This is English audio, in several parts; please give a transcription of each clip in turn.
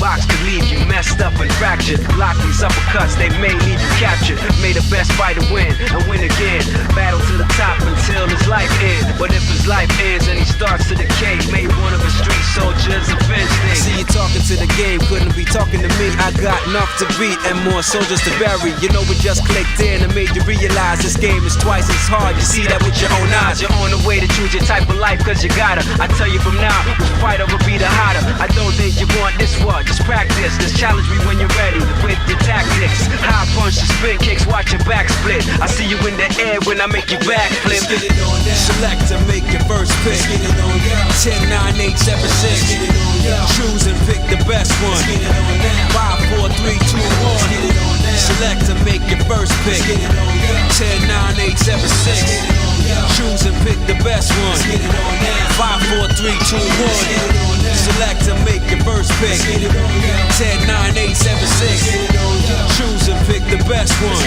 box could leave you messed up and fractured. Block these uppercuts, they may leave you captured. May the best fighter win and win again. Battle to the top until his life ends. But if his life ends and he starts to decay, may one of his street soldiers avenge things. See you talking to the game, couldn't be talking to me. I got enough to beat and more soldiers to bury. You know we just clicked in and made you realize this game is twice as hard. You see that with your own eyes. You're on the way to choose your type of life cause you gotta. I tell you from now, which fighter will be the hotter. I don't think you want this one, just practice. Just challenge me when you're ready with your tactics. High punch and spin kicks, watch your back split. I see you in the air when I make you backflip. Select to make your first pick. 10, 9, 8, 7, 6. Choose and pick the best one. 5, 4, 3, 2, 1. Select to make your first pick. 10, 9, 8, 7, 6. Choose and pick the best one. 5, 4, 3, 2, 1. Select to make your first pick. 10, 9, 8, 7, 6. Choose and pick the best one.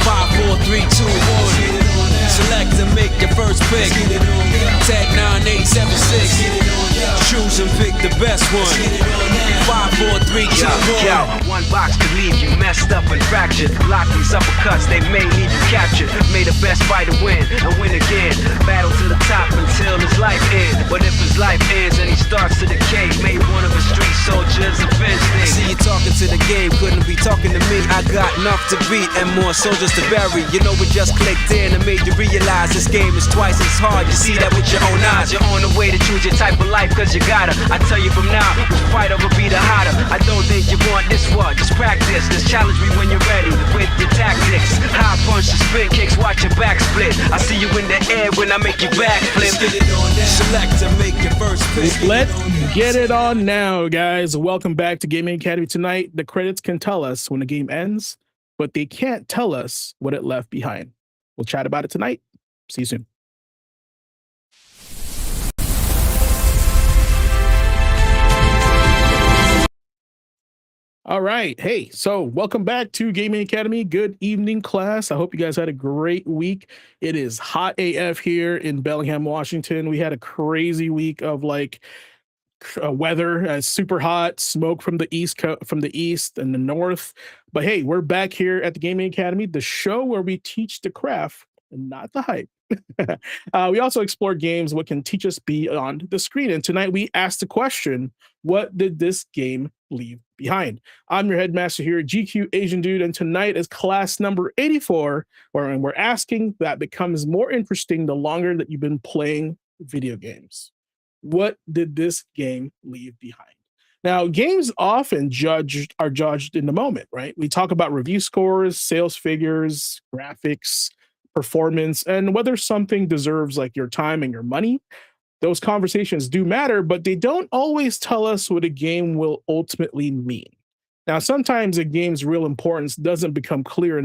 5, 4, 3, 2, 1. Select to make your first pick. 10, 9, 8, 7, 6. Choose and pick the best one. 5, 4, 3, 2, 1. Yo, one box could leave you messed up and fractured. Block these uppercuts, they may leave you captured. May the best fighter win and win again. Battle to the top until his life ends. But if his life ends and he starts to decay, may one of his street soldiers avenge things. See you talking to the game, couldn't be talking to me. I got enough to beat and more soldiers to bury. You know we just clicked in and made you realize this game is twice as hard. You see that with your own eyes. You're on the way to choose your type of life cause you gotta. I tell you from now, which fighter will be the hotter. I don't think you want this one, just practice. Just challenge me when you're ready with your tactics. High punch and spin kicks, watch your back split. I see you in the air when I make you backflip. Select to make your first pick. Let's get it on now, guys. Welcome back to Gaming Academy. Tonight, the credits can tell us when a game ends, but they can't tell us what it left behind. We'll chat about it tonight. See you soon. All right. Hey, so welcome back to Gaming Academy. Good evening, class. I hope you guys had a great week. It is hot AF here in Bellingham, Washington. We had a crazy week of weather, super hot, smoke from the east and the north. But hey, we're back here at the Gaming Academy, the show where we teach the craft and not the hype. We also explore games, what can teach us beyond the screen. And tonight we asked the question, what did this game leave behind? I'm your headmaster here, GQ Asian Dude, and tonight is class number 84, where we're asking that becomes more interesting the longer that you've been playing video games. What did this game leave behind? Now, games often are judged in the moment, right? We talk about review scores, sales figures, graphics, performance, and whether something deserves your time and your money. Those conversations do matter, but they don't always tell us what a game will ultimately mean. Now, sometimes a game's real importance doesn't become clear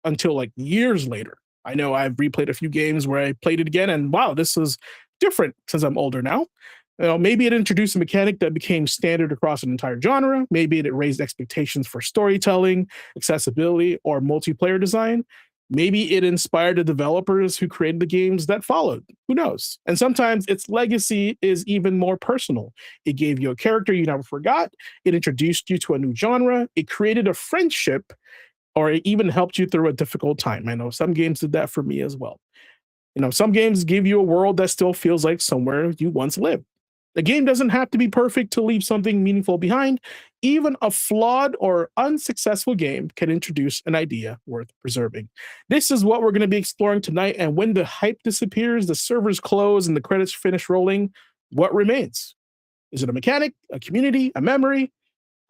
until years later. I know I've replayed a few games where I played it again and wow, this is different since I'm older now. Maybe it introduced a mechanic that became standard across an entire genre. Maybe it raised expectations for storytelling, accessibility, or multiplayer design. Maybe it inspired the developers who created the games that followed. Who knows? And sometimes its legacy is even more personal. It gave you a character you never forgot. It introduced you to a new genre. It created a friendship, or it even helped you through a difficult time. I know some games did that for me as well. Some games give you a world that still feels like somewhere you once lived. The game doesn't have to be perfect to leave something meaningful behind. Even a flawed or unsuccessful game can introduce an idea worth preserving. This is what we're going to be exploring tonight. And when the hype disappears, the servers close, and the credits finish rolling, what remains? Is it a mechanic, a community, a memory,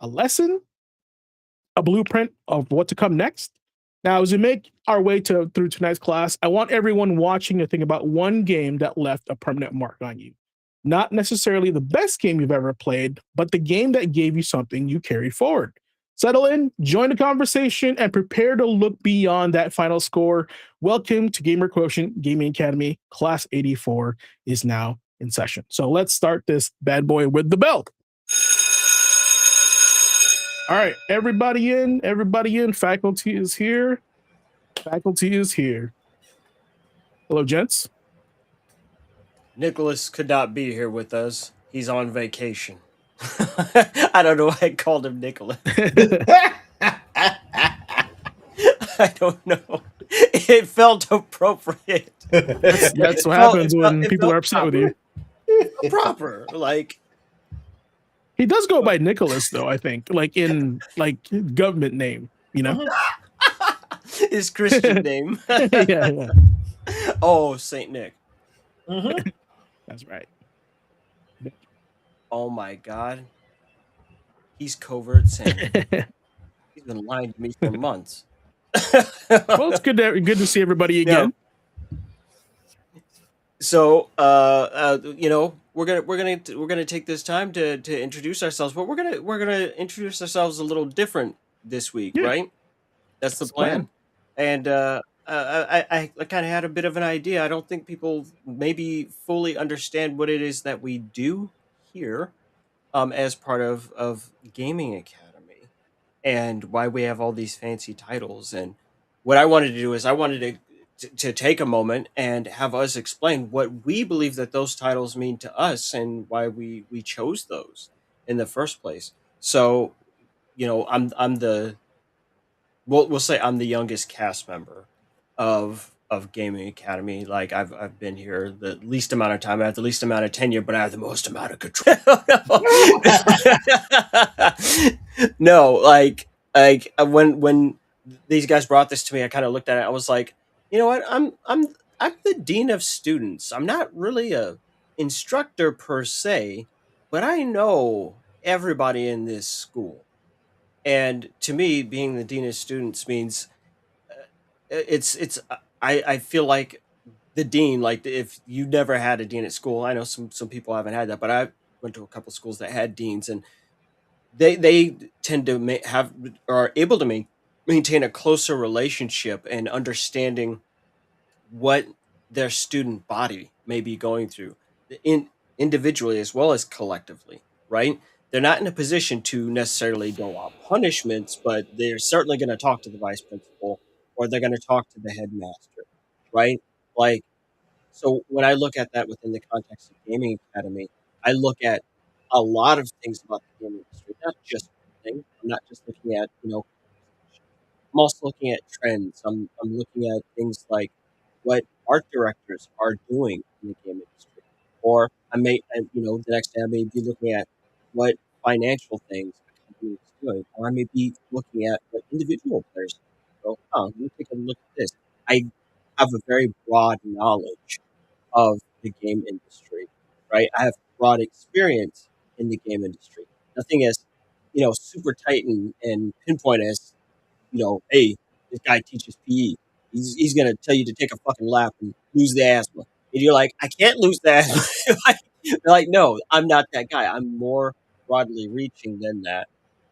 a lesson, a blueprint of what to come next? Now, as we make our way through tonight's class, I want everyone watching to think about one game that left a permanent mark on you. Not necessarily the best game you've ever played, but the game that gave you something you carried forward. Settle in, join the conversation, and prepare to look beyond that final score. Welcome to Gamer Quotient Gaming Academy. Class 84 is now in session. So let's start this bad boy with the bell. All right, everybody in. Faculty is here. Hello, gents. Nicholas could not be here with us. He's on vacation. I don't know why I called him Nicholas. I don't know. It felt appropriate. That's what happens when people are upset with you. Proper. Like, he does go by Nicholas, though, I think, like in like government name, you know? his Christian name. Yeah. Oh, Saint Nick. That's right. Oh my God. He's covert Santa. He's been lying to me for months. Well, it's good to see everybody again. So, we're gonna take this time to introduce ourselves, but we're gonna introduce ourselves a little different this week, right? That's the plan. And I kind of had a bit of an idea. I don't think people maybe fully understand what it is that we do here, as part of Gaming Academy, and why we have all these fancy titles. And what I wanted to do is I wanted to take a moment and have us explain what we believe that those titles mean to us and why we chose those in the first place. So, I'm the we'll say I'm the youngest cast member of Gaming Academy. Like I've been here the least amount of time. I have the least amount of tenure, but I have the most amount of control. No, like when these guys brought this to me, I kind of looked at it. I was like, you know what? I'm the dean of students. I'm not really a instructor per se, but I know everybody in this school. And to me, being the dean of students means I feel like the dean, like if you never had a dean at school, I know some people haven't had that, but I went to a couple schools that had deans, and they tend to have or are able to maintain a closer relationship and understanding what their student body may be going through in individually as well as collectively, right? They're not in a position to necessarily dole out punishments, but they're certainly going to talk to the vice principal or they're going to talk to the headmaster, right? Like, so when I look at that within the context of Gaming Academy, I look at a lot of things about the gaming industry, not just one thing. I'm not just looking at, I'm also looking at trends. I'm looking at things like what art directors are doing in the game industry, or the next day I may be looking at what financial things a company is doing, or I may be looking at what individual players do. So, let me take a look at this. I have a very broad knowledge of the game industry, right? I have broad experience in the game industry. Nothing as, super tight and pinpoint as hey, this guy teaches PE. He's gonna tell you to take a fucking lap and lose the asthma. And you're like, I can't lose the asthma. They're like, no, I'm not that guy. I'm more broadly reaching than that,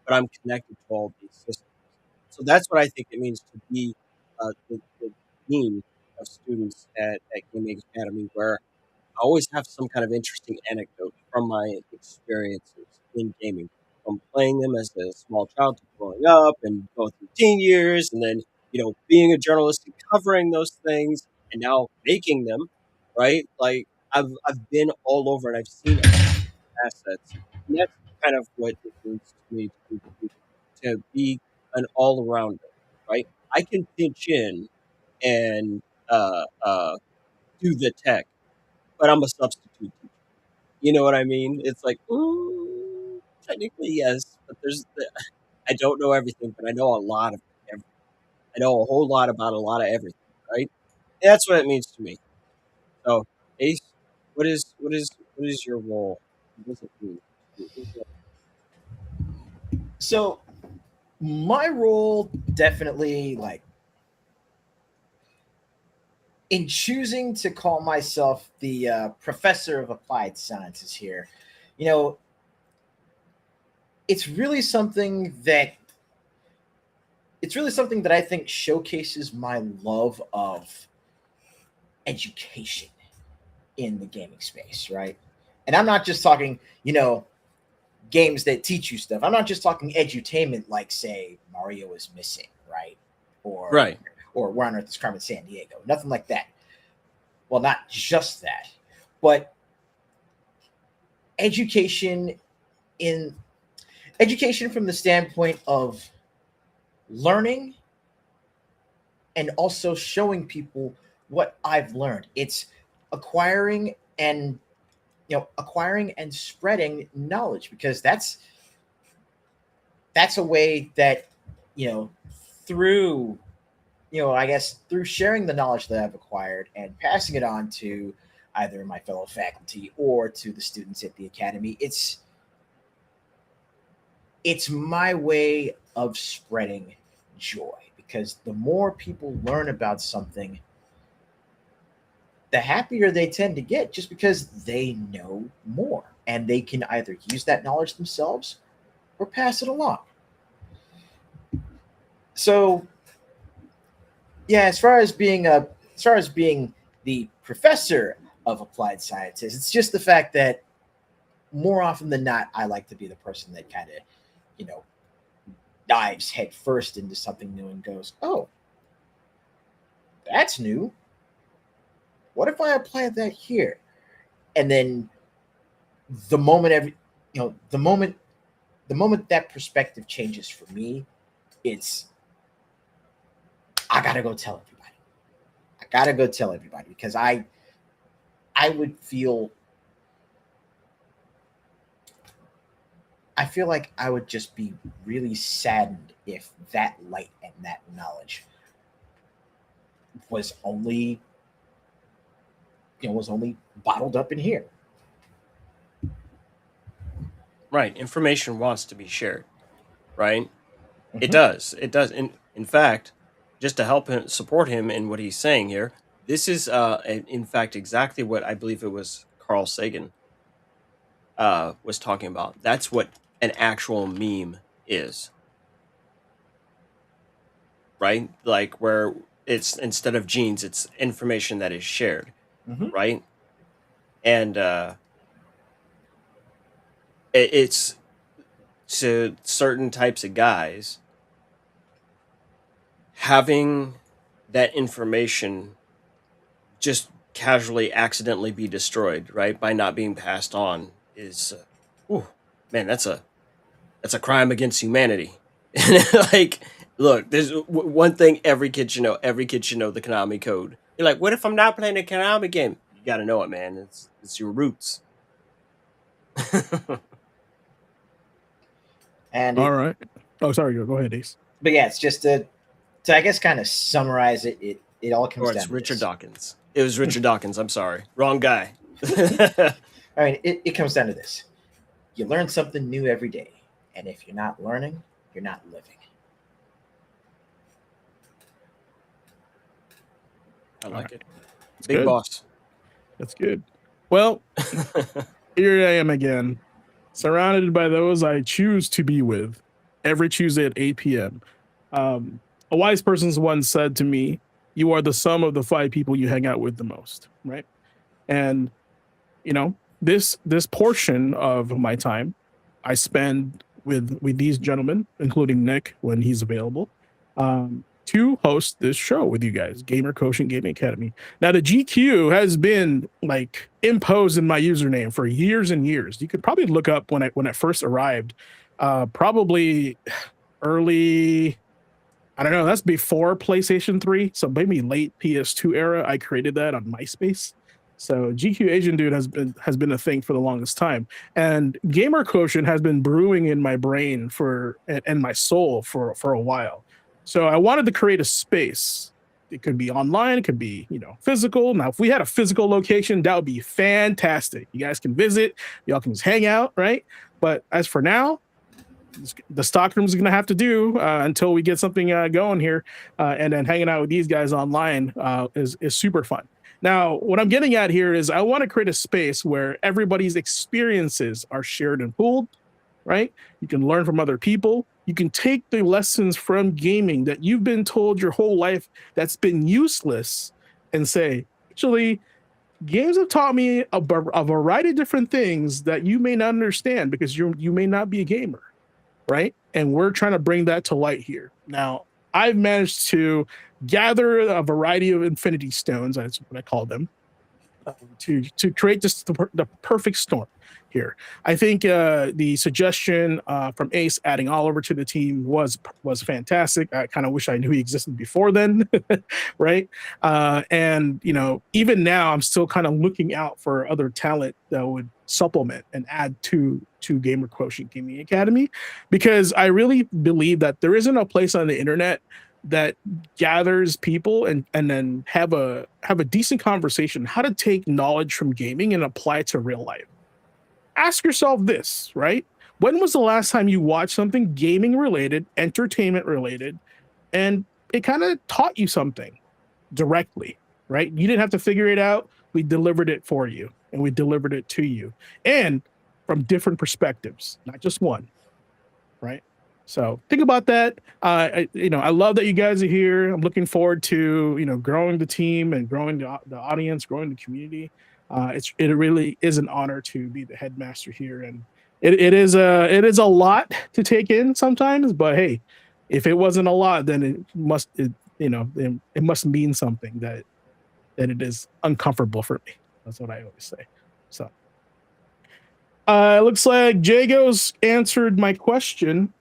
but I'm connected to all these systems. So that's what I think it means to be the dean of students at Gaming Academy, where I always have some kind of interesting anecdote from my experiences in gaming, from playing them as a small child to growing up and going through teen years, and then being a journalist and covering those things, and now making them. Right, like I've been all over and I've seen assets, and that's kind of what it means to me to be an all arounder. Right, I can pinch in and do the tech, but I'm a substitute teacher. You know what I mean? It's like, technically yes, but I don't know everything, but I know a lot of everything. I know a whole lot about a lot of everything, right? And that's what it means to me. So, Ace, what is your role? What does it mean? So, my role definitely, like, in choosing to call myself the professor of applied sciences here, it's really something that I think showcases my love of education in the gaming space, right? And I'm not just talking, games that teach you stuff. I'm not just talking edutainment like, say, Mario is Missing, right? Or Right. Or Where on Earth is Carmen Sandiego. Nothing like that. Well, not just that, but education in education from the standpoint of learning and also showing people what I've learned. It's acquiring and spreading knowledge, because that's a way that, through I guess through sharing the knowledge that I've acquired and passing it on to either my fellow faculty or to the students at the academy, it's my way of spreading joy, because the more people learn about something, the happier they tend to get, just because they know more and they can either use that knowledge themselves or pass it along. So, yeah, as far as being the professor of applied sciences, it's just the fact that more often than not, I like to be the person that kind of, dives head first into something new and goes, "Oh, that's new. What if I apply that here?" And then the moment the moment that perspective changes for me, it's I gotta go tell everybody. I gotta go tell everybody, because I feel like I would just be really saddened if that light and that knowledge was only bottled up in here. Right. Information wants to be shared, right? Mhm. It does. It does. In fact, just to help him support him in what he's saying here, this is in fact exactly what I believe it was Carl Sagan was talking about. That's what an actual meme is, right? Like where it's instead of genes, it's information that is shared, Mhm. right? And it's to certain types of guys, having that information just casually accidentally be destroyed, right, by not being passed on is man, that's a crime against humanity. Like, look, there's one thing every kid should know. Every kid should know the Konami code. You're like, what if I'm not playing a Konami game? You got to know it, man. It's your roots. And All right. Oh, sorry. Go ahead, Ace. but yeah, it's just to I guess kind of summarize it. It all comes Or down it's to Richard this. Dawkins. It was Richard Dawkins. I'm sorry, wrong guy. I mean, it comes down to this: you learn something new every day, and if you're not learning, you're not living. I like it. That's Big good. boss. That's good. Well, here I am again, surrounded by those I choose to be with every Tuesday at 8 p.m. A wise person once said to me, "You are the sum of the 5 people you hang out with the most," right? And this portion of my time I spend with these gentlemen, including Nick when he's available, to host this show with you guys, Gamer Quotient Gaming Academy. Now, the GQ has been like imposed in my username for years and years. You could probably look up when I first arrived, probably early. I don't know. That's before PlayStation 3, so maybe late PS2 era. I created that on MySpace. So GQ Asian Dude has been a thing for the longest time, and Gamer Quotient has been brewing in my brain and my soul for a while. So I wanted to create a space. It could be online, it could be physical. Now, if we had a physical location, that would be fantastic. You guys can visit, y'all can just hang out, right? But as for now, the stock room is going to have to do until we get something going here, and then hanging out with these guys online is super fun. Now, what I'm getting at here is I want to create a space where everybody's experiences are shared and pooled, right? You can learn from other people. You can take the lessons from gaming that you've been told your whole life that's been useless and say, actually, games have taught me a variety of different things that you may not understand because you may not be a gamer, right? And we're trying to bring that to light here. Now, I've managed to gather a variety of infinity stones, that's what I call them, to create just the perfect storm here. I think the suggestion from Ace adding Oliver to the team was fantastic. I kind of wish I knew he existed before then, right? And even now, I'm still kind of looking out for other talent that would supplement and add to Gamer Quotient Gaming Academy, because I really believe that there isn't a place on the internet that gathers people and then have a decent conversation how to take knowledge from gaming and apply it to real life. Ask yourself this, right? When was the last time you watched something gaming related, entertainment related, and it kind of taught you something directly, right? You didn't have to figure it out. We delivered it for you, and we delivered it to you, and from different perspectives, not just one, right? So think about that. I love that you guys are here. I'm looking forward to growing the team and growing the audience, growing the community. It really is an honor to be the headmaster here, and it is a lot to take in sometimes. But hey, if it wasn't a lot, then it must mean something that it is uncomfortable for me. That's what I always say. So it looks like Jago's answered my question.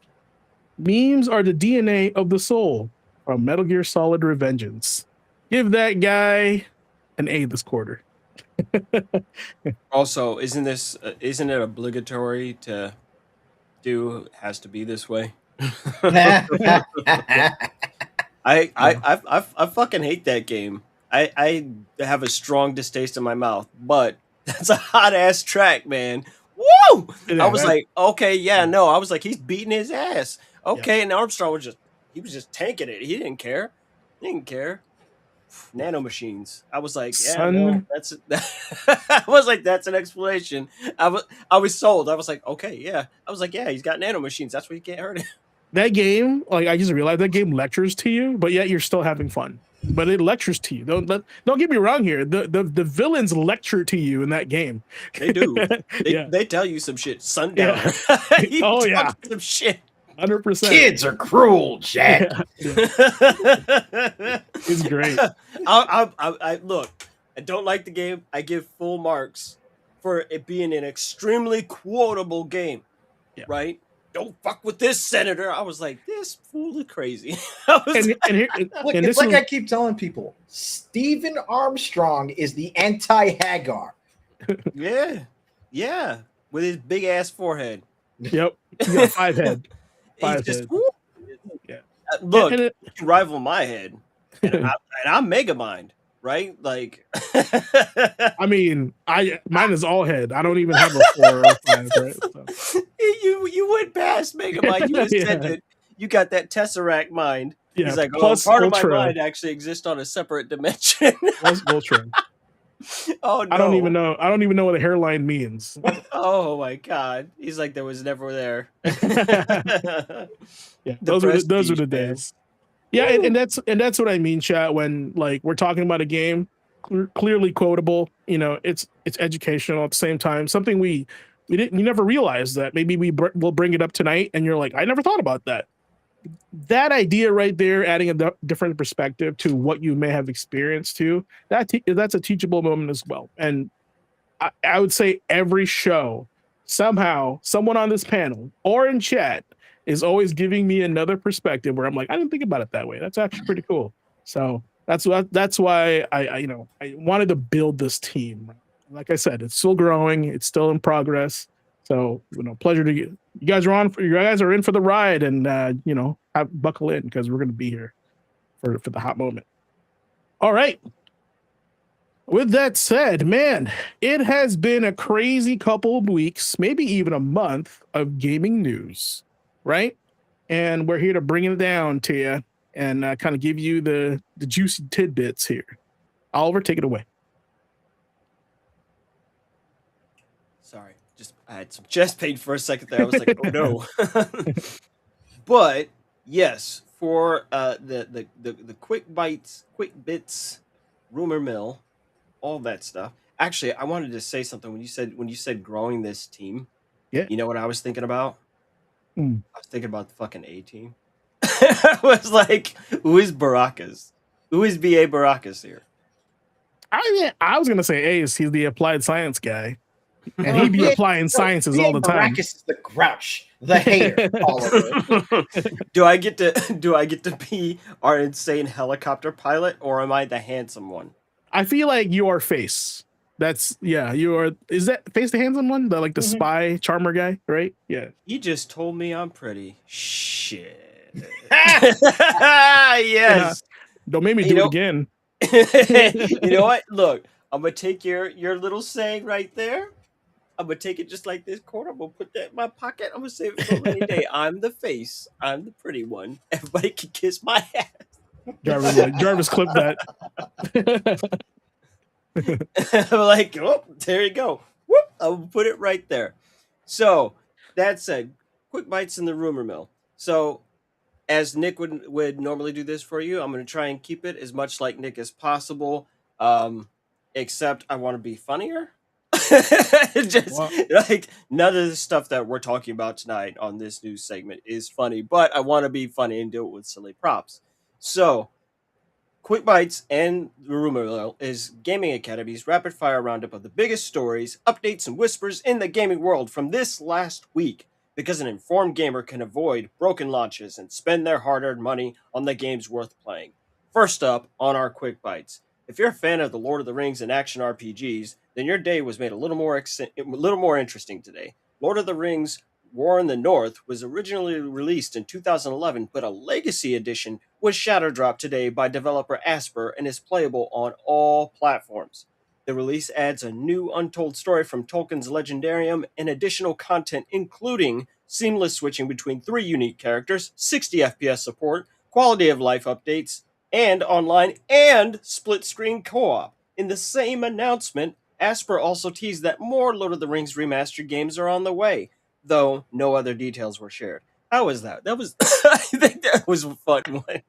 Memes are the DNA of the soul from Metal Gear Solid Revengeance. Give that guy an A this quarter. Also, isn't it obligatory to do has to be this way? I fucking hate that game. I have a strong distaste in my mouth, but that's a hot ass track, man. Woo! Yeah, I was like, okay, yeah, no. I was like, he's beating his ass. Okay, and Armstrong was just tanking it. He didn't care. Nano machines. I was like, yeah, no, that's I was like, that's an explanation. I was sold. I was like, okay, yeah. I was like, yeah, he's got nano machines. That's why you can't hurt him. That game, like I just realized that game lectures to you, but yet you're still having fun. But it lectures to you. Don't get me wrong here. The villains lecture to you in that game. They do. They tell you some shit. Sundown. Yeah. Oh yeah. Some shit. 100%. Kids are cruel, Jack. It's great. I look. I don't like the game. I give full marks for it being an extremely quotable game. Yeah. Right? Don't fuck with this, Senator. I was like, this fool is crazy. It's like I keep telling people, Stephen Armstrong is the anti-Hagar. Yeah, with his big ass forehead. Yep, he got 5 head. 5 head. Yeah. Look, you can rival my head, and I'm Megamind, right? Like, I mean, mine is all head. I don't even have a 4 or 5, right? So. You went past Megamind. You just said that you got that Tesseract mind. Yeah, he's like, plus part Ultra. of my mind actually exists on a separate dimension. Plus Ultra. Oh no! I don't even know what a hairline means. Oh my god! He's like, there was never there. Yeah, those are the days. Yeah, and that's what I mean, chat. When like we're talking about a game, clearly quotable. It's educational at the same time. Something we never realized that maybe we'll bring it up tonight, and you're like, I never thought about that. That idea right there, adding a different perspective to what you may have experienced too, that's a teachable moment as well. And I would say every show, somehow, someone on this panel or in chat is always giving me another perspective where I'm like, I didn't think about it that way. That's actually pretty cool. So that's why I wanted to build this team. Like I said, it's still growing. It's still in progress. So, pleasure to get you guys are in for the ride, and buckle in because we're going to be here for the hot moment. All right. With that said, man, it has been a crazy couple of weeks, maybe even a month of gaming news, right? And we're here to bring it down to you and kind of give you the juicy tidbits here. Oliver, take it away. Sorry. I had some chest pain for a second there. I was like, oh no. But yes, for the quick bits, rumor mill, all that stuff. Actually, I wanted to say something when you said growing this team. Yeah. You know what I was thinking about? I was thinking about the fucking A team. I was like, who is Baracus? Who is BA Baracus here? I was gonna say Ace. He's the applied science guy, and he'd be Yeah, applying sciences all the time. Maracus is the grouch, the hater, all of it. Do I get to be our insane helicopter pilot, or am I the handsome one? I feel like you are Face. That's you are. Is that Face the handsome one? The Mhm. spy charmer guy, right? Yeah. You just told me I'm pretty. Shit. Yes. Don't make me You do know- it again. You know what? Look, I'm gonna take your little saying right there. I'm gonna take it just like this corner. I'm gonna put that in my pocket. I'm gonna save it for a rainy day. I'm the face. I'm the pretty one. Everybody can kiss my ass. Jarvis clip that. I'm like, oh, there you go. Whoop! I'll put it right there. So that said, quick bites in the rumor mill. So as Nick would normally do this for you, I'm going to try and keep it as much like Nick as possible. Except I want to be funnier. Just like none of the stuff that we're talking about tonight on this news segment is funny, but I want to be funny and do it with silly props. So, Quick Bites and the Rumor Mill is Gaming Academy's rapid fire roundup of the biggest stories, updates, and whispers in the gaming world from this last week. Because an informed gamer can avoid broken launches and spend their hard-earned money on the games worth playing. First up on our Quick Bites. If you're a fan of the Lord of the Rings and action RPGs, then your day was made a little more interesting today. Lord of the Rings War in the North was originally released in 2011, but a legacy edition was shadow dropped today by developer Asper and is playable on all platforms. The release adds a new untold story from Tolkien's Legendarium and additional content including seamless switching between 3 unique characters, 60 FPS support, quality of life updates, and online and split-screen co-op. In the same announcement, Asper also teased that more Lord of the Rings remastered games are on the way, though no other details were shared. How was that? That was I think that was a fun one.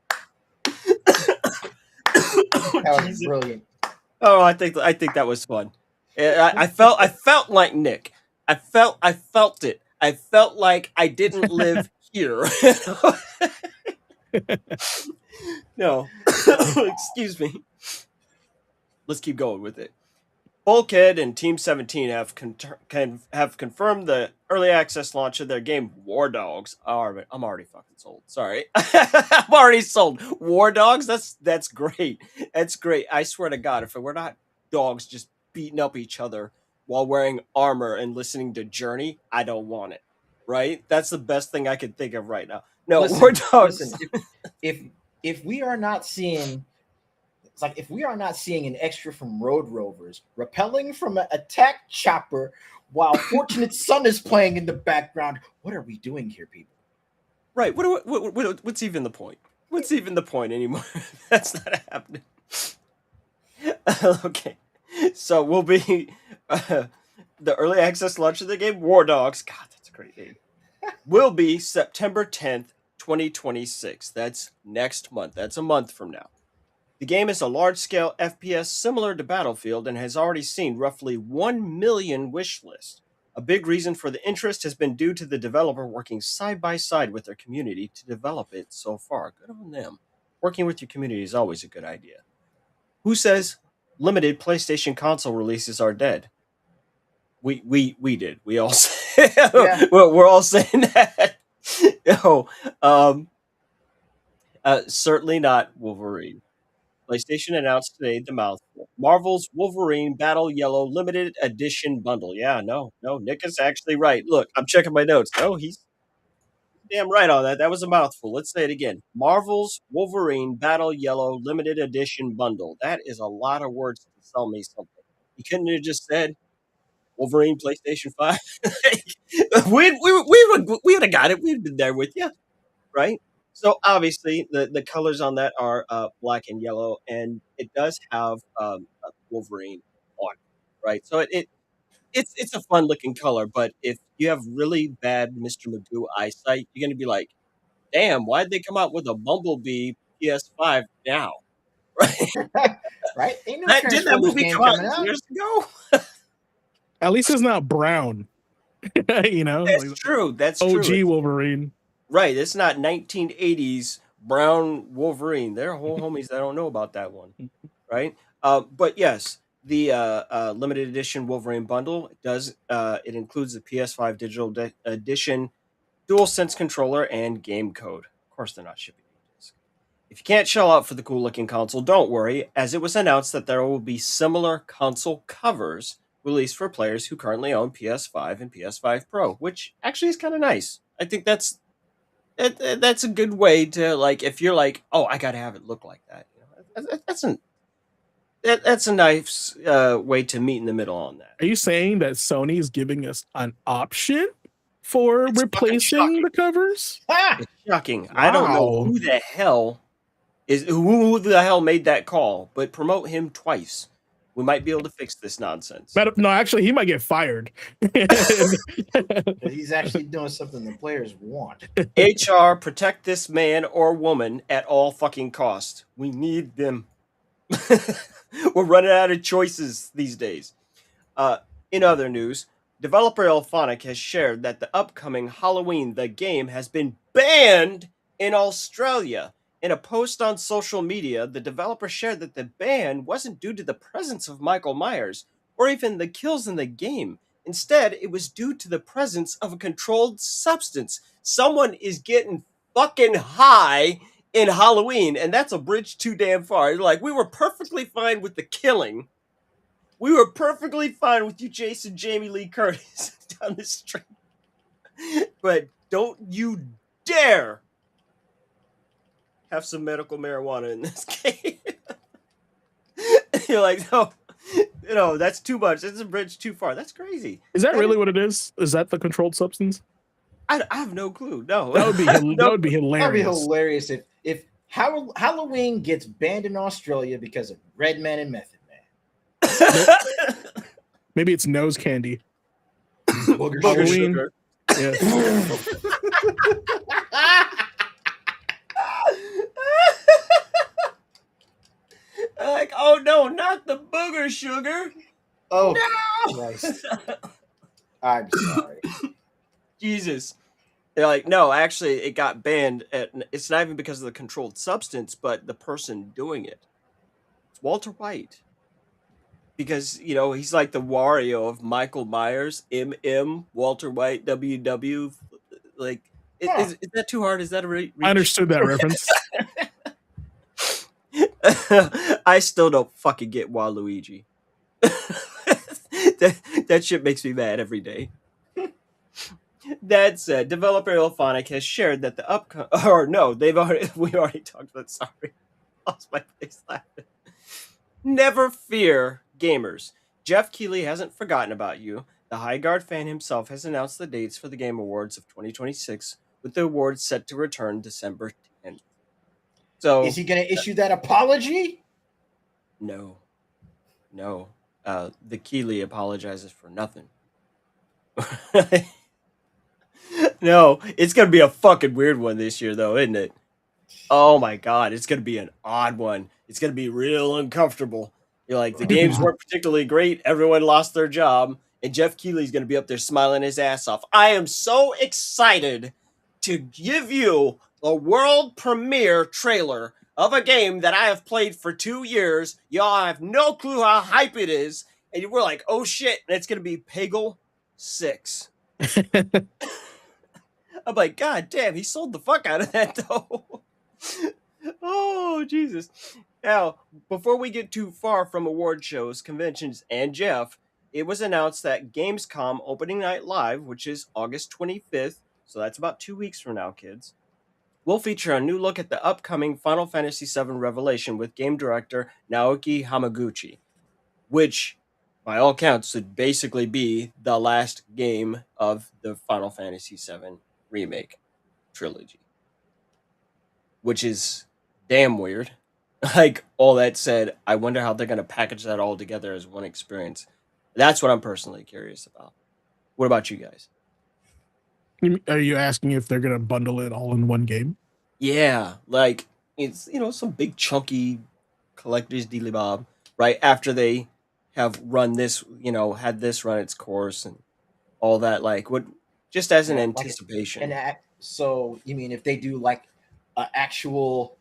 That was brilliant. Oh, I think that was fun. I felt like Nick. I felt it. I felt like I didn't live here. No. Excuse me. Let's keep going with it. Bulkhead and Team 17 have confirmed the early access launch of their game War Dogs. Oh, I'm already fucking sold. Sorry. I'm already sold. War Dogs? That's great. That's great. I swear to God, if it were not dogs just beating up each other while wearing armor and listening to Journey, I don't want it. Right? That's the best thing I can think of right now. No, War Dogs. Listen, if we are not seeing, it's like if we are not seeing an extra from Road Rovers rappelling from an attack chopper while Fortunate Son is playing in the background, what are we doing here, people? Right. What's even the point? What's even the point anymore? That's not happening. Okay. So we'll be the early access launch of the game War Dogs. God, that's a great name. Will be September 10th, 2026. That's next month. That's a month from now. The game is a large-scale FPS similar to Battlefield and has already seen roughly 1 million wish lists. A big reason for the interest has been due to the developer working side by side with their community to develop it so far. Good on them. Working with your community is always a good idea. Who says limited PlayStation console releases are dead? We did. We all say, Yeah. we're all saying that. No, certainly not Wolverine. PlayStation announced today the mouthful. Marvel's Wolverine Battle Yellow Limited Edition Bundle. Yeah, no, Nick is actually right. Look, I'm checking my notes. No, he's damn right on that. That was a mouthful. Let's say it again. Marvel's Wolverine Battle Yellow Limited Edition Bundle. That is a lot of words to sell me something. You couldn't have just said Wolverine PlayStation 5. we would have got it. We'd been there with you, right? So obviously the colors on that are black and yellow, and it does have a Wolverine on it, right? So it's a fun looking color, but if you have really bad Mr. Magoo eyesight, you're gonna be like, damn, why'd they come out with a Bumblebee PS5 now? Right? Right? Ain't no Did that Transformers movie game come out coming out. years ago? At least it's not brown. You know, That's like true. That's OG true. Wolverine. Right, it's not 1980s brown Wolverine. There are whole homies that don't know about that one, right? But yes, the limited edition Wolverine bundle does it includes the PS5 digital edition, DualSense controller, and game code. Of course, they're not shipping disc. If you can't shell out for the cool looking console, don't worry, as it was announced that there will be similar console covers released for players who currently own PS5 and PS5 Pro, which actually is kind of nice. I think that's a good way to, like, if you're like, oh, I gotta have it look like that. That's a nice way to meet in the middle on that. Are you saying that Sony is giving us an option for It's fucking replacing shocking. the covers? Ah! It's shocking. I don't know Wow. who the hell made that call, but promote him twice. We might be able to fix this nonsense. No, actually, he might get fired. He's actually doing something the players want. HR, protect this man or woman at all fucking cost. We need them. We're running out of choices these days. In other news, developer Elphonic has shared that the upcoming Halloween the game has been banned in Australia. In a post on social media, the developer shared that the ban wasn't due to the presence of Michael Myers or even the kills in the game. Instead, it was due to the presence of a controlled substance. Someone is getting fucking high in Halloween, and that's a bridge too damn far. Like, we were perfectly fine with the killing. We were perfectly fine with you, Jason Jamie Lee Curtis, down the street. But don't you dare have some medical marijuana in this game. You're like, no, that's too much. That's a bridge too far. That's crazy. Is that really what it is? Is that the controlled substance? I have no clue. No, That would be that would be That'd be hilarious. hilarious if Halloween gets banned in Australia because of Redman and Method Man. Maybe it's nose candy. Booger Halloween. sugar. Yeah. Like, oh no, not the booger sugar. Oh, Christ. I'm sorry. Jesus. They're like, no, actually, it got banned. It's not even because of the controlled substance, but the person doing it. It's Walter White. Because, he's like the Wario of Michael Myers, MM, Walter White, WW. Like, is that too hard? Is that a reach? I understood that reference. I still don't fucking get Waluigi. that shit makes me mad every day. That said, developer Elphonic has shared that the we already talked about. Sorry, lost my place laughing. Never fear, gamers. Jeff Keighley hasn't forgotten about you. The Highguard fan himself has announced the dates for the Game Awards of 2026, with the awards set to return December 10th. So, is he going to issue that apology? No. The Keighley apologizes for nothing. No, it's going to be a fucking weird one this year, though, isn't it? Oh my god, it's going to be an odd one. It's going to be real uncomfortable. You're like, the games weren't particularly great. Everyone lost their job. And Jeff Keighley's going to be up there smiling his ass off. I am so excited to give you a world premiere trailer of a game that I have played for 2 years. Y'all have no clue how hype it is. And we're like, oh shit. And it's going to be Peggle 6. I'm like, god damn, he sold the fuck out of that though. Oh, Jesus. Now, before we get too far from award shows, conventions, and Jeff, it was announced that Gamescom Opening Night Live, which is August 25th, so that's about 2 weeks from now, kids, will feature a new look at the upcoming Final Fantasy VII Revelation with game director Naoki Hamaguchi, which, by all counts, would basically be the last game of the Final Fantasy VII remake trilogy, which is damn weird. Like, all that said, I wonder how they're going to package that all together as one experience. That's what I'm personally curious about. What about you guys? Are you asking if they're going to bundle it all in one game? Yeah, like, it's, some big chunky collector's dealy bob, right? After they have run this, had this run its course and all that, like, what, just as an anticipation. So, you mean if they do, like, an actual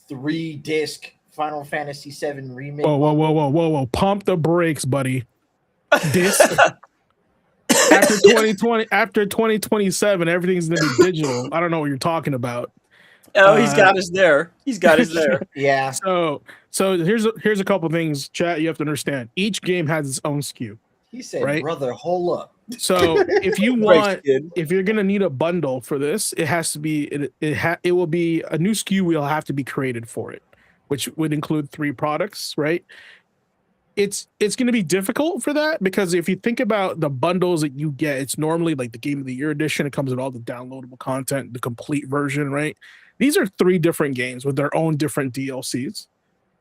3-disc Final Fantasy VII remake. Whoa! Pump the brakes, buddy. This after 2020, after 2027, everything's gonna be digital. I don't know what you're talking about. Oh, he's got us there. He's got us there. Yeah. So here's a couple things, chat. You have to understand. Each game has its own SKU. He said, Right? "Brother, hold up." So if you Brakes, want, kid. if you're gonna need a bundle for this, it has to be it will be a new SKU will have to be created for it, which would include 3 products, right? It's going to be difficult for that because if you think about the bundles that you get, it's normally like the Game of the Year edition. It comes with all the downloadable content, the complete version, right? These are 3 different games with their own different DLCs.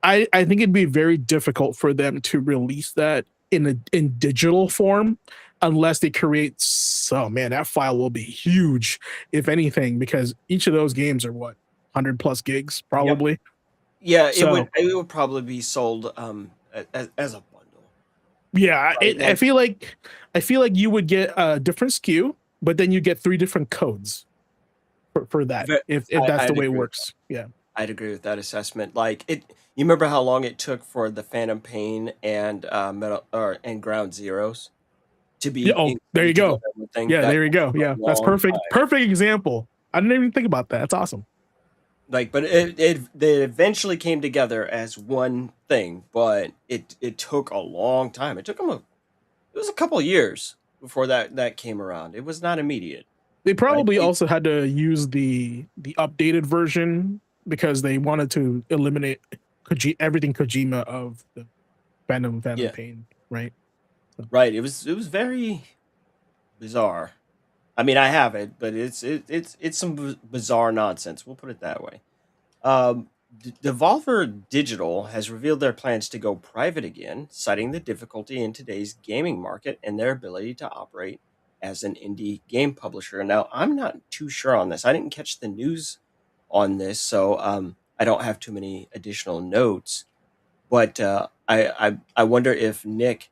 I think it'd be very difficult for them to release that in digital form unless they create. Oh man, that file will be huge if anything, because each of those games are what 100 plus gigs probably. Yeah, So- it would probably be sold as a bundle. Yeah, Right, I feel like you would get a different SKU, but then you get 3 different codes for that if that's I'd the way agree it with works. Yeah. I'd agree with that assessment. Like it, you remember how long it took for the Phantom Pain and and Ground Zeroes to be? Yeah, oh, there you included go. with everything? Yeah, That there you go. took a Yeah, that's long perfect. time. Perfect example. I didn't even think about that. That's awesome. Like, but they eventually came together as one thing, but it took a long time. It was a couple years before that came around. It was not immediate. They probably Right. also had to use the updated version because they wanted to eliminate everything Kojima of the Phantom Yeah. Pain, right? Right. It was very bizarre. I mean, I have it, but it's some bizarre nonsense. We'll put it that way. Devolver Digital has revealed their plans to go private again, citing the difficulty in today's gaming market and their ability to operate as an indie game publisher. Now, I'm not too sure on this. I didn't catch the news on this, so I don't have too many additional notes. But I wonder if Nick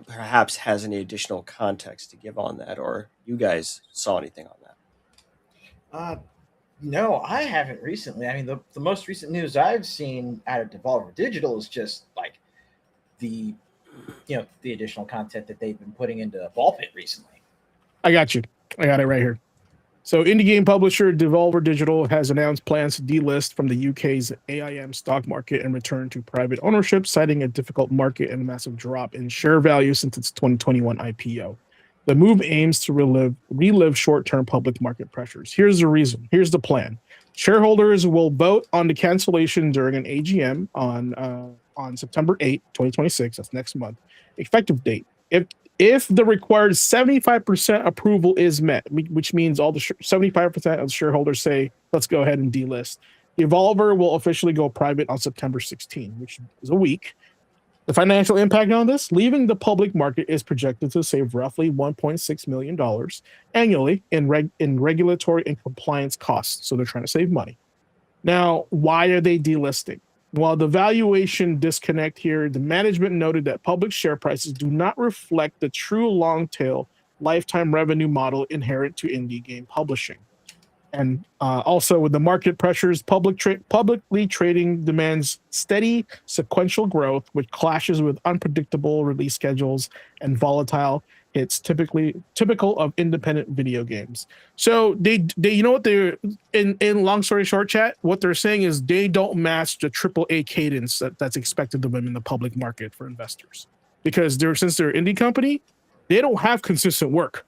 perhaps has any additional context to give on that, or you guys saw anything on that. No, I haven't recently. I mean, the most recent news I've seen out of Devolver Digital is just like the additional content that they've been putting into Ball Pit recently. I got you. I got it right here. So, indie game publisher Devolver Digital has announced plans to delist from the UK's AIM stock market and return to private ownership, citing a difficult market and a massive drop in share value since its 2021 IPO. The move aims to relive short-term public market pressures. Here's the reason. Here's the plan. Shareholders will vote on the cancellation during an AGM on September 8, 2026. That's next month. Effective date. If the required 75% approval is met, which means all the 75% of the shareholders say, let's go ahead and delist, Devolver will officially go private on September 16, which is a week. The financial impact on this, leaving the public market is projected to save roughly $1.6 million annually in regulatory and compliance costs. So they're trying to save money. Now, why are they delisting? While the valuation disconnect here, the management noted that public share prices do not reflect the true long tail lifetime revenue model inherent to indie game publishing. And also with the market pressures, publicly trading demands steady sequential growth, which clashes with unpredictable release schedules and volatile hits typical of independent video games. So they you know what they're in long story short, chat, what they're saying is they don't match the AAA cadence that's expected of them in the public market for investors. Because since they're an indie company, they don't have consistent work.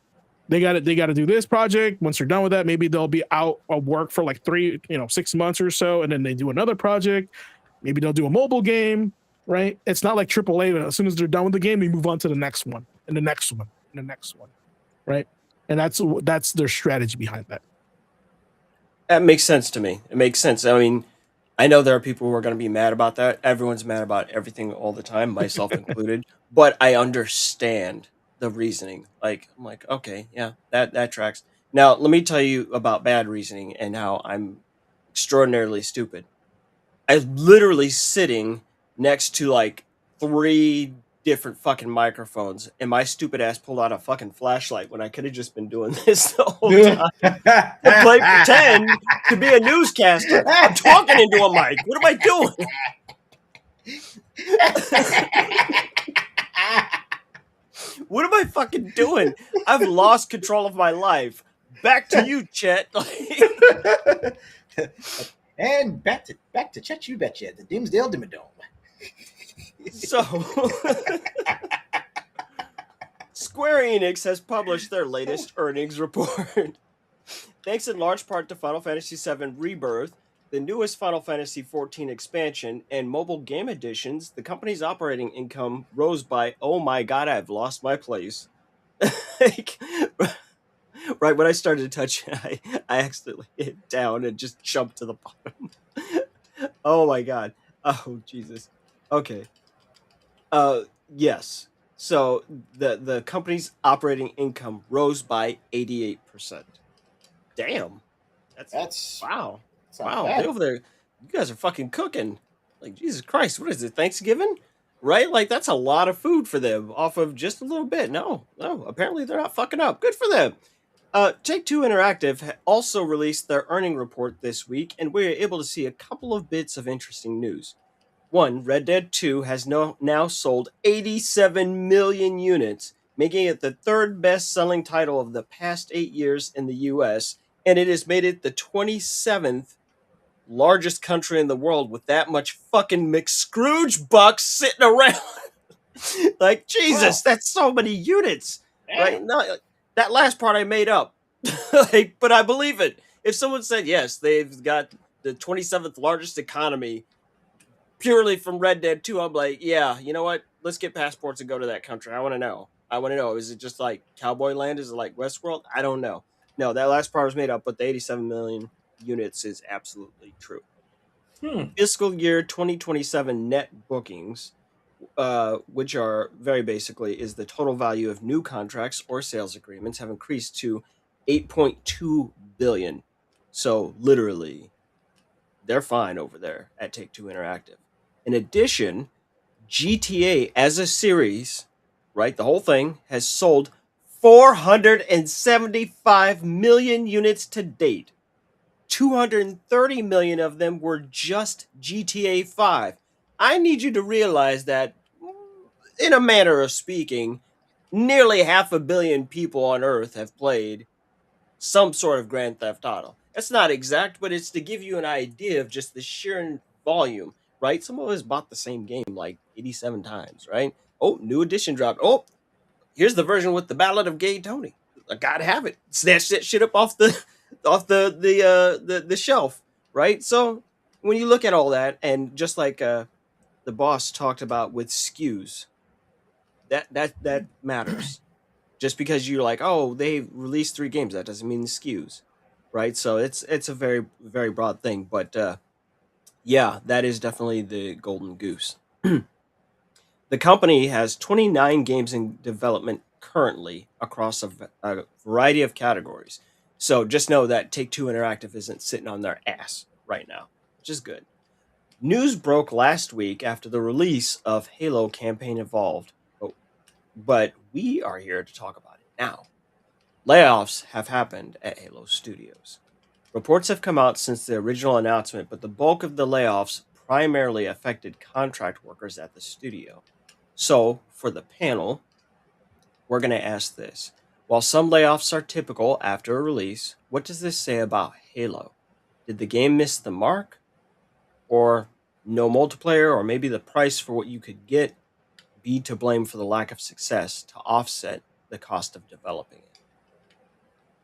They got to do this project. Once they're done with that, maybe they'll be out of work for like 6 months or so, and then they do another project. Maybe they'll do a mobile game, right? It's not like AAA. As soon as they're done with the game, they move on to the next one, and the next one, and the next one, right? And that's their strategy behind that. That makes sense to me. It makes sense. I mean, I know there are people who are going to be mad about that. Everyone's mad about everything all the time, myself included. But I understand the reasoning. Like, I'm like, okay, yeah, that tracks. Now, let me tell you about bad reasoning and how I'm extraordinarily stupid. I'm literally sitting next to like 3 different fucking microphones, and my stupid ass pulled out a fucking flashlight when I could have just been doing this the whole time. To pretend to be a newscaster. I'm talking into a mic. What am I doing? What am I fucking doing? I've lost control of my life. Back to you, Chet. And back to Chet You Betcha, the Dimsdale Dimmadome. So, Square Enix has published their latest earnings report. Thanks in large part to Final Fantasy VII Rebirth, the newest Final Fantasy XIV expansion, and mobile game editions, the company's operating income rose by, oh my god, I've lost my place. Like, right when I started to touch it, I accidentally hit down and just jumped to the bottom. Oh my god. Oh, Jesus. Okay. Yes. So the company's operating income rose by 88%. Damn. That's Wow. that's not Wow. bad. They over there, you guys are fucking cooking. Like, Jesus Christ, what is it? Thanksgiving? Right? Like, that's a lot of food for them off of just a little bit. No, apparently they're not fucking up. Good for them. Take-Two Interactive also released their earning report this week, and we were able to see a couple of bits of interesting news. One, Red Dead 2 has now sold 87 million units, making it the third best-selling title of the past 8 years in the US, and it has made it the 27th largest country in the world with that much fucking McScrooge bucks sitting around. Like, Jesus, that's so many units, right? No, that last part I made up, like, but I believe it. If someone said, yes, they've got the 27th largest economy purely from Red Dead 2, I'm like, yeah, you know what? Let's get passports and go to that country. I want to know. Is it just like Cowboy Land? Is it like Westworld? I don't know. No, that last part was made up, but the 87 million units is absolutely true. Fiscal year 2027 net bookings, which are very basically is the total value of new contracts or sales agreements, have increased to 8.2 billion. So literally, they're fine over there at Take-Two Interactive. In addition, GTA as a series, right, the whole thing, has sold 475 million units to date. 230 million of them were just GTA 5. I need you to realize that, in a manner of speaking, nearly 500 million people on Earth have played some sort of Grand Theft Auto. That's not exact, but it's to give you an idea of just the sheer volume, right? Some of us bought the same game like 87 times, right? Oh, new edition dropped. Oh, here's the version with the Ballad of Gay Tony. I gotta have it. Snatch that shit up off the shelf, right? So when you look at all that, and just like the boss talked about with SKUs, that matters. Just because you're like, oh, they released 3 games, that doesn't mean the SKUs, right? So it's a very, very broad thing. But yeah, that is definitely the golden goose. The company has 29 games in development currently across a variety of categories. So just know that Take-Two Interactive isn't sitting on their ass right now, which is good. News broke last week after the release of Halo Campaign Evolved, but we are here to talk about it now. Layoffs have happened at Halo Studios. Reports have come out since the original announcement, but the bulk of the layoffs primarily affected contract workers at the studio. So, for the panel, we're going to ask this. While some layoffs are typical after a release, what does this say about Halo? Did the game miss the mark? Or no multiplayer, or maybe the price for what you could get be to blame for the lack of success to offset the cost of developing it?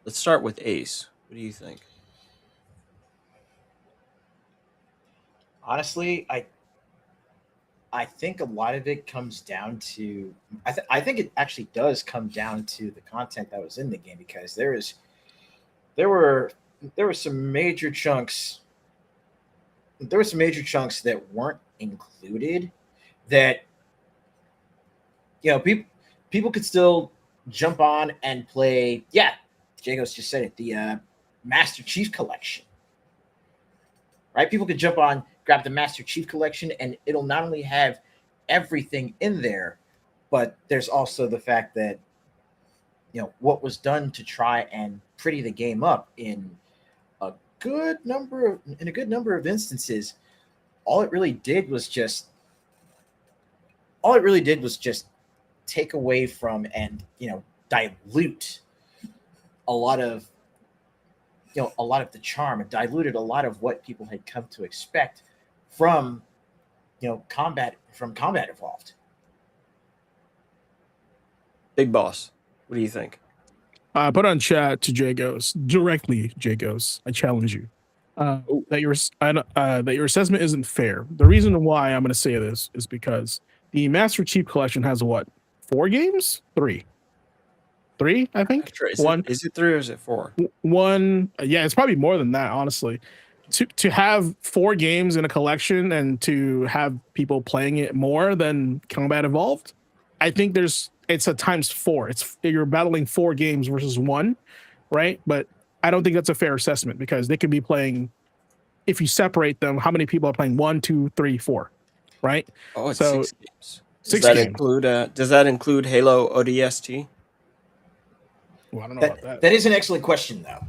Let's start with Ace. What do you think? Honestly, I think a lot of it comes down to I think it actually does come down to the content that was in the game, because there were some major chunks that weren't included that, you know, people could still jump on and play. Yeah, Jagos just said it, the Master Chief Collection, right? People could jump on, grab the Master Chief Collection, and it'll not only have everything in there, but there's also the fact that, you know, what was done to try and pretty the game up in a good number of instances, all it really did was just all it really did was just take away from and dilute a lot of the charm, and diluted a lot of what people had come to expect from Combat Evolved. Big Boss, what do you think? Put on chat to Jagos directly. Jagos, I challenge you that your assessment isn't fair. The reason why I'm going to say this is because the Master Chief Collection has what, 4 games? 3, I think. Is One. Is it 3 or is it 4? One. Yeah, it's probably more than that, honestly. To have 4 games in a collection and to have people playing it more than Combat Evolved, I think it's a times 4. You're battling 4 games versus 1, right? But I don't think that's a fair assessment because they could be playing, if you separate them, how many people are playing 1, 2, 3, 4, right? Oh, it's So, 6 games. 6 games. Does that include Halo ODST? Well, I don't know about that. That is an excellent question, though.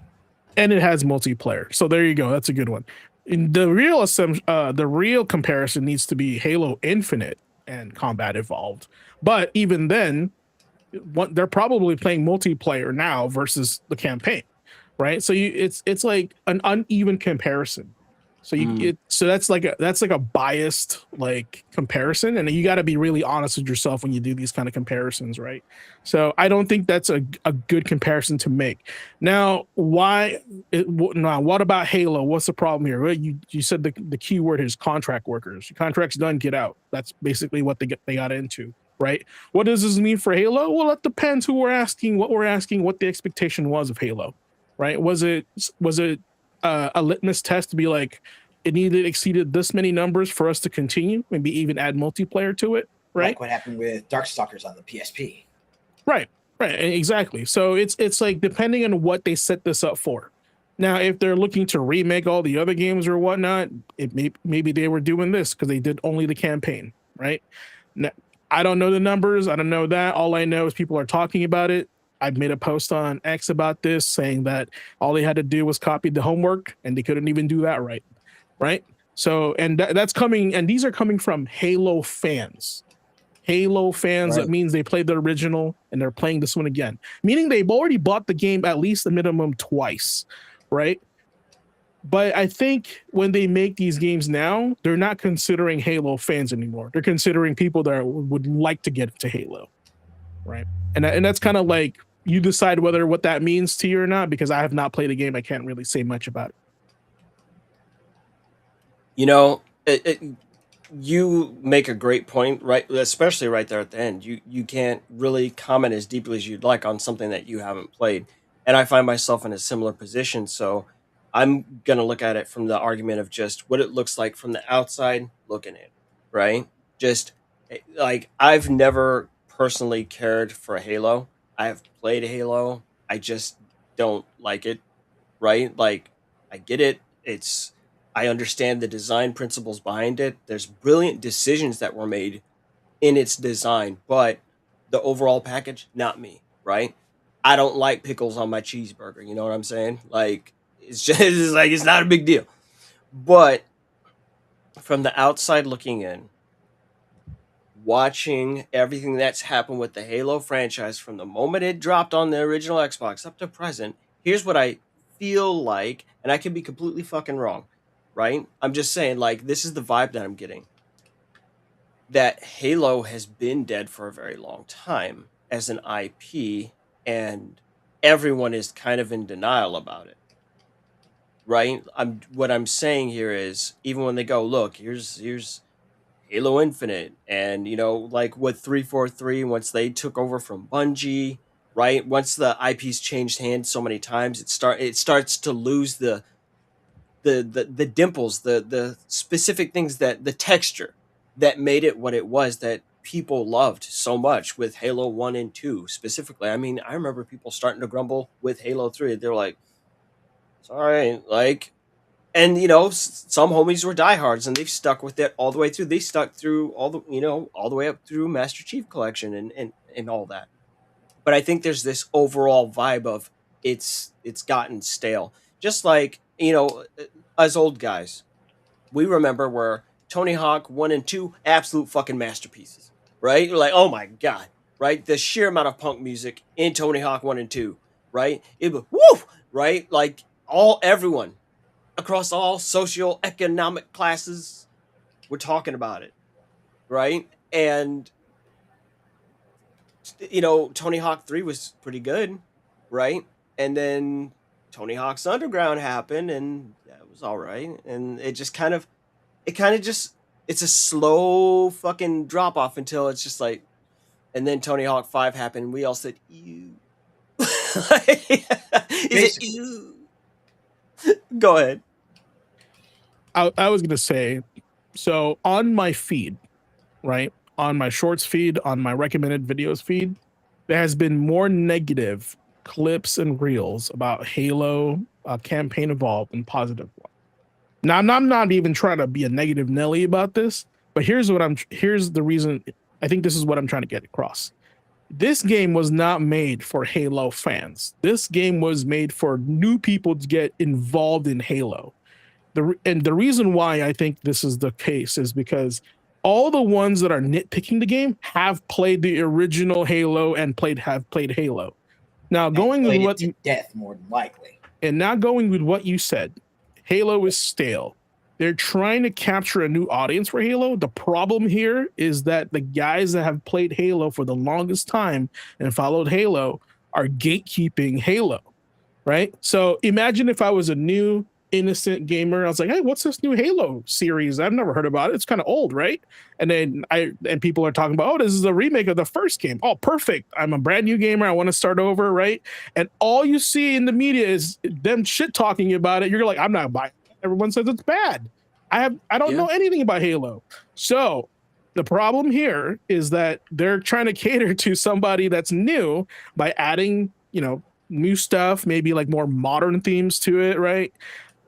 And it has multiplayer. So there you go. That's a good one. The real comparison needs to be Halo Infinite and Combat Evolved. But even then, they're probably playing multiplayer now versus the campaign, right? So it's like an uneven comparison. So that's like a biased like comparison, and you got to be really honest with yourself when you do these kind of comparisons, right? So I don't think that's a good comparison to make. Now, what about Halo? What's the problem here? Well, you said the key word is contract workers. Your contract's done, get out. That's basically what they got into, right? What does this mean for Halo? Well, it depends who we're asking, what the expectation was of Halo, right? Was it a litmus test to be like it exceeded this many numbers for us to continue, maybe even add multiplayer to it, right? Like what happened with Darkstalkers on the PSP. Right, exactly. So it's like depending on what they set this up for. Now, if they're looking to remake all the other games or whatnot, maybe they were doing this because they did only the campaign, right? Now, I don't know the numbers. I don't know that. All I know is people are talking about it. I've made a post on X about this saying that all they had to do was copy the homework and they couldn't even do that right? So, and that's coming, and these are coming from Halo fans. Right. That means they played the original and they're playing this one again, meaning they've already bought the game at least a minimum twice, right? But I think when they make these games now, they're not considering Halo fans anymore. They're considering people that would like to get into Halo, right? And that's kind of like, you decide what that means to you or not, because I have not played a game. I can't really say much about it. You make a great point, right? Especially right there at the end. You can't really comment as deeply as you'd like on something that you haven't played. And I find myself in a similar position. So I'm going to look at it from the argument of just what it looks like from the outside looking in, right? Just like, I've never personally cared for Halo. I've played Halo. I just don't like it, right? Like, I get it. I understand the design principles behind it. There's brilliant decisions that were made in its design, but the overall package, not me, right? I don't like pickles on my cheeseburger. You know what I'm saying? Like, it's not a big deal. But from the outside looking in, watching everything that's happened with the Halo franchise from the moment it dropped on the original Xbox up to present, here's what I feel like, and I could be completely fucking wrong, right? I'm just saying, like, this is the vibe that I'm getting. That Halo has been dead for a very long time as an IP, and everyone is kind of in denial about it, right? What I'm saying here is, even when they go, look, here's Halo Infinite, and like with 343, once they took over from Bungie, right? Once the IP's changed hands so many times, it starts to lose the dimples, the specific things, that the texture that made it what it was, that people loved so much with Halo 1 and 2 specifically. I mean, I remember people starting to grumble with Halo 3. They're like, it's all right, like, and some homies were diehards and they've stuck with it all the way through. They stuck through all the way up through Master Chief Collection and all that. But I think there's this overall vibe of it's gotten stale. Just like, as old guys, we remember where Tony Hawk 1 and 2, absolute fucking masterpieces, right? Like, oh my god, right? The sheer amount of punk music in Tony Hawk 1 and 2, right? It was woo, right? Like everyone across all socio-economic classes were talking about it, right? And Tony Hawk 3 was pretty good, right? And then Tony Hawk's Underground happened and that was all right. And it's a slow fucking drop off until it's just like, and then Tony Hawk 5 happened and we all said, ew. Is it ew? Go ahead. I was gonna say, so on my feed, right, on my shorts feed, on my recommended videos feed, there has been more negative clips and reels about Halo campaign evolved than positive one. Now I'm not even trying to be a negative Nelly about this, but here's the reason. I think this is what I'm trying to get across. This game was not made for Halo fans. This game was made for new people to get involved in Halo. The reason why I think this is the case is because all the ones that are nitpicking the game have played the original Halo and have played Halo. Now going with what to death more than likely, and not going with what you said, Halo is stale. They're trying to capture a new audience for Halo. The problem here is that the guys that have played Halo for the longest time and followed Halo are gatekeeping Halo, right? So imagine if I was a new innocent gamer. I was like, hey, what's this new Halo series? I've never heard about it. It's kind of old, right? And then people are talking about, oh, this is a remake of the first game. Oh, perfect. I'm a brand new gamer. I want to start over, right? And all you see in the media is them shit talking about it. You're like, I'm not buying it. Everyone says it's bad. I don't know anything about Halo. So the problem here is that they're trying to cater to somebody that's new by adding, new stuff, maybe like more modern themes to it, right?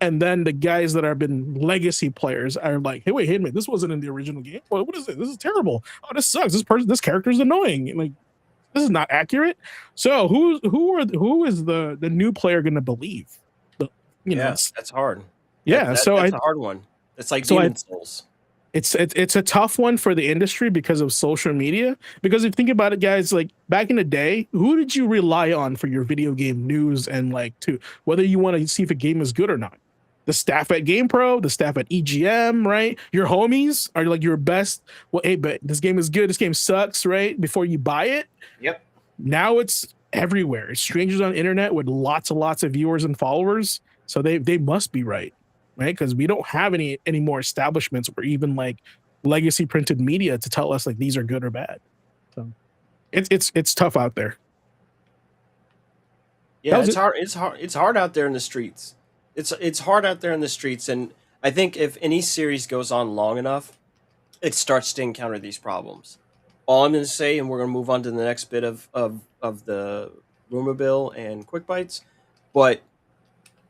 And then the guys that have been legacy players are like, hey, wait a minute, this wasn't in the original game. What is it? This is terrible. Oh, this sucks. This character is annoying. Like, this is not accurate. So who is the new player going to believe? That's hard. Yeah, that's a hard one. It's like Demon Souls. It's a tough one for the industry because of social media. Because if you think about it, guys, like back in the day, who did you rely on for your video game news and whether you want to see if a game is good or not? The staff at GamePro, the staff at EGM, right? Your homies are like your best. Well, hey, but this game is good. This game sucks, right? Before you buy it. Yep. Now it's everywhere. It's strangers on the internet with lots of viewers and followers. So they must be right? Because we don't have any more establishments or even like legacy printed media to tell us like these are good or bad. So it's tough out there. Yeah, it's hard. It's hard out there in the streets. It's hard out there in the streets, and I think if any series goes on long enough, it starts to encounter these problems. All I'm going to say, and we're going to move on to the next bit of the rumor bill and quick bites, but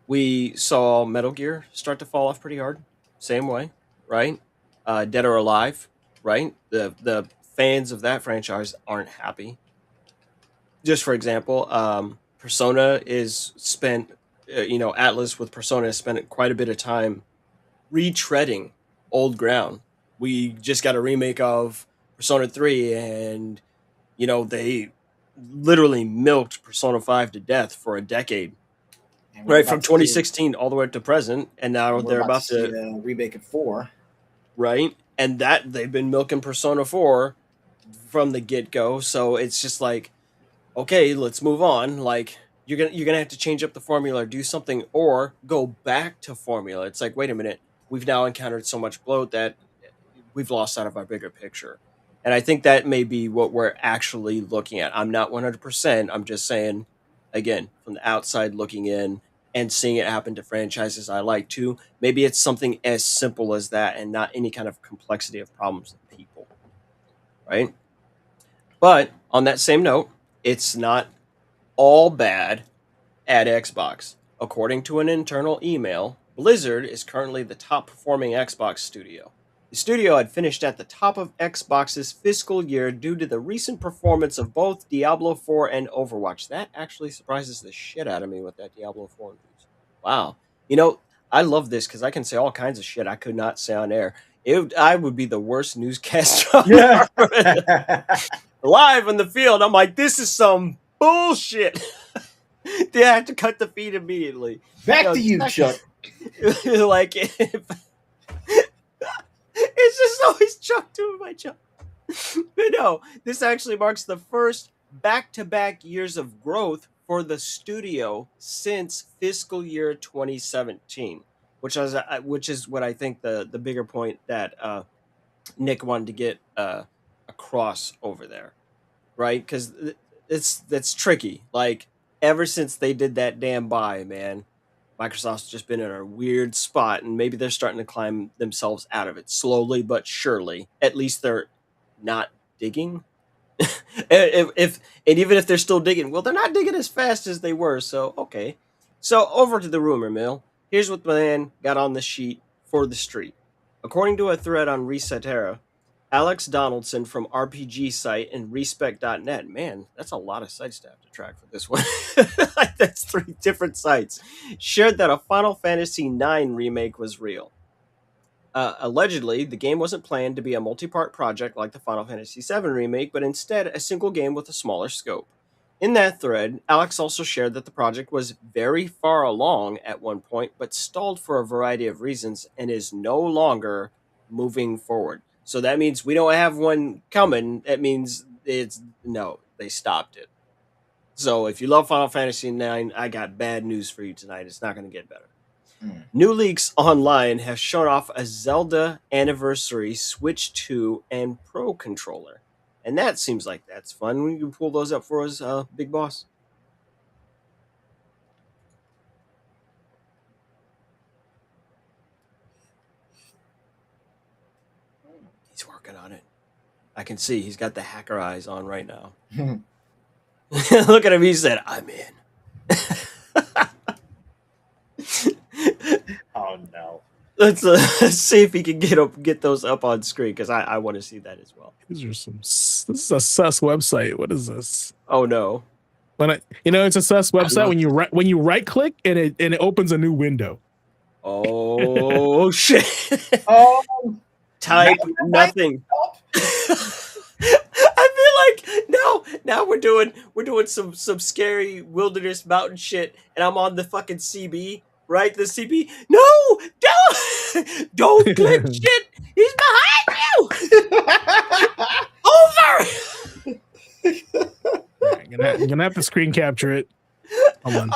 we saw Metal Gear start to fall off pretty hard. Same way, right? Dead or Alive, right? The fans of that franchise aren't happy. Just for example, Persona is spent, Atlas with Persona has spent quite a bit of time retreading old ground. We just got a remake of Persona 3 and, they literally milked Persona 5 to death for a decade. Right, from 2016 all the way up to present, and now they're about to remake it 4. Right, and that they've been milking Persona 4 from the get-go, so it's just like, okay, let's move on. Like you're gonna have to change up the formula or do something, or go back to formula. It's like, wait a minute, we've now encountered so much bloat that we've lost out of our bigger picture, and I think that may be what we're actually looking at. I'm not 100%. I'm just saying, again, from the outside looking in and seeing it happen to franchises I like too. Maybe it's something as simple as that and not any kind of complexity of problems with people, right? But on that same note, it's not all bad at Xbox. According to an internal email, Blizzard is currently the top performing Xbox studio. The studio had finished at the top of Xbox's fiscal year due to the recent performance of both Diablo 4 and Overwatch. That actually surprises the shit out of me with that Diablo 4 news. Wow. I love this because I can say all kinds of shit I could not say on air. I would be the worst newscaster Yeah. live on the field. I'm like, this is some bullshit. They have to cut the feed immediately. Back to you, Chuck. Like, it's just always Chuck doing my job. But no, this actually marks the first back-to-back years of growth for the studio since fiscal year 2017, which is what I think the bigger point that Nick wanted to get across over there, right? Because that's tricky. Like, ever since they did that damn buy, man, Microsoft's just been in a weird spot, and maybe they're starting to climb themselves out of it slowly but surely. At least they're not digging. And even if they're still digging, well, they're not digging as fast as they were. So okay. So over to the rumor mill. Here's what the man got on the sheet for the street. According to a thread on Resetera, Alex Donaldson from RPG site and respect.net. Man, that's a lot of sites to have to track for this one. That's 3 different sites. Shared that a Final Fantasy IX remake was real. Allegedly, the game wasn't planned to be a multi-part project like the Final Fantasy VII remake, but instead a single game with a smaller scope. In that thread, Alex also shared that the project was very far along at one point, but stalled for a variety of reasons and is no longer moving forward. So that means we don't have one coming. That means they stopped it. So if you love Final Fantasy IX, I got bad news for you tonight. It's not going to get better. New leaks online have shown off a Zelda Anniversary Switch 2 and Pro controller. And that seems like that's fun. When you pull those up for us, Big Boss. He's working on it. I can see he's got the hacker eyes on right now. Look at him. He said, I'm in. Oh no! Let's see if he can get those up on screen because I want to see that as well. These are this is a sus website. What is this? Oh no! It's a sus website when you right click and it opens a new window. Oh shit! Oh, Type nothing. I feel like now we're doing some scary wilderness mountain shit, and I'm on the fucking CB. Right, the CB. No, don't click shit. He's behind you. Over. I'm gonna have to screen capture it. Hold on.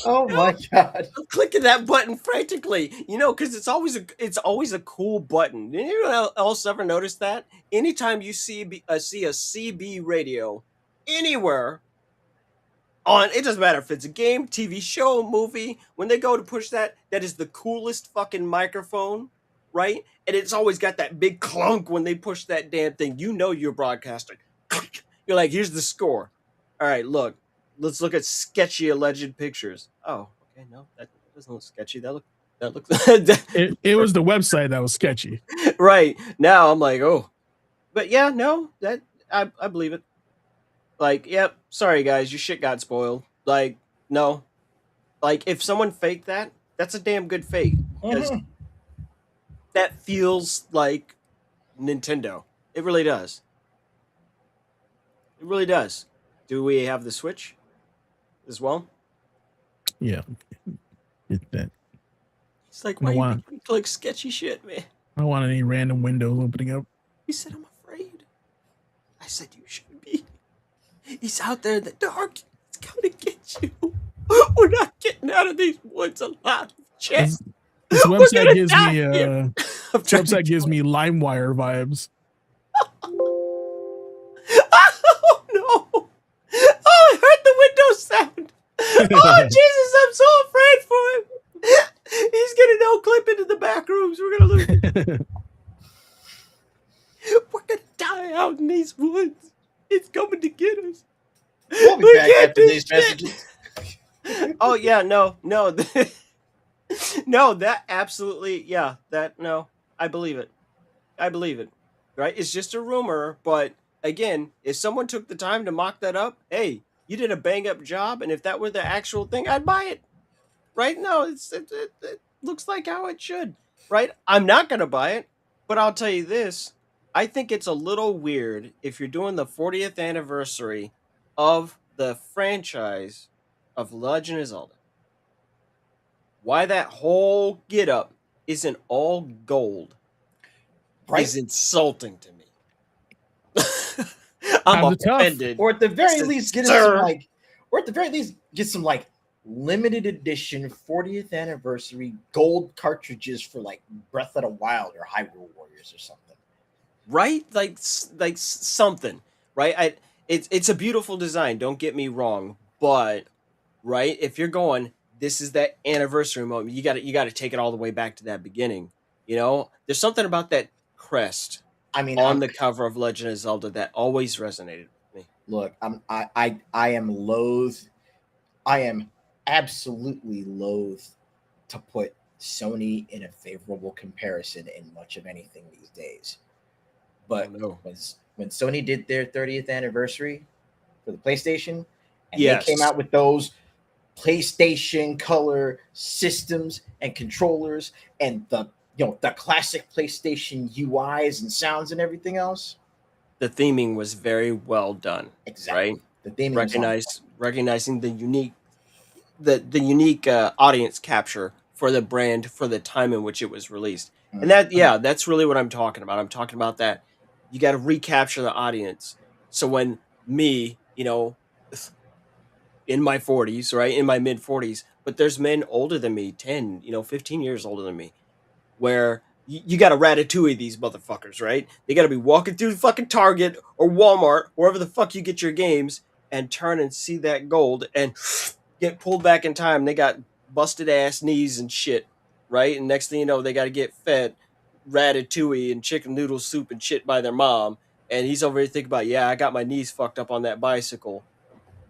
Oh my god! I'm clicking that button frantically, because it's always a cool button. Did anyone else ever notice that? Anytime you see a CB radio anywhere on, it doesn't matter if it's a game, TV show, movie, when they go to push that is the coolest fucking microphone, right? And it's always got that big clunk when they push that damn thing. You're broadcasting. You're like, here's the score. All right, let's look at sketchy alleged pictures. Oh, okay, no, that doesn't look sketchy. That looks it was the website that was sketchy. Right. Now I'm like, oh. But yeah, no, that I believe it. Like, yep, sorry guys, your shit got spoiled. Like, no. Like, if someone faked that, that's a damn good fake. Because that feels like Nintendo. It really does. It really does. Do we have the Switch as well? Yeah. Get that. It's like, why you click sketchy shit, man? I don't want any random windows opening up. He said, I'm afraid. I said, you shouldn't be. He's out there in the dark. He's coming to get you. We're not getting out of these woods alive, Chet. This website gives me website gives me LimeWire vibes. Oh no! Oh, I heard the window sound. Oh Jesus, I'm so afraid for him. He's gonna no clip into the back rooms. We're gonna lose him. We're gonna die out in these woods. It's coming to get us. We'll be back after these messages. Oh yeah, no, no, that absolutely, yeah, that no, I believe it. Right? It's just a rumor, but again, if someone took the time to mock that up, hey, You did a bang up job, and if that were the actual thing, I'd buy it. Right? No, it looks like how it should. Right? I'm not gonna buy it, but I'll tell you this: I think it's a little weird if you're doing the 40th anniversary of the franchise of Legend of Zelda. Why that whole get up isn't all gold Right? is insulting to me. I'm Times are tough. offended. Or at the very Said, least, get us "Sir." some like, or at the very least, get some like limited edition 40th anniversary gold cartridges for like Breath of the Wild or Hyrule Warriors or something. Right? Like something, right? It's a beautiful design, don't get me wrong, but right, if you're going, this is that anniversary moment, you got to take it all the way back to that beginning. You know, there's something about that crest I mean, on the cover of Legend of Zelda that always resonated with me. look, I am loath. I am absolutely loath to put Sony in a favorable comparison in much of anything these days. But Oh, no. when Sony did their 30th anniversary for the PlayStation, and Yes. they came out with those PlayStation color systems and controllers and the classic PlayStation UIs and sounds and everything else. The theming was very well done, Exactly. right? The theming was on Recognizing the unique audience capture for the brand for the time in which it was released. point. And that's really what I'm talking about. I'm talking about that you got to recapture the audience. So when me, in my 40s, right, in my mid 40s, but there's men older than me, 10, 15 years older than me, where you got to ratatouille these motherfuckers, right? They got to be walking through fucking Target or Walmart, wherever the fuck you get your games, and turn and see that gold and get pulled back in time. They got busted ass knees and shit, right? And next thing you know, they got to get fed ratatouille and chicken noodle soup and shit by their mom. And he's over here thinking about, yeah, I got my knees fucked up on that bicycle.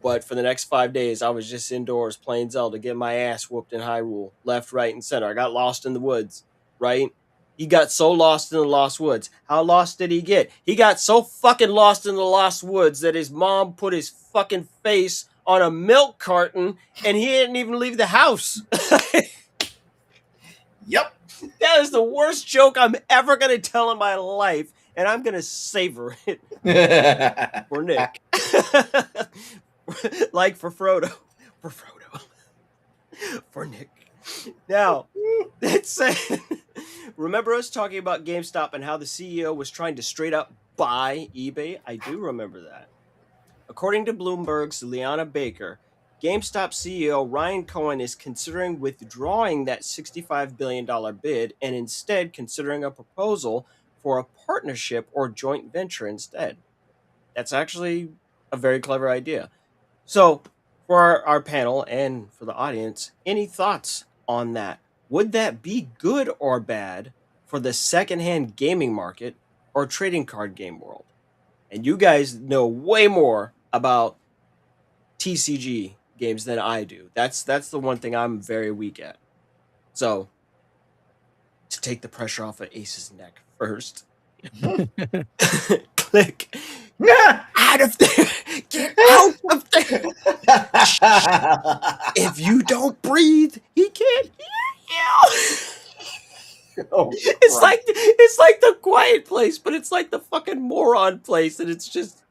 But for the next 5 days, I was just indoors playing Zelda, getting my ass whooped in Hyrule, left, right, and center. I got lost in the woods, right? He got so lost in the Lost Woods. How lost did he get? He got so fucking lost in the Lost Woods that his mom put his fucking face on a milk carton and he didn't even leave the house. Yep. That is the worst joke I'm ever going to tell in my life, and I'm going to savor it for Nick. Like for Frodo. For Frodo. For Nick. Now, that said, remember us talking about GameStop and how the CEO was trying to straight up buy eBay? I do remember that. According to Bloomberg's Liana Baker, GameStop CEO Ryan Cohen is considering withdrawing that $65 billion bid and instead considering a proposal for a partnership or joint venture instead. That's actually a very clever idea. So, for our panel and for the audience, any thoughts on that? Would that be good or bad for the secondhand gaming market or trading card game world? And you guys know way more about TCG games than I do. That's the one thing I'm very weak at. So, to take the pressure off of Ace's neck first, click out of there. Get out of there. If you don't breathe, he can't hear you. Oh, It's like the Quiet Place, but it's like the fucking moron place, and it's just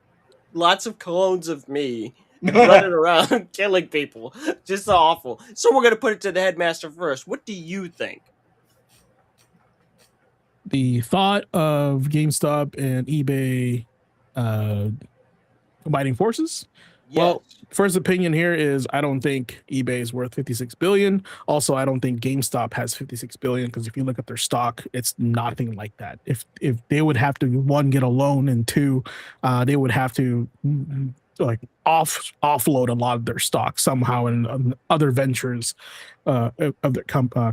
lots of clones of me running around killing people. Just awful. So we're gonna put it to the headmaster first. What do you think? The thought of GameStop and eBay combining forces. Well, first opinion here is I don't think eBay is worth 56 billion. Also, I don't think GameStop has 56 billion because if you look at their stock, it's nothing like that. If they would have to, one, get a loan, and two, they would have to like offload a lot of their stock somehow in other ventures of their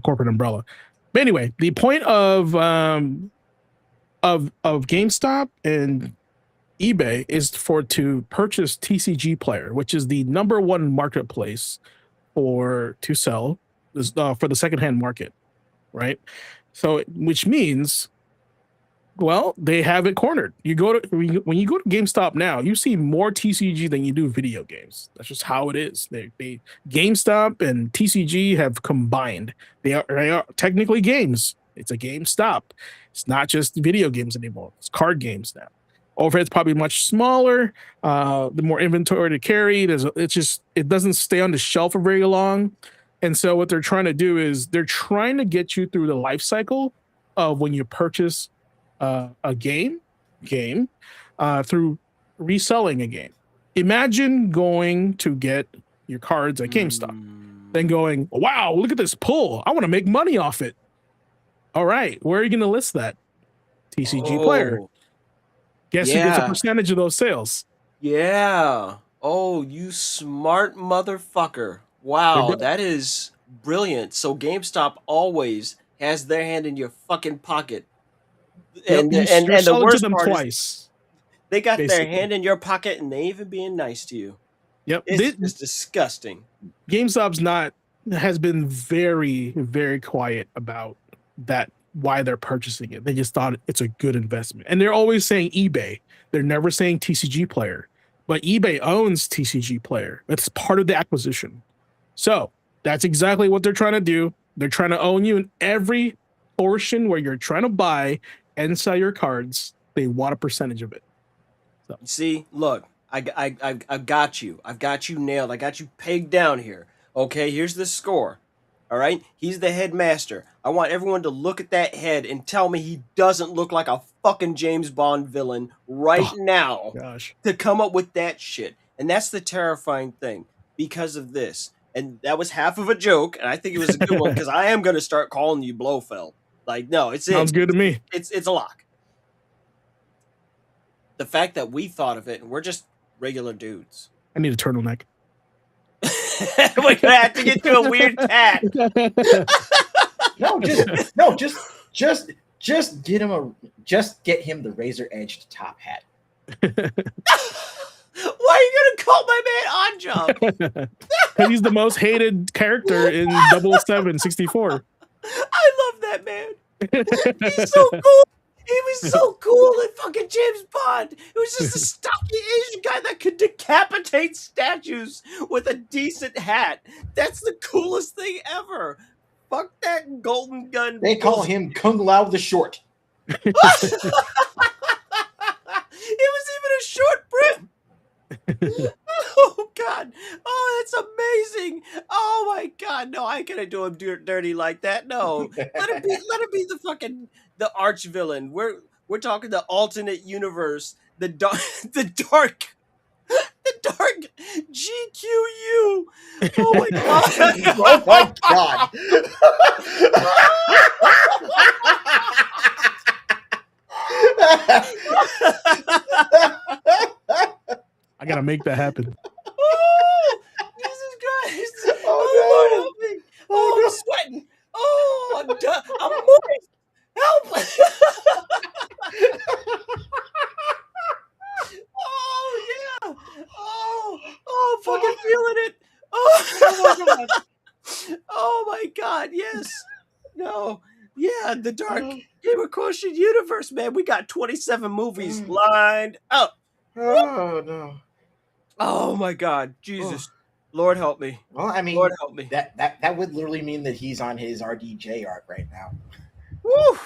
corporate umbrella. But anyway, the point of GameStop and eBay is to purchase TCG Player, which is the number one marketplace to sell for the secondhand market, right? So, which means Well, they have it cornered. You go to when you go to GameStop now, you see more TCG than you do video games. That's just how it is. They GameStop and TCG have combined. They are technically games. It's a GameStop. It's not just video games anymore. It's card games now. Overhead's probably much smaller. The more inventory to carry. It doesn't stay on the shelf for very long. And so what they're trying to do is they're trying to get you through the life cycle of when you purchase a game through reselling a game. Imagine going to get your cards at GameStop, then going, wow, look at this pull. I want to make money off it. All right, where are you going to list that? TCG Player. Guess who gets a percentage of those sales? Yeah. Oh, you smart motherfucker. Wow, that is brilliant. So GameStop always has their hand in your fucking pocket. And the worst part is they got their hand in your pocket and they even being nice to you. Yep. It's disgusting. GameStop's has been very, very quiet about that, why they're purchasing it. They just thought it's a good investment. And they're always saying eBay. They're never saying TCG Player. But eBay owns TCG Player. It's part of the acquisition. So that's exactly what they're trying to do. They're trying to own you in every portion where you're trying to buy and sell your cards. They want a percentage of it. So. See, look, I got you. I've got you nailed. I got you pegged down here. Okay, here's the score. All right, he's the headmaster. I want everyone to look at that head and tell me he doesn't look like a fucking James Bond villain now. Gosh. To come up with that shit. And that's the terrifying thing because of this. And that was half of a joke, and I think it was a good one because I am going to start calling you Blofeld. Like, no, sounds good to me. It's a lock. The fact that we thought of it, and we're just regular dudes. I need a turtleneck. We're gonna have to get you a weird cat. Just get him the razor edged top hat. Why are you gonna call my man Anjab? Because he's the most hated character in 007 64. I love that man. He's so cool. He was so cool in fucking James Bond. It was just a stocky Asian guy that could decapitate statues with a decent hat. That's the coolest thing ever. Fuck that golden gun. They call him Kung Lao the Short. It was even a short brim. Oh God! Oh, that's amazing! Oh my God! No, I can't do him dirty like that. No, let him be the arch villain. We're talking the alternate universe, the dark GQU. Oh my God! Oh my God! I gotta make that happen. Oh, Jesus Christ! Oh, Lord, help me! Oh, I'm sweating! Oh, I'm moist! Help! Oh yeah! Oh, I'm fucking feeling it! Oh my God! Oh my God! Yes! No! Yeah, the dark Game of Quotient universe, man. We got 27 movies lined up. Oh no! Oh my God, Jesus, Lord help me. Well, I mean, Lord help me. That would literally mean that he's on his RDJ arc right now. Woo!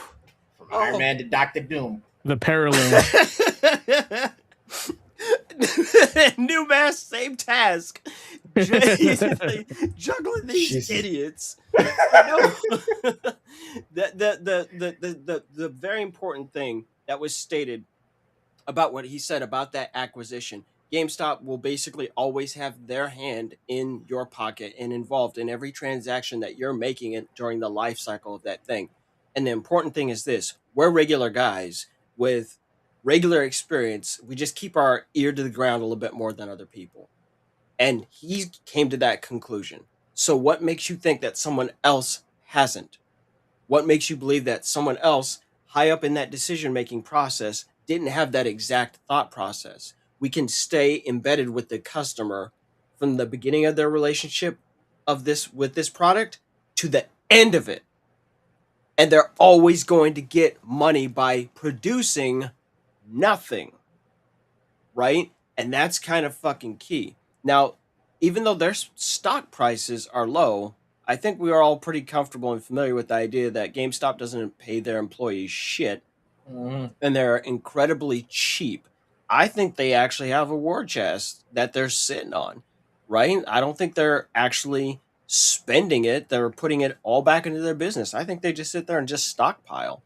From Iron Man to Doctor Doom. The parallel. New mask, same task. Juggling these idiots. The very important thing that was stated about what he said about that acquisition. GameStop will basically always have their hand in your pocket and involved in every transaction that you're making during the life cycle of that thing. And the important thing is this: we're regular guys with regular experience. We just keep our ear to the ground a little bit more than other people. And he came to that conclusion. So what makes you think that someone else hasn't? What makes you believe that someone else high up in that decision-making process didn't have that exact thought process? We can stay embedded with the customer from the beginning of their relationship with this product to the end of it. and they're always going to get money by producing nothing, right? And that's kind of fucking key. Now, even though their stock prices are low, I think we are all pretty comfortable and familiar with the idea that GameStop doesn't pay their employees shit Mhm. and they're incredibly cheap. I think they actually have a war chest that they're sitting on, right? I don't think they're actually spending it. They're putting it all back into their business. I think they just sit there and just stockpile,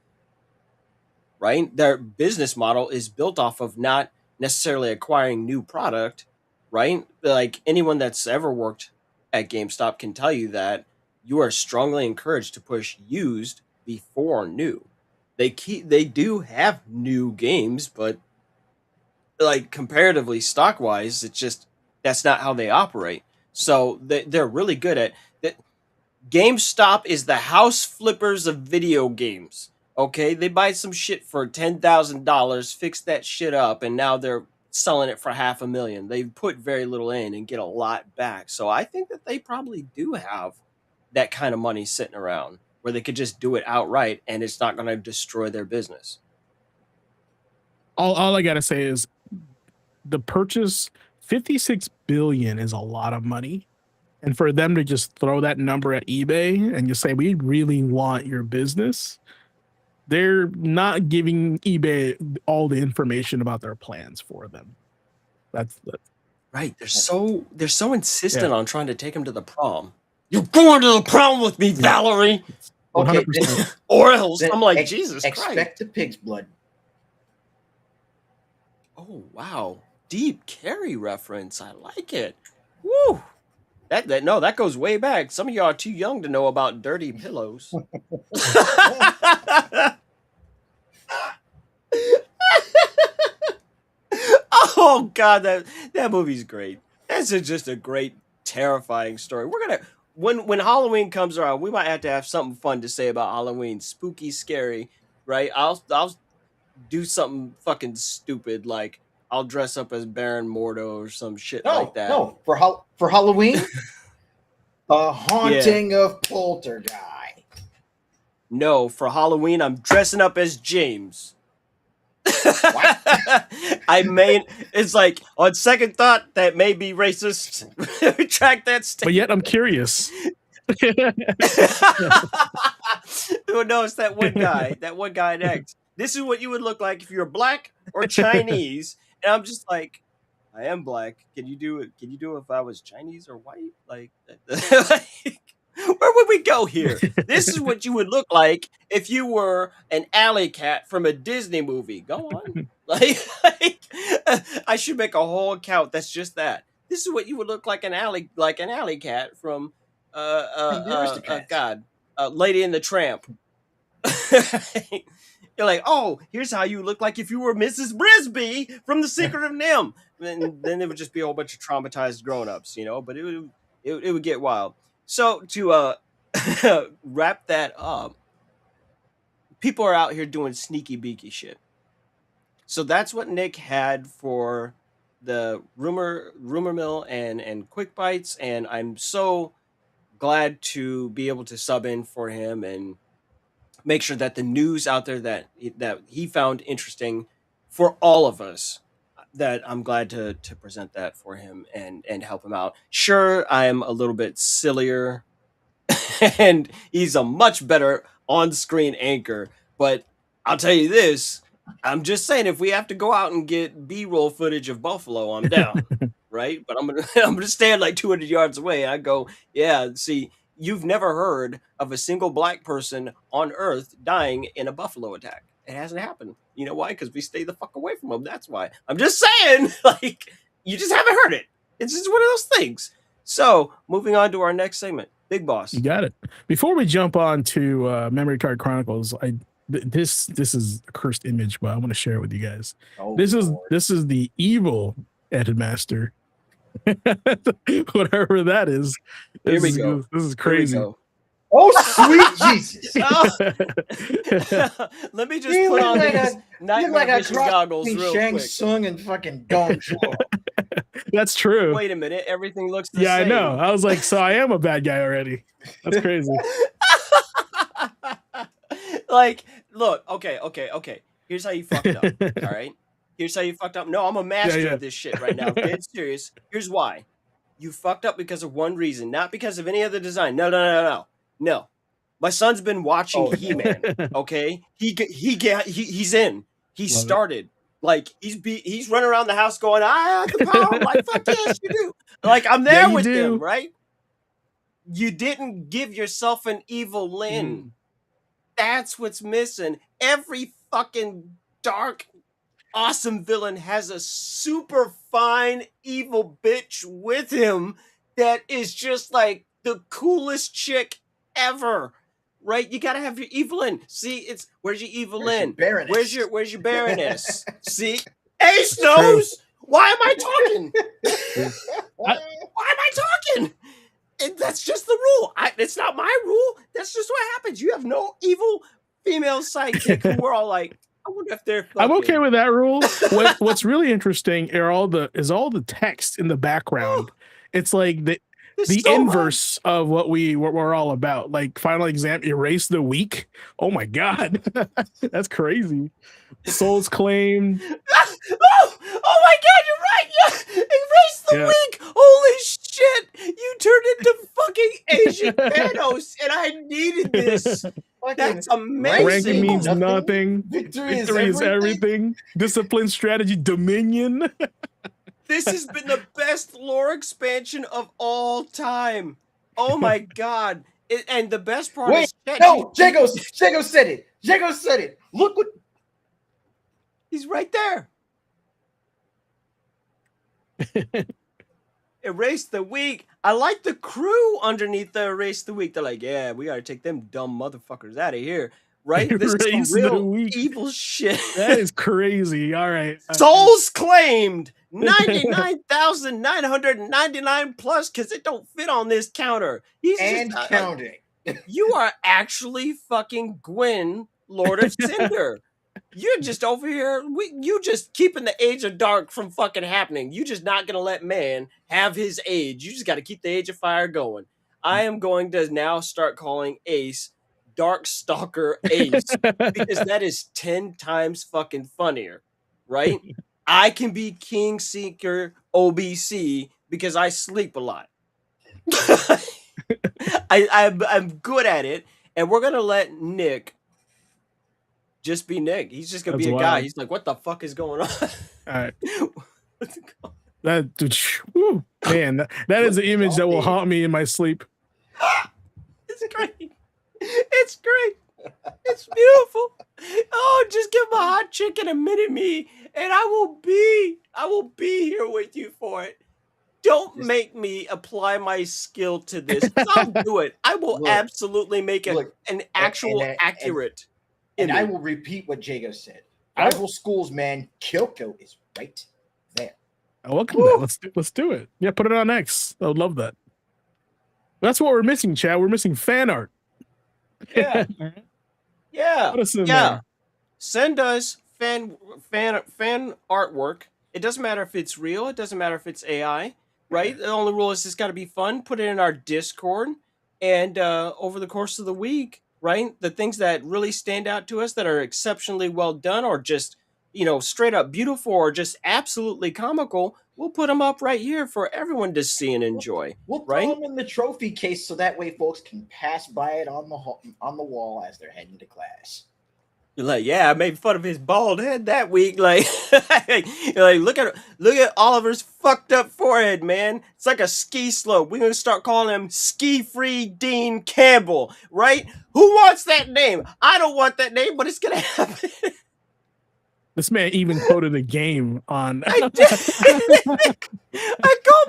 right? Their business model is built off of not necessarily acquiring new product, right? Like anyone that's ever worked at GameStop can tell you that you are strongly encouraged to push used before new. They do have new games, but like comparatively stock wise, it's just that's not how they operate. So they're really good at that. GameStop is the house flippers of video games. Okay, they buy some shit for $10,000, fix that shit up, and now they're selling it for $500,000. They put very little in and get a lot back. So I think that they probably do have that kind of money sitting around where they could just do it outright and it's not going to destroy their business. All I gotta say is the purchase, 56 billion is a lot of money. And for them to just throw that number at eBay and just say, we really want your business, they're not giving eBay all the information about their plans for them. That's Right. They're so insistent on trying to take him to the prom. You're going to the prom with me, Valerie, Okay, 100%. or else. then I'm like, ex- Jesus Christ. expect the pig's blood. Oh wow, deep Carrie reference. I like it. Woo. That goes way back. Some of y'all are too young to know about Dirty Pillows. Oh God, that movie's great. That's just a great, terrifying story. We're gonna when Halloween comes around, we might have to have something fun to say about Halloween. Spooky, scary, right? I'll do something fucking stupid like I'll dress up as Baron Mordo or some shit like that. No, for Halloween, The Haunting of Poltergeist. No, for Halloween, I'm dressing up as James. It's like on second thought that may be racist. Retract that statement. But yet I'm curious. Oh, no, it's that one guy next. This is what you would look like if you're black or Chinese. And I'm just like, I am black. Can you do it? Can you do it if I was Chinese or white? Like, where would we go here? This is what you would look like if you were an alley cat from a Disney movie. Go on. Like, I should make a whole account that's just that. This is what you would look like an alley cat from Lady and the Tramp. You're like, oh, here's how you look like if you were Mrs. Brisby from The Secret of Nim. And then it would just be a whole bunch of traumatized grown-ups, but it would get wild. So to wrap that up, people are out here doing sneaky beaky shit. So that's what Nick had for the rumor mill and Quick Bites, and I'm so glad to be able to sub in for him and make sure that the news out there that he found interesting for all of us, that I'm glad to present that for him and help him out. Sure, I am a little bit sillier and he's a much better on-screen anchor, but I'll tell you this, I'm just saying, if we have to go out and get B-roll footage of Buffalo, I'm down, right? But I'm gonna stand like 200 yards away. I go, yeah, see, you've never heard of a single black person on Earth dying in a buffalo attack. It hasn't happened. You know why? Because we stay the fuck away from them. That's why. I'm just saying, like, you just haven't heard it. It's just one of those things. So, moving on to our next segment, Big Boss. You got it. Before we jump on to Memory Card Chronicles, this is a cursed image, but I want to share it with you guys. Oh, This Lord. is the evil Edmaster. Whatever that is. Here we go. This is Here we crazy. go. Oh, sweet Jesus. Let me just You put look on like these You look nightmare like a vision cross goggles between real Shang quick. Tsung and fucking Dong Zhuo. That's true. Wait a minute, everything looks the Yeah, same. I know. I was like, so I am a bad guy already. That's crazy. Like, look, okay. Here's how you fucked up. All right. Here's how you fucked up. No, I'm a master yeah. of this shit right now. Dead serious. Here's why. You fucked up because of one reason, not because of any other design. No. My son's been watching He-Man. Okay, he's in. He Love it. started like he's running around the house going, "I have the power." I'm like, fuck yes, you do. Like I'm there you with do. him, right? You didn't give yourself an evil Lynn. Mm. That's what's missing. Every fucking dark, awesome villain has a super fine evil bitch with him that is just like the coolest chick ever. Right? You gotta have your Evelyn. See, it's where's your Evelyn? Where's your Baroness? See? Ace knows! Why am I talking? Why am I talking? And that's just the rule. It's not my rule. That's just what happens. You have no evil female sidekick who we're all like, I wonder if they're fucking. I'm okay with that rule. What's really interesting are all the text in the background. It's like the so inverse of what we're all about. Like final exam, erase the weak. Oh my god, that's crazy. Souls claimed. Oh my god, you're right. Yeah, erase the weak. Holy shit, you turned into fucking Asian Thanos, and I needed this. That's amazing. Ranking means nothing. Victory is everything. Discipline, strategy, dominion. This has been the best lore expansion of all time. Oh my god. And the best part is... No! Jago said it. Jago said it. Look what... He's right there. Erase the weak. I like the crew underneath the erase the weak. They're like, yeah, we got to take them dumb motherfuckers out of here. Right? This is some real evil shit. That is crazy. All right. Souls claimed 99,999 plus because it don't fit on this counter. He's and just, counting. You are actually fucking Gwen, Lord of Cinder. You're just over here. You just keeping the Age of Dark from fucking happening. You just not gonna let man have his age. You just got to keep the Age of Fire going. I am going to now start calling Ace Darkstalker Ace because that is 10 times fucking funnier, right? I can be King Seeker OBC because I sleep a lot. I'm good at it, and we're gonna let Nick just be Nick. He's just gonna be a guy. He's like, what the fuck is going on? All right. That whew, man, that is an image that will haunt me in my sleep. It's great. It's great. It's beautiful. Oh, just give him a hot chicken a minute, me, and I will be here with you for it. Don't make me apply my skill to this. I'll do it. I will absolutely make it an actual accurate. And I will repeat what Jago said. Rival schools, man. Kyoko is right there. I welcome that. Let's do it. Yeah, put it on X. I would love that. That's what we're missing, Chad. We're missing fan art. Yeah. Yeah. Put us in there. Send us fan artwork. It doesn't matter if it's real. It doesn't matter if it's AI, right? The only rule is it's got to be fun. Put it in our Discord, and over the course of the week, right? The things that really stand out to us that are exceptionally well done, or just straight up beautiful, or just absolutely comical, we'll put them up right here for everyone to see and enjoy. We'll put them in the trophy case so that way folks can pass by it on the wall as they're heading to class. You're like, yeah, I made fun of his bald head that week. Like, look at Oliver's fucked up forehead, man. It's like a ski slope. We're gonna start calling him Ski Free Dean Campbell, right? Who wants that name? I don't want that name, but it's gonna happen. This man even quoted a game on. I call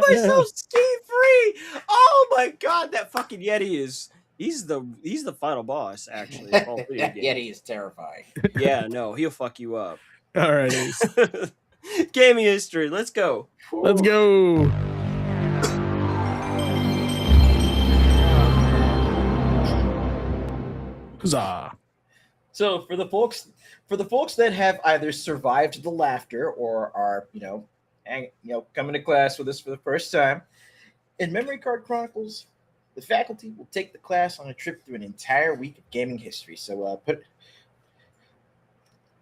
myself Ski Free. Oh my god, that fucking Yeti is. He's the final boss, actually. Yeti is terrifying. Yeah, no, he'll fuck you up. All right. Gaming history. Let's go. Let's go. Huzzah. So for the folks that have either survived the laughter or are coming to class with us for the first time, in Memory Card Chronicles, the faculty will take the class on a trip through an entire week of gaming history. So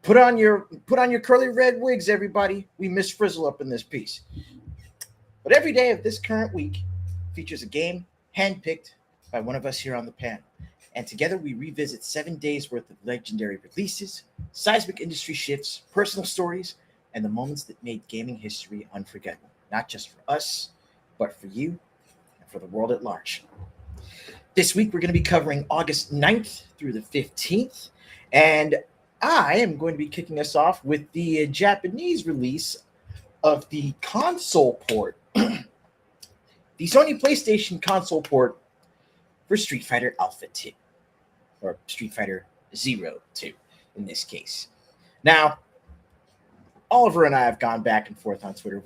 put on your curly red wigs, everybody. We miss Frizzle up in this piece. But every day of this current week features a game handpicked by one of us here on the panel. And together we revisit 7 days worth of legendary releases, seismic industry shifts, personal stories, and the moments that made gaming history unforgettable, not just for us, but for you and for the world at large. This week we're going to be covering August 9th through the 15th, and I am going to be kicking us off with the Japanese release of the console port, the Sony PlayStation console port for Street Fighter Alpha 2, or Street Fighter Zero 2 in this case. Now, Oliver and I have gone back and forth on Twitter.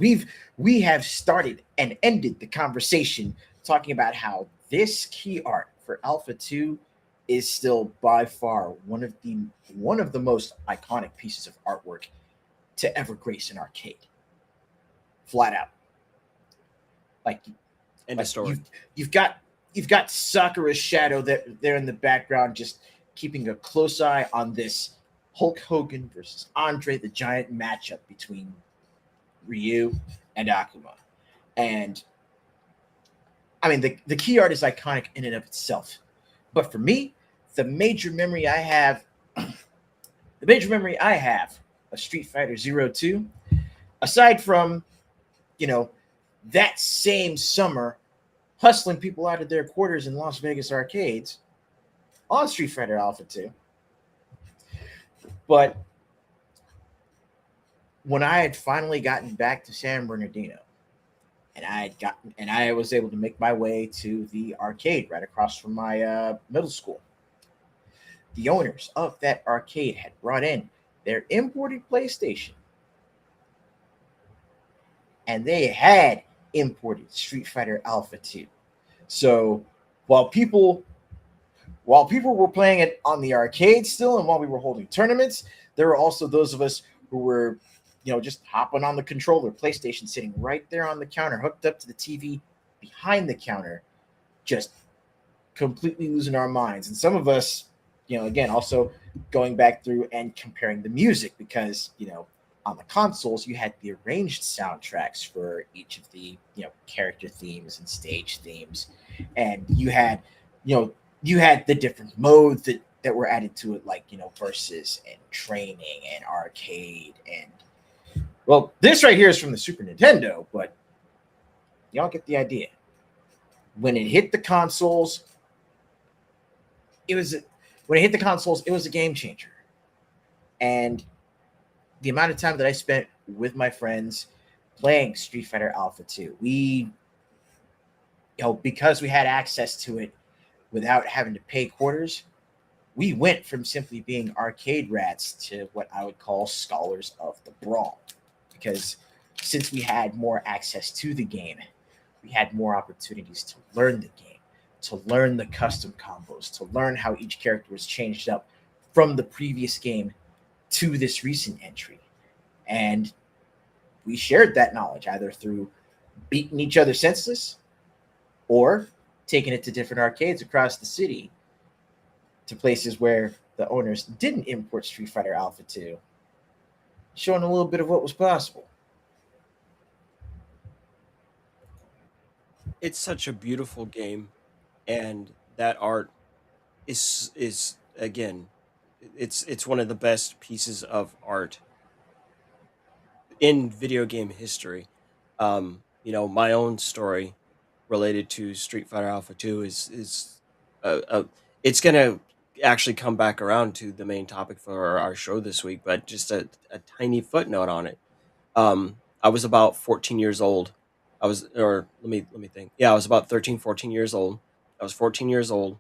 We have started and ended the conversation talking about how this key art for Alpha 2 is still by far one of the most iconic pieces of artwork to ever grace an arcade. Flat out. End of story. You've got Sakura's shadow there in the background, just keeping a close eye on this Hulk Hogan versus Andre the Giant matchup between Ryu and Akuma. And I mean, the key art is iconic in and of itself. But for me, the major memory I have of Street Fighter Zero 2, aside from, that same summer hustling people out of their quarters in Las Vegas arcades on Street Fighter Alpha 2. But when I had finally gotten back to San Bernardino, and I was able to make my way to the arcade right across from my middle school, the owners of that arcade had brought in their imported PlayStation, and they had imported Street Fighter Alpha 2. So while people were playing it on the arcade still, and while we were holding tournaments, there were also those of us who were, just hopping on the controller, PlayStation sitting right there on the counter, hooked up to the TV behind the counter, just completely losing our minds. And some of us, again, also going back through and comparing the music, because, on the consoles, you had the arranged soundtracks for each of the, character themes and stage themes. And you had the different modes that were added to it, like, versus and training and arcade. And, well, this right here is from the Super Nintendo, but y'all get the idea. When it hit the consoles, it was a game changer. And the amount of time that I spent with my friends playing Street Fighter Alpha 2, we, because we had access to it without having to pay quarters, we went from simply being arcade rats to what I would call scholars of the brawl. Because since we had more access to the game, we had more opportunities to learn the game, to learn the custom combos, to learn how each character was changed up from the previous game to this recent entry. And we shared that knowledge either through beating each other senseless or taking it to different arcades across the city, to places where the owners didn't import Street Fighter Alpha 2, showing a little bit of what was possible. It's such a beautiful game, and that art is again, it's one of the best pieces of art in video game history. My own story related to Street Fighter Alpha 2 is it's gonna actually come back around to the main topic for our show this week, but just a tiny footnote on it. I was about 14 years old. Let me think. Yeah, I was about 13, 14 years old. I was 14 years old.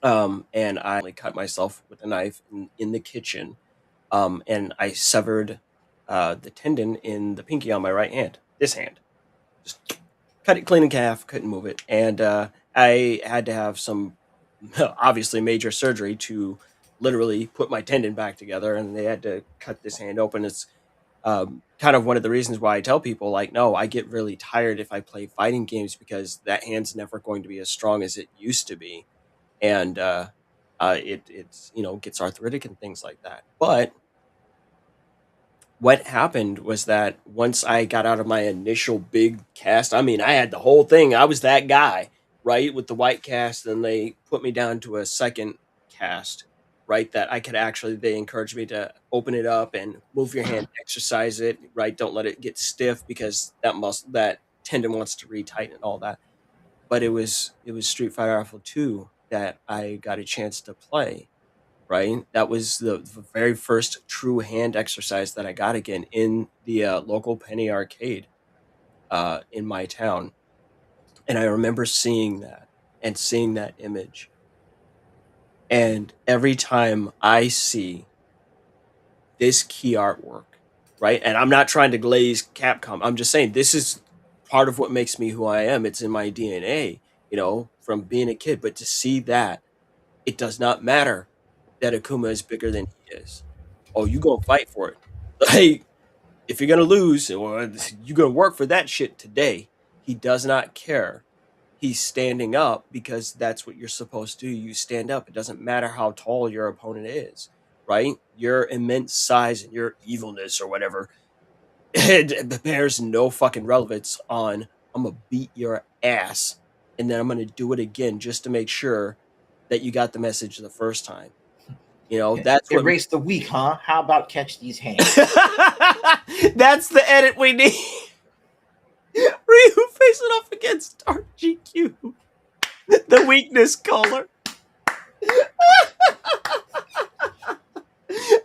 And I cut myself with a knife in the kitchen. And I severed the tendon in the pinky on my right hand. This hand. Just cut it clean in half, couldn't move it. And I had to have some obviously major surgery to literally put my tendon back together, and they had to cut this hand open. Kind of one of the reasons why I tell people, like, no, I get really tired if I play fighting games because that hand's never going to be as strong as it used to be, and it's gets arthritic and things like that. But what happened was that once I got out of my initial big cast, I mean, I had the whole thing. I was that guy, right, with the white cast, and they put me down to a second cast, right, that I could actually, they encouraged me to open it up and move your hand, exercise it, right, don't let it get stiff because that tendon wants to retighten and all that. But it was Street Fighter Alpha 2 that I got a chance to play, right? That was the very first true hand exercise that I got again in the local penny arcade in my town. And I remember seeing that and seeing that image. And every time I see this key artwork, right? And I'm not trying to glaze Capcom. I'm just saying this is part of what makes me who I am. It's in my DNA, from being a kid. But to see that, it does not matter that Akuma is bigger than he is. Oh, you gonna fight for it. Like, if you're gonna lose, or you gonna work for that shit today. He does not care. He's standing up because that's what you're supposed to do. You stand up. It doesn't matter how tall your opponent is, right? Your immense size and your evilness or whatever, it bears no fucking relevance on I'm gonna beat your ass and then I'm gonna do it again just to make sure that you got the message the first time. That's what Erase the weak, huh? How about catch these hands? that's the edit we need. Ryu facing off against Dark GQ. The weakness color.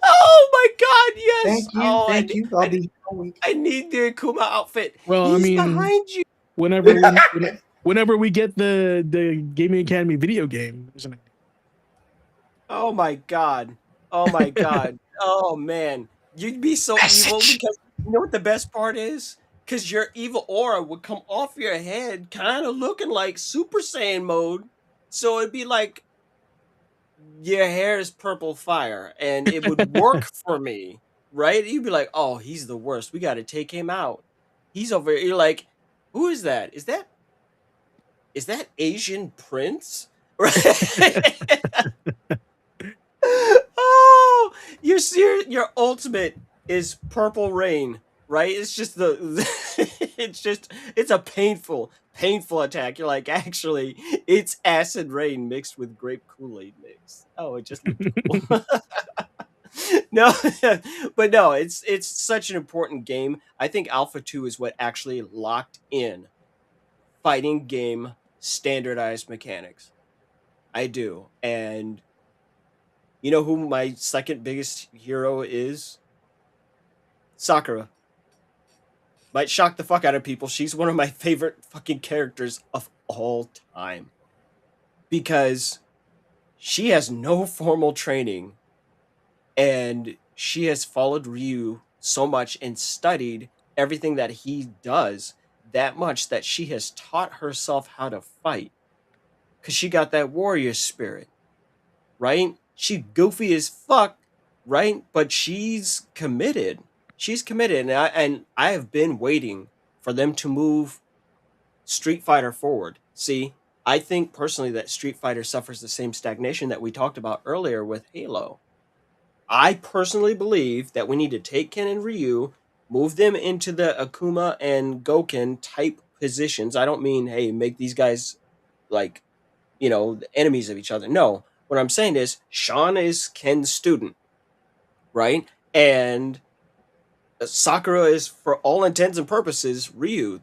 Oh my god, yes. Thank you, Oh, thank you. I'll be weak. I need the Akuma outfit. Well, I He's mean, behind you. whenever we get the Gaming Academy video game, isn't it? Oh my god. Oh my god. Oh man. You'd be so evil because you know what the best part is? Because your evil aura would come off your head kind of looking like Super Saiyan mode. So it'd be like your hair is purple fire and it would work for me, right? You'd be like, oh, he's the worst. We got to take him out. He's over here. You're like, who is that? Is that Asian Prince? Oh, your ultimate is Purple Rain, right? It's just it's a painful attack. You're like, actually, it's acid rain mixed with grape Kool-Aid mix. Oh, it just looked cool. No, but no, it's such an important game. I think Alpha 2 is what actually locked in fighting game standardized mechanics. I do. And you know who my second biggest hero is? Sakura. Might shock the fuck out of people. She's one of my favorite fucking characters of all time. Because she has no formal training. And she has followed Ryu so much and studied everything that he does that much that she has taught herself how to fight. Because she got that warrior spirit. Right? She goofy as fuck, right? But she's committed. She's committed, and I have been waiting for them to move Street Fighter forward. See, I think personally that Street Fighter suffers the same stagnation that we talked about earlier with Halo. I personally believe that we need to take Ken and Ryu, move them into the Akuma and Goken type positions. I don't mean, hey, make these guys like, enemies of each other. No. What I'm saying is, Sean is Ken's student, right? And Sakura is, for all intents and purposes, Ryu.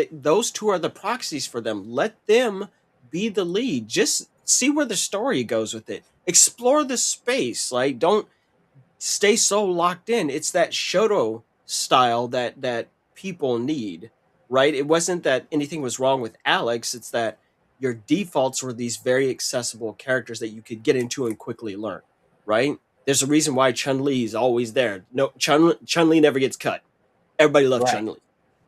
Those two are the proxies for them. Let them be the lead. Just see where the story goes with it. Explore the space. Like, don't stay so locked in. It's that Shoto style that people need, right? It wasn't that anything was wrong with Alex. It's that your defaults were these very accessible characters that you could get into and quickly learn, right? There's a reason why Chun-Li is always there. No, Chun-Li never gets cut. Everybody loves Right. Chun-Li,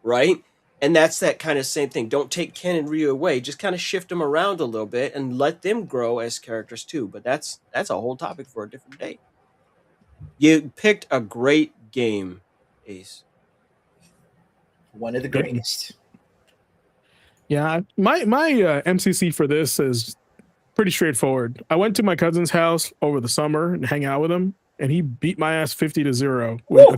right? And that's that kind of same thing. Don't take Ken and Ryu away. Just kind of shift them around a little bit and let them grow as characters too. But that's a whole topic for a different day. You picked a great game, Ace. One of the Good. greatest. Yeah, my MCC for this is pretty straightforward. I went to my cousin's house over the summer and hang out with him, and he beat my ass 50-0 with Woo!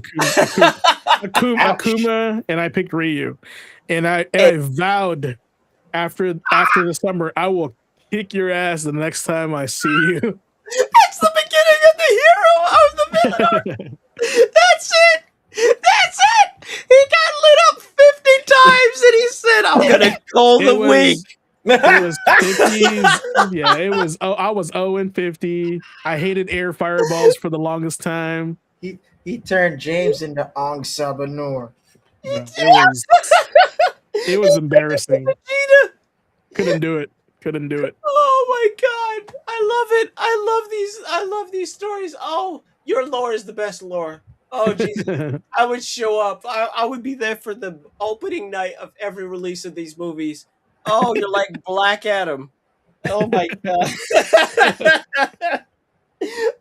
Ouch. Akuma, and I picked Ryu, and I vowed after the summer I will kick your ass the next time I see you. That's the beginning of the hero of the villain arc. That's it. That's it. He got lit up 50 times and he said, I'm going to call the week. It was 50s. Yeah, it was. Oh, I was 0-50. I hated air fireballs for the longest time. He turned James into Ong Sabanur. Yeah, it was embarrassing. Couldn't do it. Oh my god. I love it. I love these stories. Oh, your lore is the best lore. Oh Jesus. I would show up. I would be there for the opening night of every release of these movies. Oh, you're like Black Adam. Oh my god.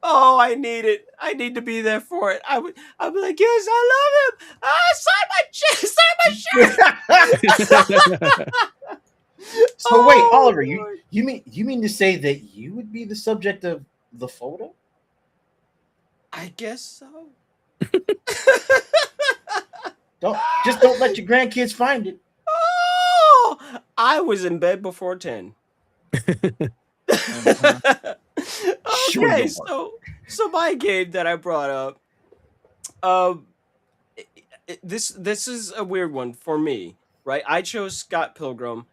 Oh, I need it. I need to be there for it. I'd be like, yes, I love him. Sign my shirt. So wait, Oh, Oliver, Lord. you mean to say that you would be the subject of the photo? I guess so. Don't let your grandkids find it. Oh, I was in bed before 10. Sure Okay, you so my game that I brought up, this is a weird one for me, right? I chose Scott Pilgrim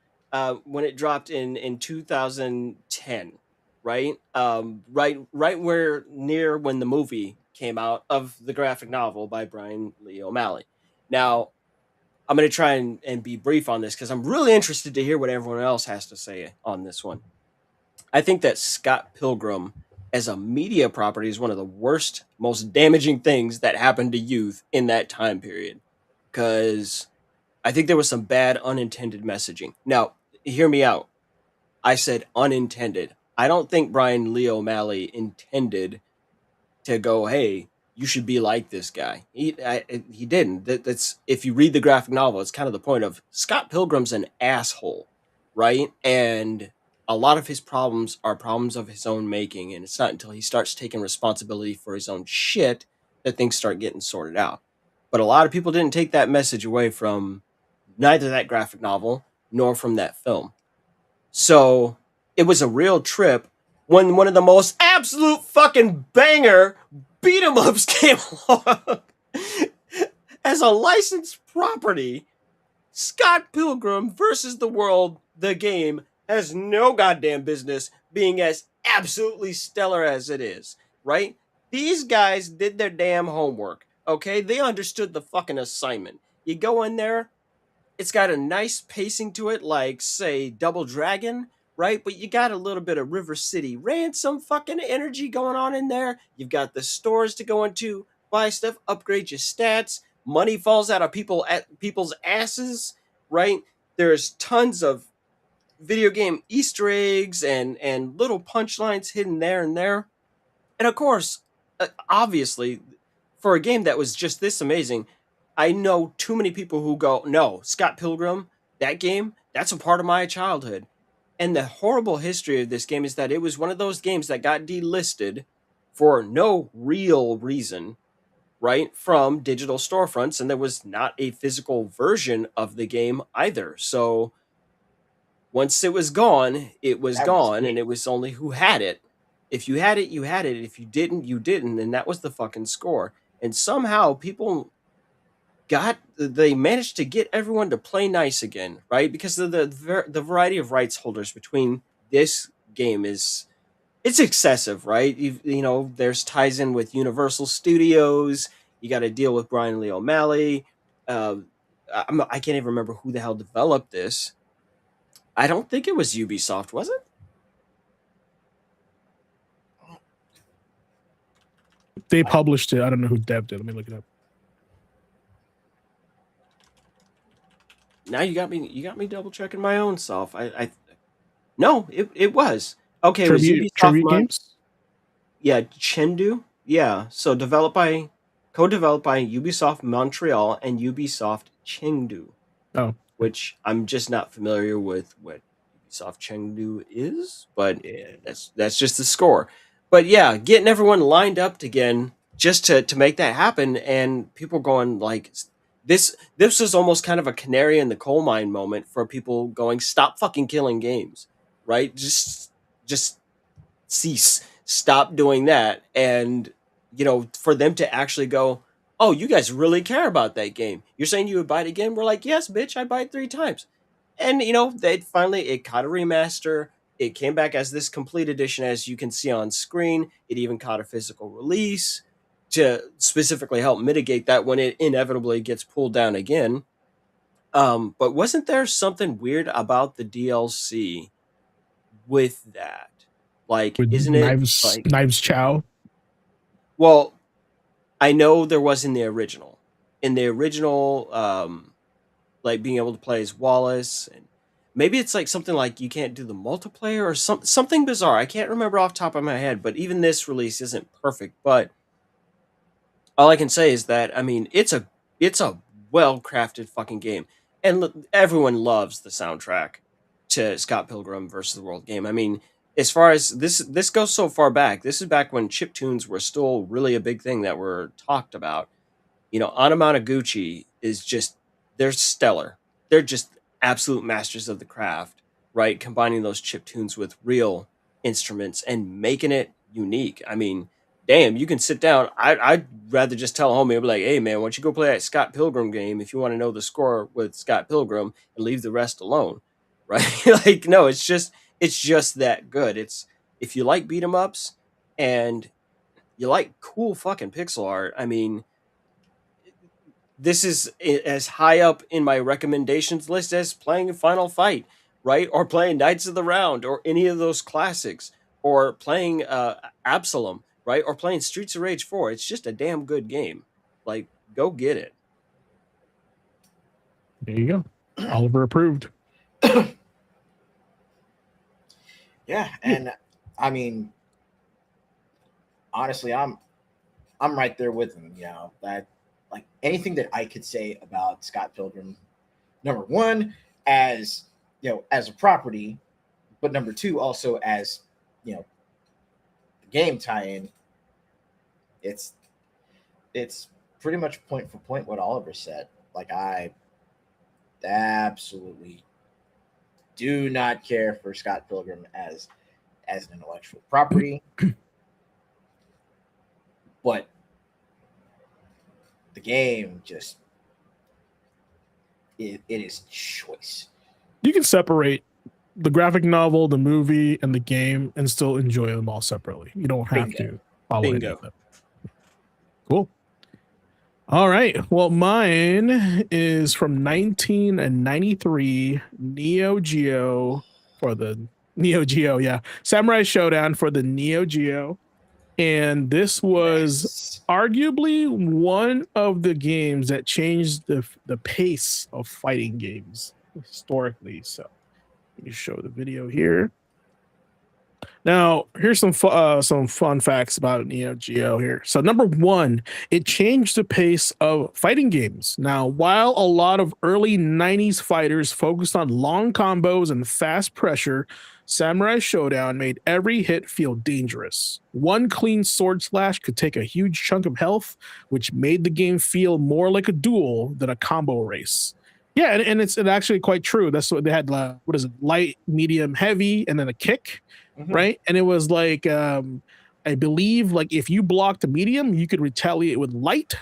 when it dropped in 2010, right? Right where near when the movie came out of the graphic novel by Brian Lee O'Malley. Now, I'm going to try and be brief on this because I'm really interested to hear what everyone else has to say on this one. I think that Scott Pilgrim as a media property is one of the worst, most damaging things that happened to youth in that time period. Because I think there was some bad unintended messaging. Now, hear me out. I said unintended. I don't think Brian Lee O'Malley intended to go, hey, you should be like this guy. He didn't. That's if you read the graphic novel, it's kind of the point of Scott Pilgrim's an asshole, right? And a lot of his problems are problems of his own making, and it's not until he starts taking responsibility for his own shit that things start getting sorted out. But a lot of people didn't take that message away from neither that graphic novel nor from that film. So it was a real trip when one of the most absolute fucking banger beat 'em ups came along. As a licensed property, Scott Pilgrim versus the World, the game, has no goddamn business being as absolutely stellar as it is, right? These guys did their damn homework, okay? They understood the fucking assignment. You go in there, it's got a nice pacing to it, like, say, Double Dragon, right? But you got a little bit of River City Ransom fucking energy going on in there. You've got the stores to go into, buy stuff, upgrade your stats. Money falls out of people's asses, right? There's tons of video game Easter eggs and little punchlines hidden there and there. And of course, obviously, for a game that was just this amazing, I know too many people who go, no, Scott Pilgrim, that game, that's a part of my childhood. And the horrible history of this game is that it was one of those games that got delisted for no real reason, right, from digital storefronts, and there was not a physical version of the game either. So once it was gone, it was gone, and it was only who had it. If you had it, you had it. If you didn't, you didn't, and that was the fucking score. And somehow people they managed to get everyone to play nice again, right? Because of the variety of rights holders between this game it's excessive, right? You know, there's ties in with Universal Studios. You got to deal with Brian Lee O'Malley. I can't even remember who the hell developed this. I don't think it was Ubisoft, was it? They published it. I don't know who developed it. Let me look it up. Now you got me double checking my own self. No, it was. Okay, it was Tribute Ubisoft Games? Yeah, Chengdu. Yeah, so developed by co-developed by Ubisoft Montreal and Ubisoft Chengdu, Oh, which I'm just not familiar with what Ubisoft Chengdu is, but that's just the score. But yeah, getting everyone lined up again just to make that happen, and people going like this was almost kind of a canary in the coal mine moment for people going, stop fucking killing games, right? Just cease, stop doing that. And for them to actually go, oh, you guys really care about that game, you're saying you would buy it again? We're like, yes bitch, I buy it 3 times. And they finally, it caught a remaster. It came back as this complete edition, as you can see on screen. It even caught a physical release to specifically help mitigate that when it inevitably gets pulled down again. But wasn't there something weird about the DLC with that? Like, with isn't it like, Knives Chow. well, I know there was in the original. In the original, like being able to play as Wallace, and maybe it's like something like you can't do the multiplayer or something bizarre. I can't remember off the top of my head, but even this release isn't perfect. But all I can say is that, I mean, it's a well crafted fucking game, and look, everyone loves the soundtrack to Scott Pilgrim versus the World game. I mean, as far as this goes so far back, this is back when chip tunes were still really a big thing that were talked about. Anamanaguchi is just, they're stellar. They're just absolute masters of the craft, right? Combining those chip tunes with real instruments and making it unique. I mean, damn, you can sit down. I'd rather just tell a homie, I'd be like, hey man, why don't you go play that Scott Pilgrim game if you want to know the score with Scott Pilgrim, and leave the rest alone, right? Like, no, it's just that good. It's, if you like beat 'em ups and you like cool fucking pixel art, I mean, this is as high up in my recommendations list as playing Final Fight, right? Or playing Knights of the Round, or any of those classics, or playing Absalom, right? Or playing Streets of Rage 4. It's just a damn good game. Like, go get it. There you go. Oliver approved. Yeah, and I mean, honestly, I'm right there with him. That, like, anything that I could say about Scott Pilgrim, number one, as as a property, but number two, also as the game tie-in, it's pretty much point for point what Oliver said. Like, I absolutely do not care for Scott Pilgrim as an intellectual property, but the game just it is choice. You can separate the graphic novel, the movie, and the game and still enjoy them all separately. You don't have Bingo. to follow any Bingo. of them. Cool. All right. Well, mine is from 1993, Neo Geo for the Neo Geo. Yeah. Samurai Showdown for the Neo Geo. And this was Yes. arguably one of the games that changed the pace of fighting games historically. So let me show the video here. Now, here's some fun facts about Neo Geo here. So, number one, it changed the pace of fighting games. Now, while a lot of early 90s fighters focused on long combos and fast pressure, Samurai Showdown made every hit feel dangerous. One clean sword slash could take a huge chunk of health, which made the game feel more like a duel than a combo race. Yeah, and it's actually quite true. That's what they had. What is it? Light, medium, heavy, and then a kick, right? And it was like, I believe, like if you blocked a medium, you could retaliate with light,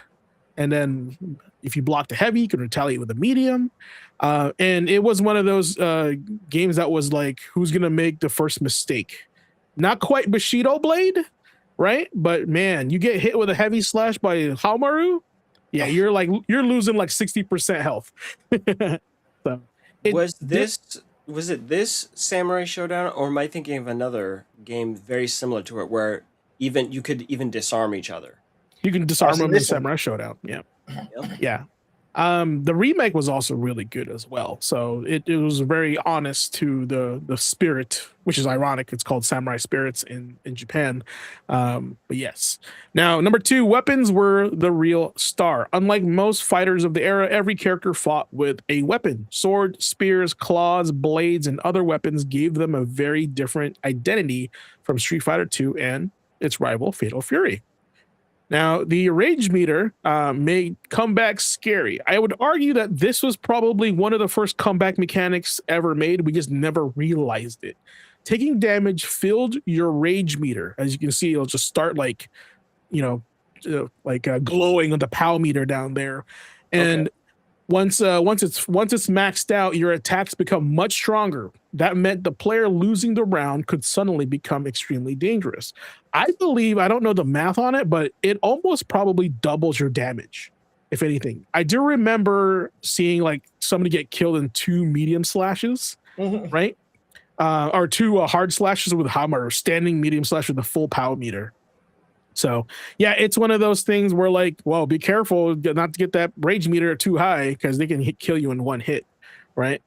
and then if you blocked a heavy, you could retaliate with a medium. And it was one of those games that was like, who's gonna make the first mistake? Not quite Bushido Blade, right? But man, you get hit with a heavy slash by Haomaru, yeah, you're losing like 60% health. So Was it this Samurai Showdown, or am I thinking of another game very similar to it, where even you could even disarm each other? You can disarm so them in this one- Samurai Showdown. Yeah. Yep. Yeah. The remake was also really good as well. So it was very honest to the spirit, which is ironic. It's called Samurai Spirits in Japan. But yes. Now, number 2, weapons were the real star. Unlike most fighters of the era, every character fought with a weapon. Sword, spears, claws, blades, and other weapons gave them a very different identity from Street Fighter 2 and its rival Fatal Fury. Now, the rage meter made comeback scary. I would argue that this was probably one of the first comeback mechanics ever made. We just never realized it. Taking damage filled your rage meter. As you can see, it'll just start like, glowing on the POW meter down there. And once it's maxed out, your attacks become much stronger. That meant the player losing the round could suddenly become extremely dangerous. I believe, I don't know the math on it, but it almost probably doubles your damage, if anything. I do remember seeing like somebody get killed in 2 medium slashes, right? Or 2 hard slashes with hammer, standing medium slash with a full POW meter. So yeah, it's one of those things where like, well, be careful not to get that rage meter too high because they can kill you in one hit, right?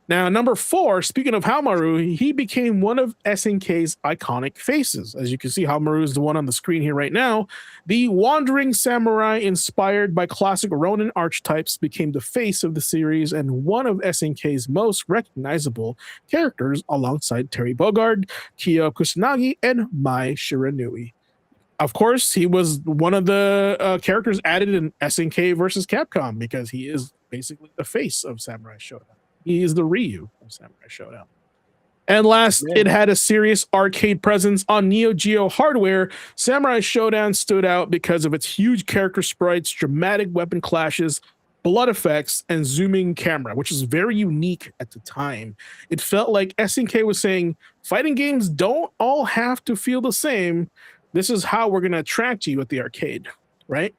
Now, number 4, speaking of Haohmaru, he became one of SNK's iconic faces. As you can see, Haohmaru is the one on the screen here right now. The wandering samurai inspired by classic Ronin archetypes became the face of the series and one of SNK's most recognizable characters alongside Terry Bogard, Kyo Kusanagi, and Mai Shiranui. Of course, he was one of the characters added in SNK versus Capcom because he is basically the face of Samurai Showdown. He is the Ryu of Samurai Showdown. And last, it had a serious arcade presence on Neo Geo hardware. Samurai Showdown stood out because of its huge character sprites, dramatic weapon clashes, blood effects, and zooming camera, which is very unique at the time. It felt like SNK was saying, fighting games don't all have to feel the same. This is how we're going to attract you at the arcade, right?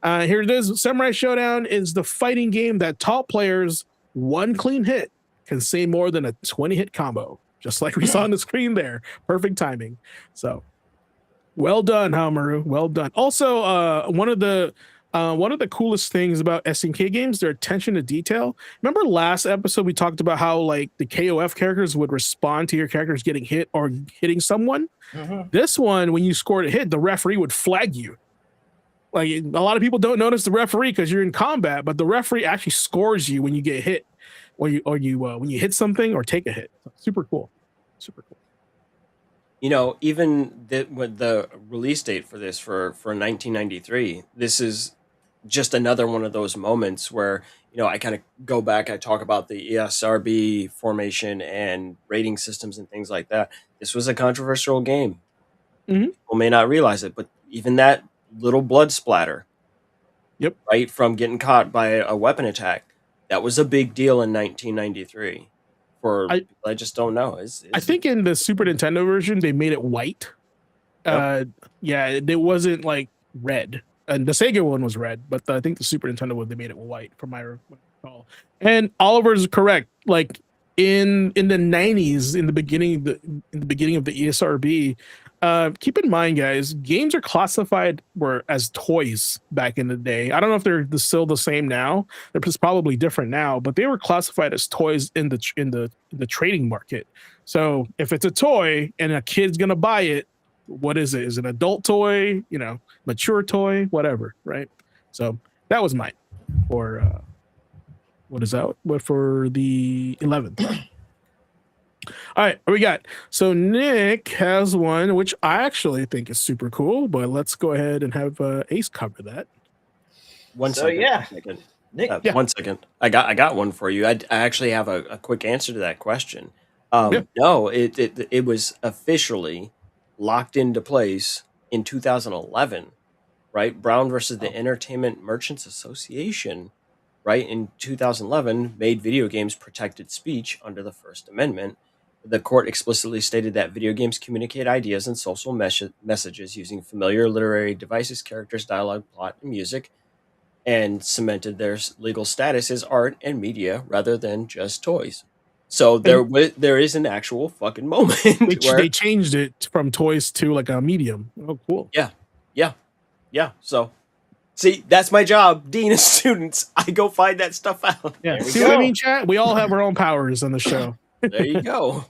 Here it is. Samurai Showdown is the fighting game that top players, one clean hit, can say more than a 20-hit combo, just like we saw on the screen there. Perfect timing. So, well done, Haohmaru. Well done. Also, one of the coolest things about SNK games, their attention to detail. Remember last episode we talked about how like the KOF characters would respond to your characters getting hit or hitting someone? This one, when you scored a hit, the referee would flag you. Like a lot of people don't notice the referee because you're in combat, but the referee actually scores you when you get hit, when you hit something or take a hit. Super cool. Super cool. You know, even with the release date for this for 1993, this is just another one of those moments where, you know, I kind of go back, I talk about the ESRB formation and rating systems and things like that. This was a controversial game. People may not realize it, but even that little blood splatter, right, from getting caught by a weapon attack, that was a big deal in 1993. I just don't know. I think in the Super Nintendo version they made it white. Yeah, it wasn't like red. And the Sega one was red, but I think the Super Nintendo one they made it white, from my recall. And Oliver's correct. Like in the 90s, in the beginning of the ESRB, keep in mind, guys, games are classified as toys back in the day. I don't know if they're still the same now. They're probably different now, but they were classified as toys in the trading market. So if it's a toy and a kid's gonna buy it, what is it? Is it an adult toy? You know, mature toy, whatever, right? So that was mine for what is that? What for the 11th? All right, what we got? So Nick has one, which I actually think is super cool, but let's go ahead and have Ace cover that. One second. Nick, 1 second. I got one for you. I actually have a quick answer to that question. No, it was officially locked into place in 2011, right? Brown versus the Entertainment Merchants Association, right, in 2011 made video games protected speech under the First Amendment. The court explicitly stated that video games communicate ideas and social messages using familiar literary devices, characters, dialogue, plot, and music, and cemented their legal status as art and media rather than just toys. So there is an actual fucking moment where they changed it from toys to like a medium. Oh, cool. Yeah. So See, that's my job, dean of students. I go find that stuff out. Yeah. There we See what I go. mean, chat? We all have our own powers on the show. There you go.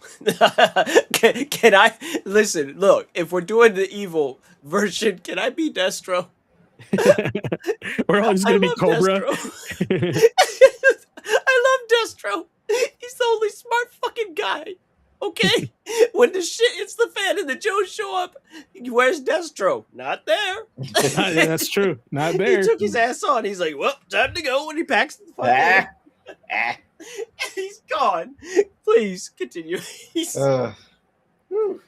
Can I listen? Look, if we're doing the evil version, can I be Destro? We're all just I gonna be love Cobra. Destro. I love Destro. He's the only smart fucking guy. Okay, when the shit hits the fan and the Joes show up, where's Destro? Not there. Yeah, that's true. Not He there. took his ass on. He's like, "Well, time to go." When he packs the fuck Ah, in, ah. he's gone. Please continue. He's- Whew.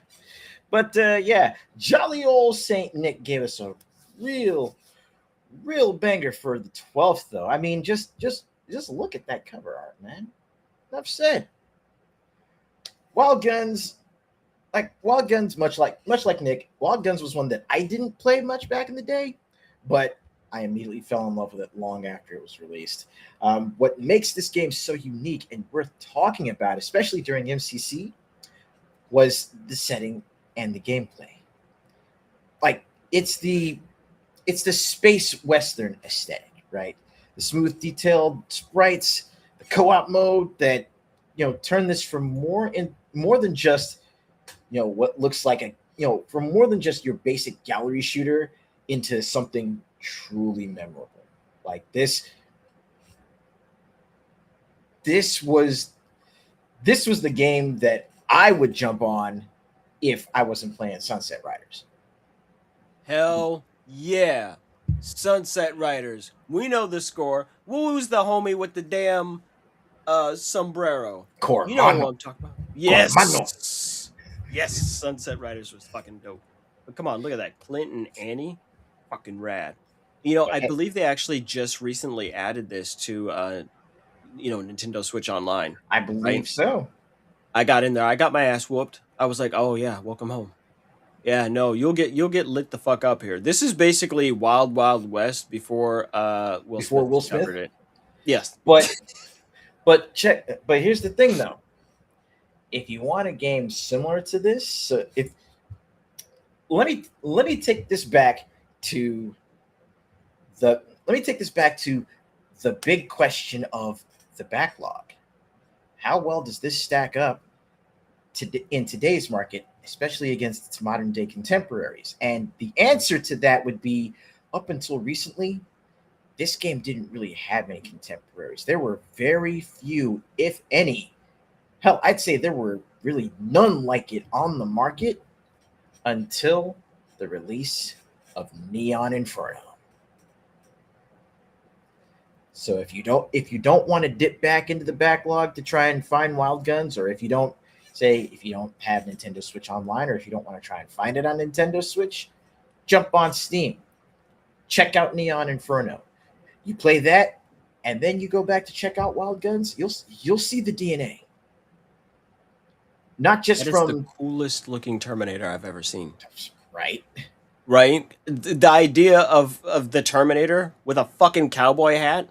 But yeah, jolly old Saint Nick gave us a real banger for the 12th, though. I mean, just look at that cover art, man. Enough said. Wild Guns, much like Nick, Wild Guns was one that I didn't play much back in the day, but I immediately fell in love with it long after it was released. What makes this game so unique and worth talking about, especially during MCC, was the setting and the gameplay. Like it's the space western aesthetic, right? The smooth, detailed sprites, the co-op mode that turn this from more than just what looks like from more than just your basic gallery shooter into something truly memorable. Like this was the game that I would jump on if I wasn't playing Sunset Riders. Hell yeah. Sunset Riders. We know the score. Who's the homie with the damn sombrero? Cormano. You know what I'm talking about. Yes. Cormano. Yes, Sunset Riders was fucking dope. But come on, look at that. Clint and Annie. Fucking rad. I believe they actually just recently added this to Nintendo Switch Online. I believe Right. so. I got in there. I got my ass whooped. I was like, "Oh yeah, welcome home." Yeah, no, you'll get lit the fuck up here. This is basically Wild Wild West before Will Before Smith Will discovered it. Yes. But here's the thing though. If you want a game similar to this, let me take this back to the big question of the backlog. How well does this stack up in today's market, especially against its modern day contemporaries? And the answer to that would be, up until recently, this game didn't really have any contemporaries. There were very few, if any. Hell, I'd say there were really none like it on the market until the release of Neon Inferno. So if you don't want to dip back into the backlog to try and find Wild Guns, or if you don't have Nintendo Switch Online, or if you don't want to try and find it on Nintendo Switch, jump on Steam. Check out Neon Inferno. You play that, and then you go back to check out Wild Guns, you'll see the DNA. Not just That is from the coolest looking Terminator I've ever seen. right. Right? The idea of the Terminator with a fucking cowboy hat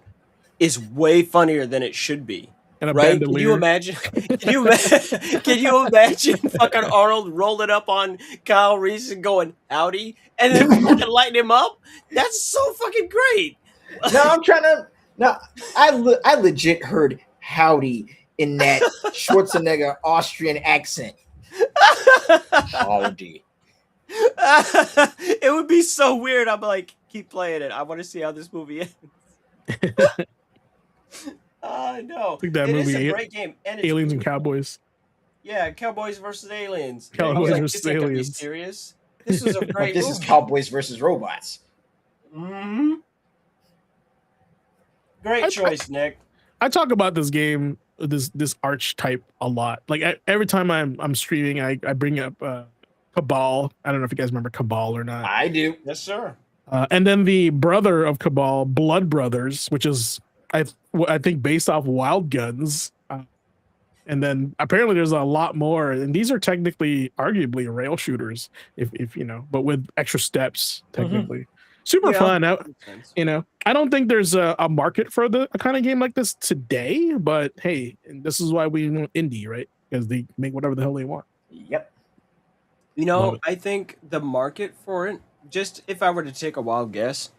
is way funnier than it should be. And a Right? Can bandolier. you imagine? Can you imagine fucking Arnold rolling up on Kyle Reese and going howdy, and then fucking lighting him up? That's so fucking great. I legit heard howdy in that Schwarzenegger Austrian accent. Howdy. It would be so weird. I'm like, keep playing it. I want to see how this movie ends. No. I think that It is movie, a great game. And it's Aliens and beautiful. Cowboys. Yeah, Cowboys versus Aliens. Cowboys I was like, versus this ain't gonna be Aliens. serious. This was a But great this movie. is Cowboys versus Robots. hmm Great choice, Nick. I talk about this game, this archetype a lot. Like every time I'm streaming, I bring up Cabal. I don't know if you guys remember Cabal or not. I do. Yes, sir. And then the brother of Cabal, Blood Brothers, which is I think based off Wild Guns. And then apparently there's a lot more, and these are technically, arguably rail shooters, if you know, but with extra steps technically. Super Yeah. fun. Makes sense. I don't think there's a market for a kind of game like this today, but hey, this is why we want indie, right? Because they make whatever the hell they want. Yep. Love it. I think the market for it, just if I were to take a wild guess,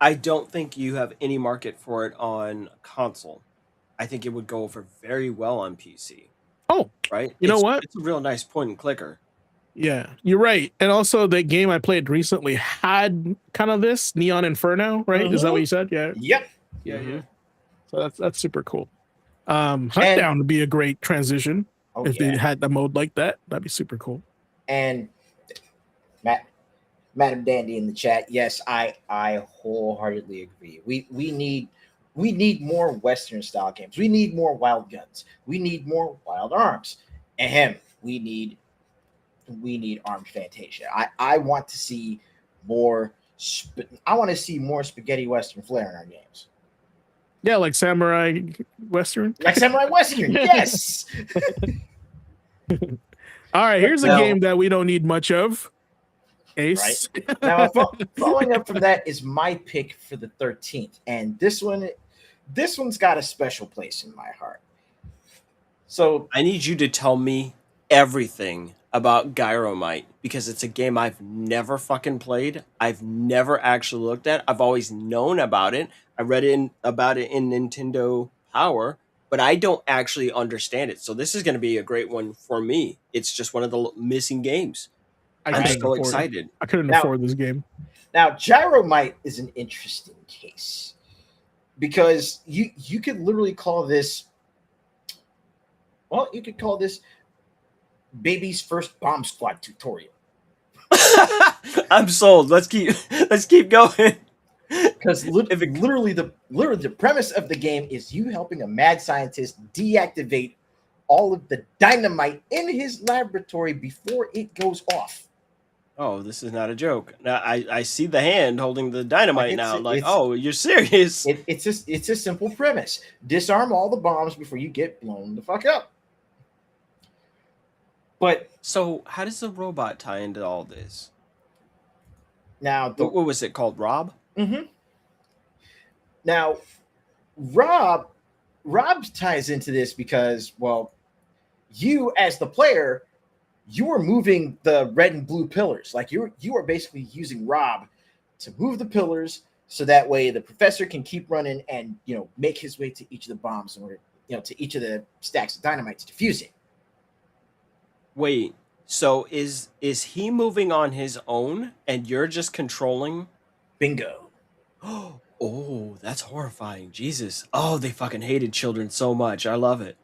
I don't think you have any market for it on console. I think it would go over very well on PC, Oh, right? you know what? It's a real nice point and clicker. Yeah, you're right. And also, the game I played recently had kind of this Neon Inferno, right? Is that what Mhm. you said? Yeah, Yep. yeah, yeah. Mhm. So that's super cool. Hunt And- Down would be a great transition Oh, if yeah. they had a mode like that. That'd be super cool. And Madam Dandy in the chat. Yes, I wholeheartedly agree. We need more Western style games. We need more Wild Guns. We need more Wild Arms. Ahem. We need Armed Fantasia. I want to see more. I want to see more spaghetti Western flair in our games. Yeah, like Samurai Western. Like Samurai Western. Yes. All right, here's a Now- game that we don't need much of. Ace. Now, following up from that is my pick for the 13th, and this one's got a special place in my heart. So I need you to tell me everything about Gyromite because it's a game I've never fucking played. I've never actually looked at. I've always known about it. I read about it in Nintendo Power, but I don't actually understand it. So this is going to be a great one for me. It's just one of the missing games. I'm couldn't so afford it. excited. I couldn't Now- afford this game. now Gyromite is an interesting case because you could literally call this. Well, you could call this baby's first bomb squad tutorial. I'm sold. Let's keep going. Because literally the premise of the game is you helping a mad scientist deactivate all of the dynamite in his laboratory before it goes off. Oh, this is not a joke. Now I see the hand holding the dynamite now. Like, it's- oh, you're serious? It's a simple premise. Disarm all the bombs before you get blown the fuck up. But So how does the robot tie into all this? now What was it called? Rob? Now Rob ties into this because, well, you as the player, you are moving the red and blue pillars. Like you are basically using Rob to move the pillars so that way the professor can keep running and make his way to each of the bombs in order to each of the stacks of dynamite to defuse it. Wait. So is he moving on his own and you're just controlling? Bingo. Oh, that's horrifying. Jesus. Oh, they fucking hated children so much. I love it.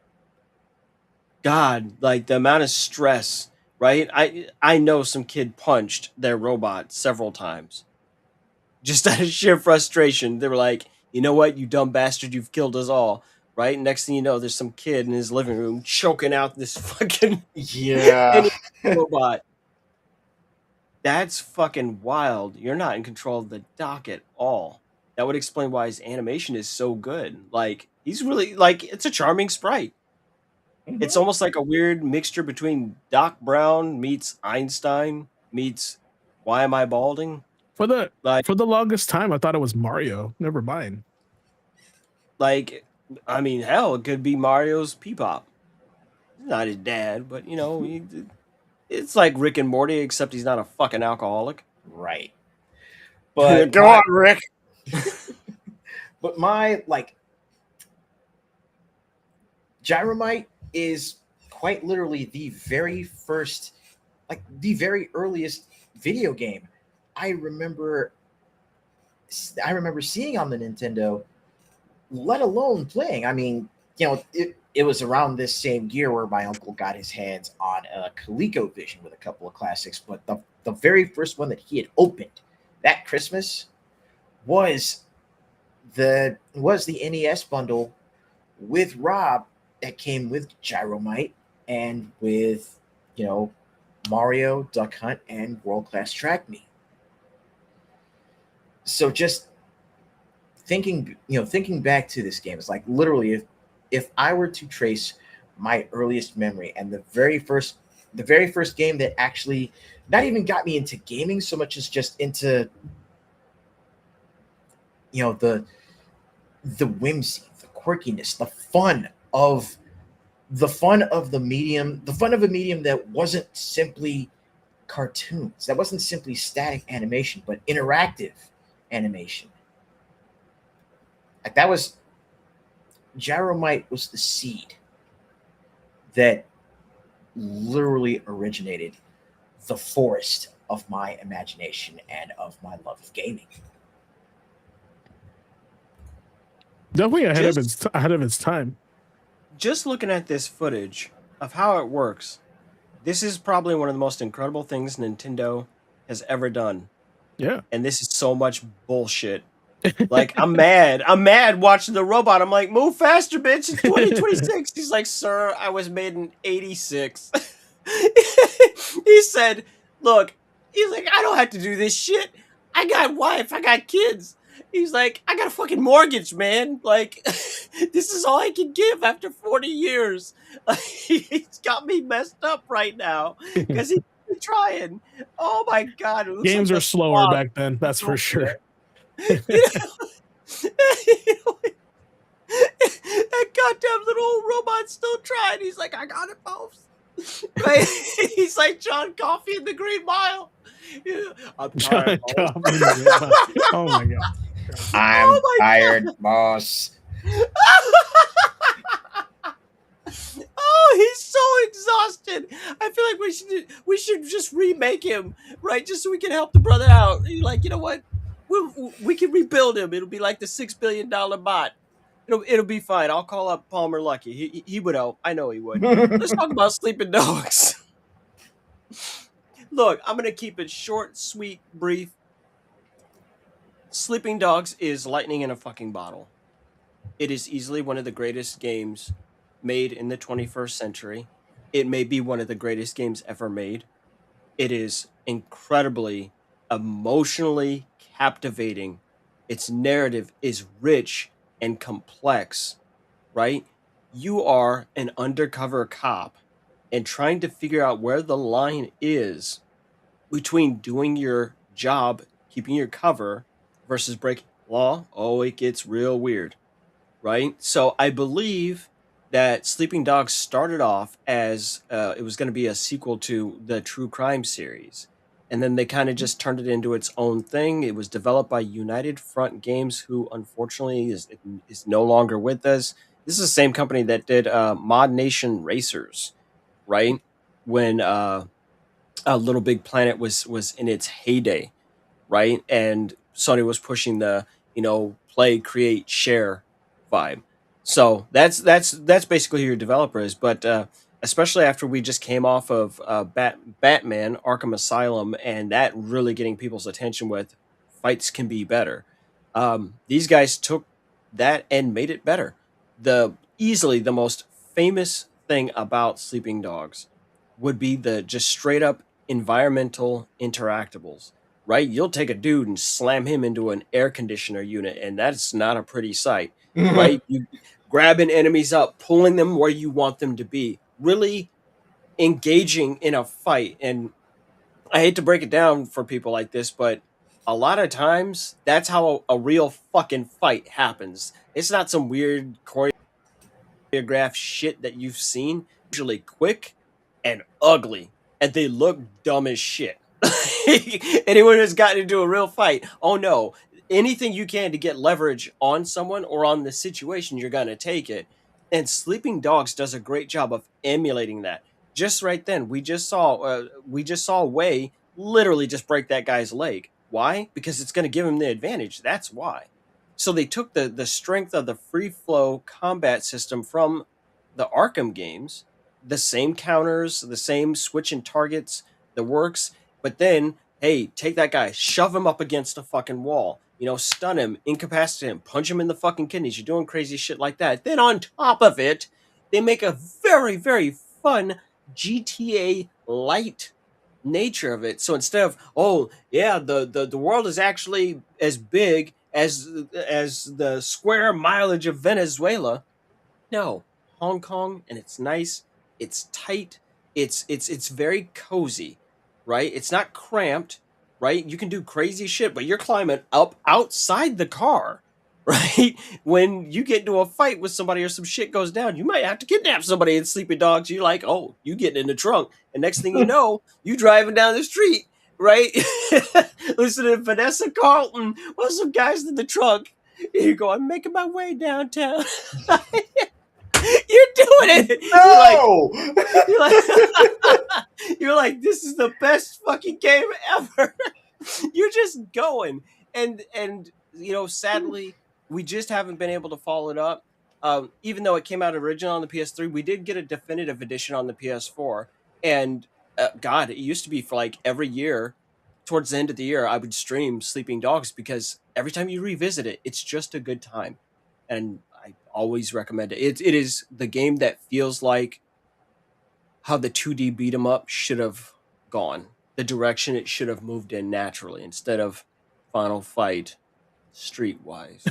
God, like the amount of stress, right? I know some kid punched their robot several times. Just out of sheer frustration. They were like, you know what, you dumb bastard, you've killed us all. Right? Next thing you know, there's some kid in his living room choking out this fucking Yeah. robot. That's fucking wild. You're not in control of the dock at all. That would explain why his animation is so good. Like, he's really, like, it's a charming sprite. It's almost like a weird mixture between Doc Brown meets Einstein meets Why Am I Balding? For the Like, longest time, I thought it was Mario. Never mind. like, I mean, hell, it could be Mario's P-Pop. Not his dad, but, it's like Rick and Morty, except he's not a fucking alcoholic. Right. But Go on, Rick. But my Gyromite is quite literally the very earliest video game I remember seeing on the Nintendo, let alone playing. I mean, it was around this same year where my uncle got his hands on a ColecoVision with a couple of classics, but the very first one that he had opened that Christmas was the NES bundle with Rob that came with Gyromite and with Mario, Duck Hunt, and World Class Track Meet. So just thinking back to this game, it's like literally if I were to trace my earliest memory and the very first game that actually not even got me into gaming so much as just into the whimsy, the quirkiness, the fun of the medium, of a medium that wasn't simply cartoons, that wasn't simply static animation, but interactive animation. Like that was Gyromite was the seed that literally originated the forest of my imagination and of my love of gaming. Definitely ahead of Just- its time. Just looking at this footage of how it works, this is probably one of the most incredible things Nintendo has ever done. Yeah. And this is so much bullshit. Like, I'm mad. I'm mad watching the robot. I'm like, move faster, bitch. It's 2026. He's like, sir, I was made in 86. He said, look, he's like, I don't have to do this shit. I got wife. I got kids. He's like, I got a fucking mortgage, man. Like, this is all I can give after 40 years. He's got me messed up right now because he's trying. Oh my God. It looks Games like are a slower swamp. back then, that's for sure. That goddamn little old robot's still trying. He's like, I got it both. Right? He's like John Coffey in the Green Mile. Yeah, I'm tired. boss. Oh my god. I'm Oh my tired, boss. Oh, he's so exhausted. I feel like we should just remake him, right? Just so we can help the brother out. Like, you know what? We can rebuild him. It'll be like the $6 billion bot. It'll be fine. I'll call up Palmer Lucky. He would help. I know he would. Let's talk about Sleeping Dogs. Look, I'm gonna keep it short, sweet, brief. Sleeping Dogs is lightning in a fucking bottle. It is easily one of the greatest games made in the 21st century. It may be one of the greatest games ever made. It is incredibly emotionally captivating. Its narrative is rich and complex, right? You are an undercover cop and trying to figure out where the line is between doing your job, keeping your cover, versus breaking law. Oh, it gets real weird, right? So I believe that Sleeping Dogs started off as it was going to be a sequel to the True Crime series. And then they kind of just turned it into its own thing. It was developed by United Front Games, who unfortunately is no longer with us. This is the same company that did Mod Nation Racers, right? When Little Big Planet was in its heyday, right? And Sony was pushing the play, create, share vibe. So that's basically who your developer is. But especially after we just came off of Batman Arkham Asylum, and that really getting people's attention with fights can be better. These guys took that and made it better. Easily the most famous thing about Sleeping Dogs would be the just straight up environmental interactables, right? You'll take a dude and slam him into an air conditioner unit, and that's not a pretty sight, right? You grabbing enemies up, pulling them where you want them to be, really engaging in a fight. And I hate to break it down for people like this, but a lot of times that's how a real fucking fight happens. It's not some weird choreographed shit that you've seen. Usually quick and ugly, and they look dumb as shit. Anyone who's gotten into a real fight, oh no, anything you can to get leverage on someone or on the situation, you're gonna take it. And Sleeping Dogs does a great job of emulating that. Just right then, we just saw Wei literally just break that guy's leg. Why? Because it's going to give him the advantage. That's why. So they took the strength of the free flow combat system from the Arkham games, the same counters, the same switching targets, the works, but then, hey, take that guy, shove him up against a fucking wall, stun him, incapacitate him, punch him in the fucking kidneys. You're doing crazy shit like that. Then on top of it, they make a very, very fun GTA light nature of it. So instead of, oh yeah, the world is actually as big as the square mileage of Venezuela. No, Hong Kong, and it's nice, it's tight, it's very cozy, right? It's not cramped, right? You can do crazy shit, but you're climbing up outside the car, right? When you get into a fight with somebody or some shit goes down, you might have to kidnap somebody in Sleeping Dogs. You're like, oh, you getting in the trunk. And next thing you know, you driving down the street, right? Listening to Vanessa Carlton, well, some guys in the trunk. Here you go. I'm making my way downtown. You're doing it. No. You're like, this is the best fucking game ever. You're just going, and sadly, we just haven't been able to follow it up. Even though it came out original on the PS3, we did get a definitive edition on the PS4, and God, it used to be for like every year. Towards the end of the year, I would stream Sleeping Dogs because every time you revisit it, it's just a good time, and I always recommend it. It is the game that feels like how the 2D beat 'em up should have gone, the direction it should have moved in naturally instead of Final Fight streetwise.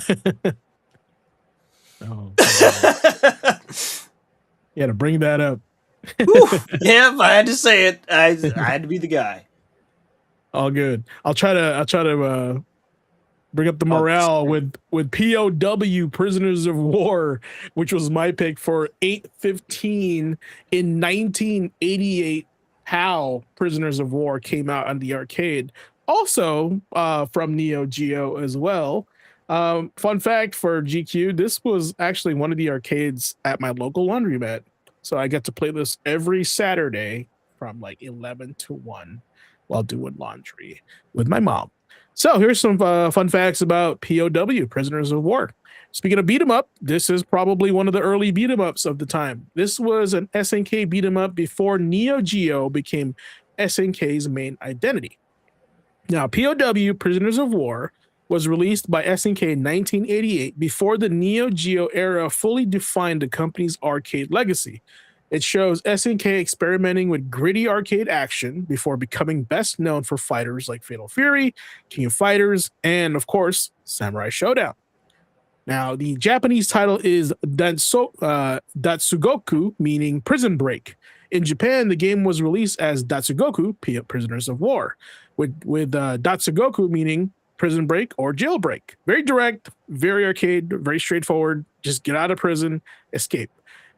Oh, you had to bring that up. Yeah, if I had to say it, I had to be the guy. All good. I'll try to bring up the morale with POW, Prisoners of War, which was my pick for 8/15 in 1988. How Prisoners of War came out on the arcade, also from Neo Geo as well. Fun fact for GQ: this was actually one of the arcades at my local laundromat, so I get to play this every Saturday from like 11 to 1 while doing laundry with my mom. So here's some fun facts about POW, Prisoners of War. Speaking of beat 'em up, this is probably one of the early beat 'em ups of the time. This was an SNK beat 'em up before Neo Geo became SNK's main identity. Now, POW, Prisoners of War, was released by SNK in 1988 before the Neo Geo era fully defined the company's arcade legacy. It shows SNK experimenting with gritty arcade action before becoming best known for fighters like Fatal Fury, King of Fighters, and of course, Samurai Showdown. Now, the Japanese title is Datsugoku, meaning prison break. In Japan, the game was released as Datsugoku, Prisoners of War, with Datsugoku meaning prison break or jailbreak. Very direct, very arcade, very straightforward. Just get out of prison, escape.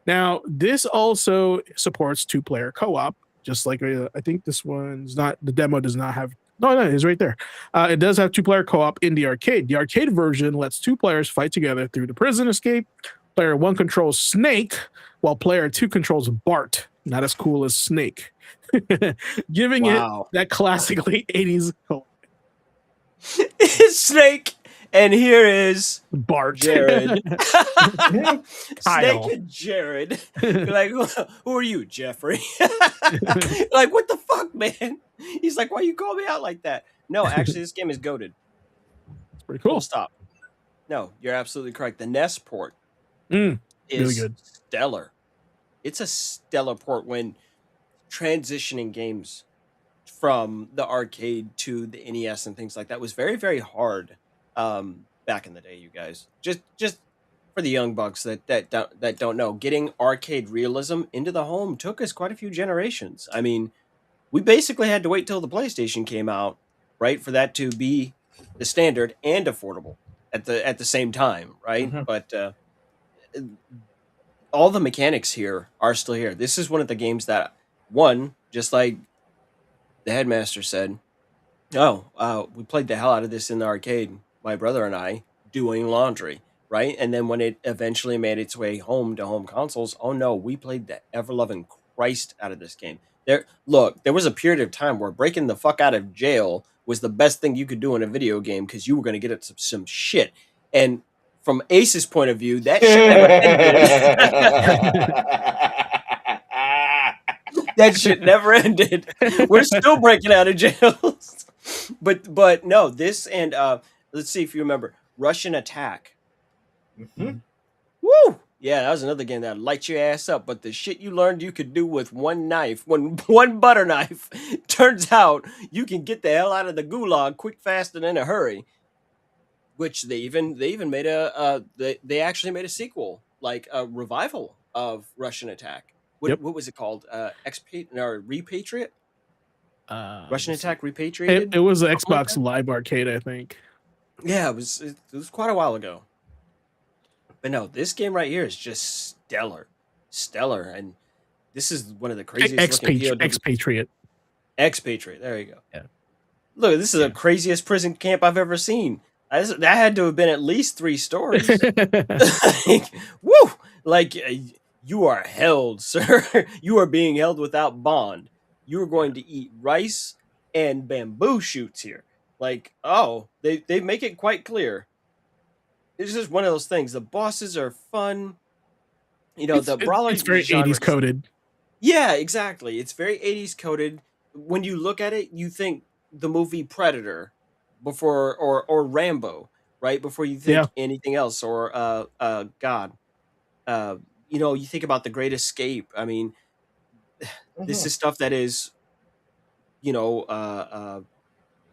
Now, this also supports 2-player co-op, just like I think this one's not, the demo does not have, no, it is right there. It does have 2-player co-op in the arcade. The arcade version lets 2 players fight together through the prison escape. Player 1 controls Snake, while player 2 controls Bart. Not as cool as Snake. Giving it that classic late 80s co-op. It's Snake. And here is Bart. Jared. Snake and Jared. You're like, who are you, Jeffrey? Like, what the fuck, man? He's like, why you call me out like that? No, actually, this game is goated. It's pretty cool. Full stop. No, you're absolutely correct. The NES port is really good. Stellar. It's a stellar port when transitioning games from the arcade to the NES and things like that was very, very hard. Back in the day, you guys, just for the young bucks that don't know, getting arcade realism into the home took us quite a few generations. I mean, we basically had to wait till the PlayStation came out, right, for that to be the standard and affordable at the same time, right? Mm-hmm. But all the mechanics here are still here. This is one of the games that, one, just like the headmaster said, we played the hell out of this in the arcade. My brother and I doing laundry, right? And then when it eventually made its way home to home consoles, oh no, we played the ever-loving Christ out of this game. There was a period of time where breaking the fuck out of jail was the best thing you could do in a video game because you were going to get some shit. And from Ace's point of view, that shit never ended. That shit never ended. We're still breaking out of jails. But no, this and let's see if you remember Russian Attack. Mm-hmm. Woo! Yeah, that was another game that light your ass up. But the shit you learned you could do with one butter knife, turns out you can get the hell out of the gulag quick, fast, and in a hurry. Which they even made they actually made a sequel, like a revival of Russian Attack. What was it called? Repatriate? Russian Attack Repatriated? It was an Xbox Live Arcade, I think. Yeah, it was quite a while ago. But no, this game right here is just stellar, and this is one of the craziest Expatriate. Expatriate. There you go. Yeah. Look, this is the craziest prison camp I've ever seen. That had to have been at least 3 stories. Like, woo! Like, you are held, sir. You are being held without bond. You are going to eat rice and bamboo shoots here. Like, oh, they make it quite clear. It's just one of those things. The bosses are fun. The brawler It's very genre. 80s coded. Yeah, exactly. It's very 80s coded. When you look at it, you think the movie Predator before or Rambo, right? Before you Yeah. think anything else or God. Uh you think about The Great Escape. I mean, this Mhm. is stuff that is, you know, uh uh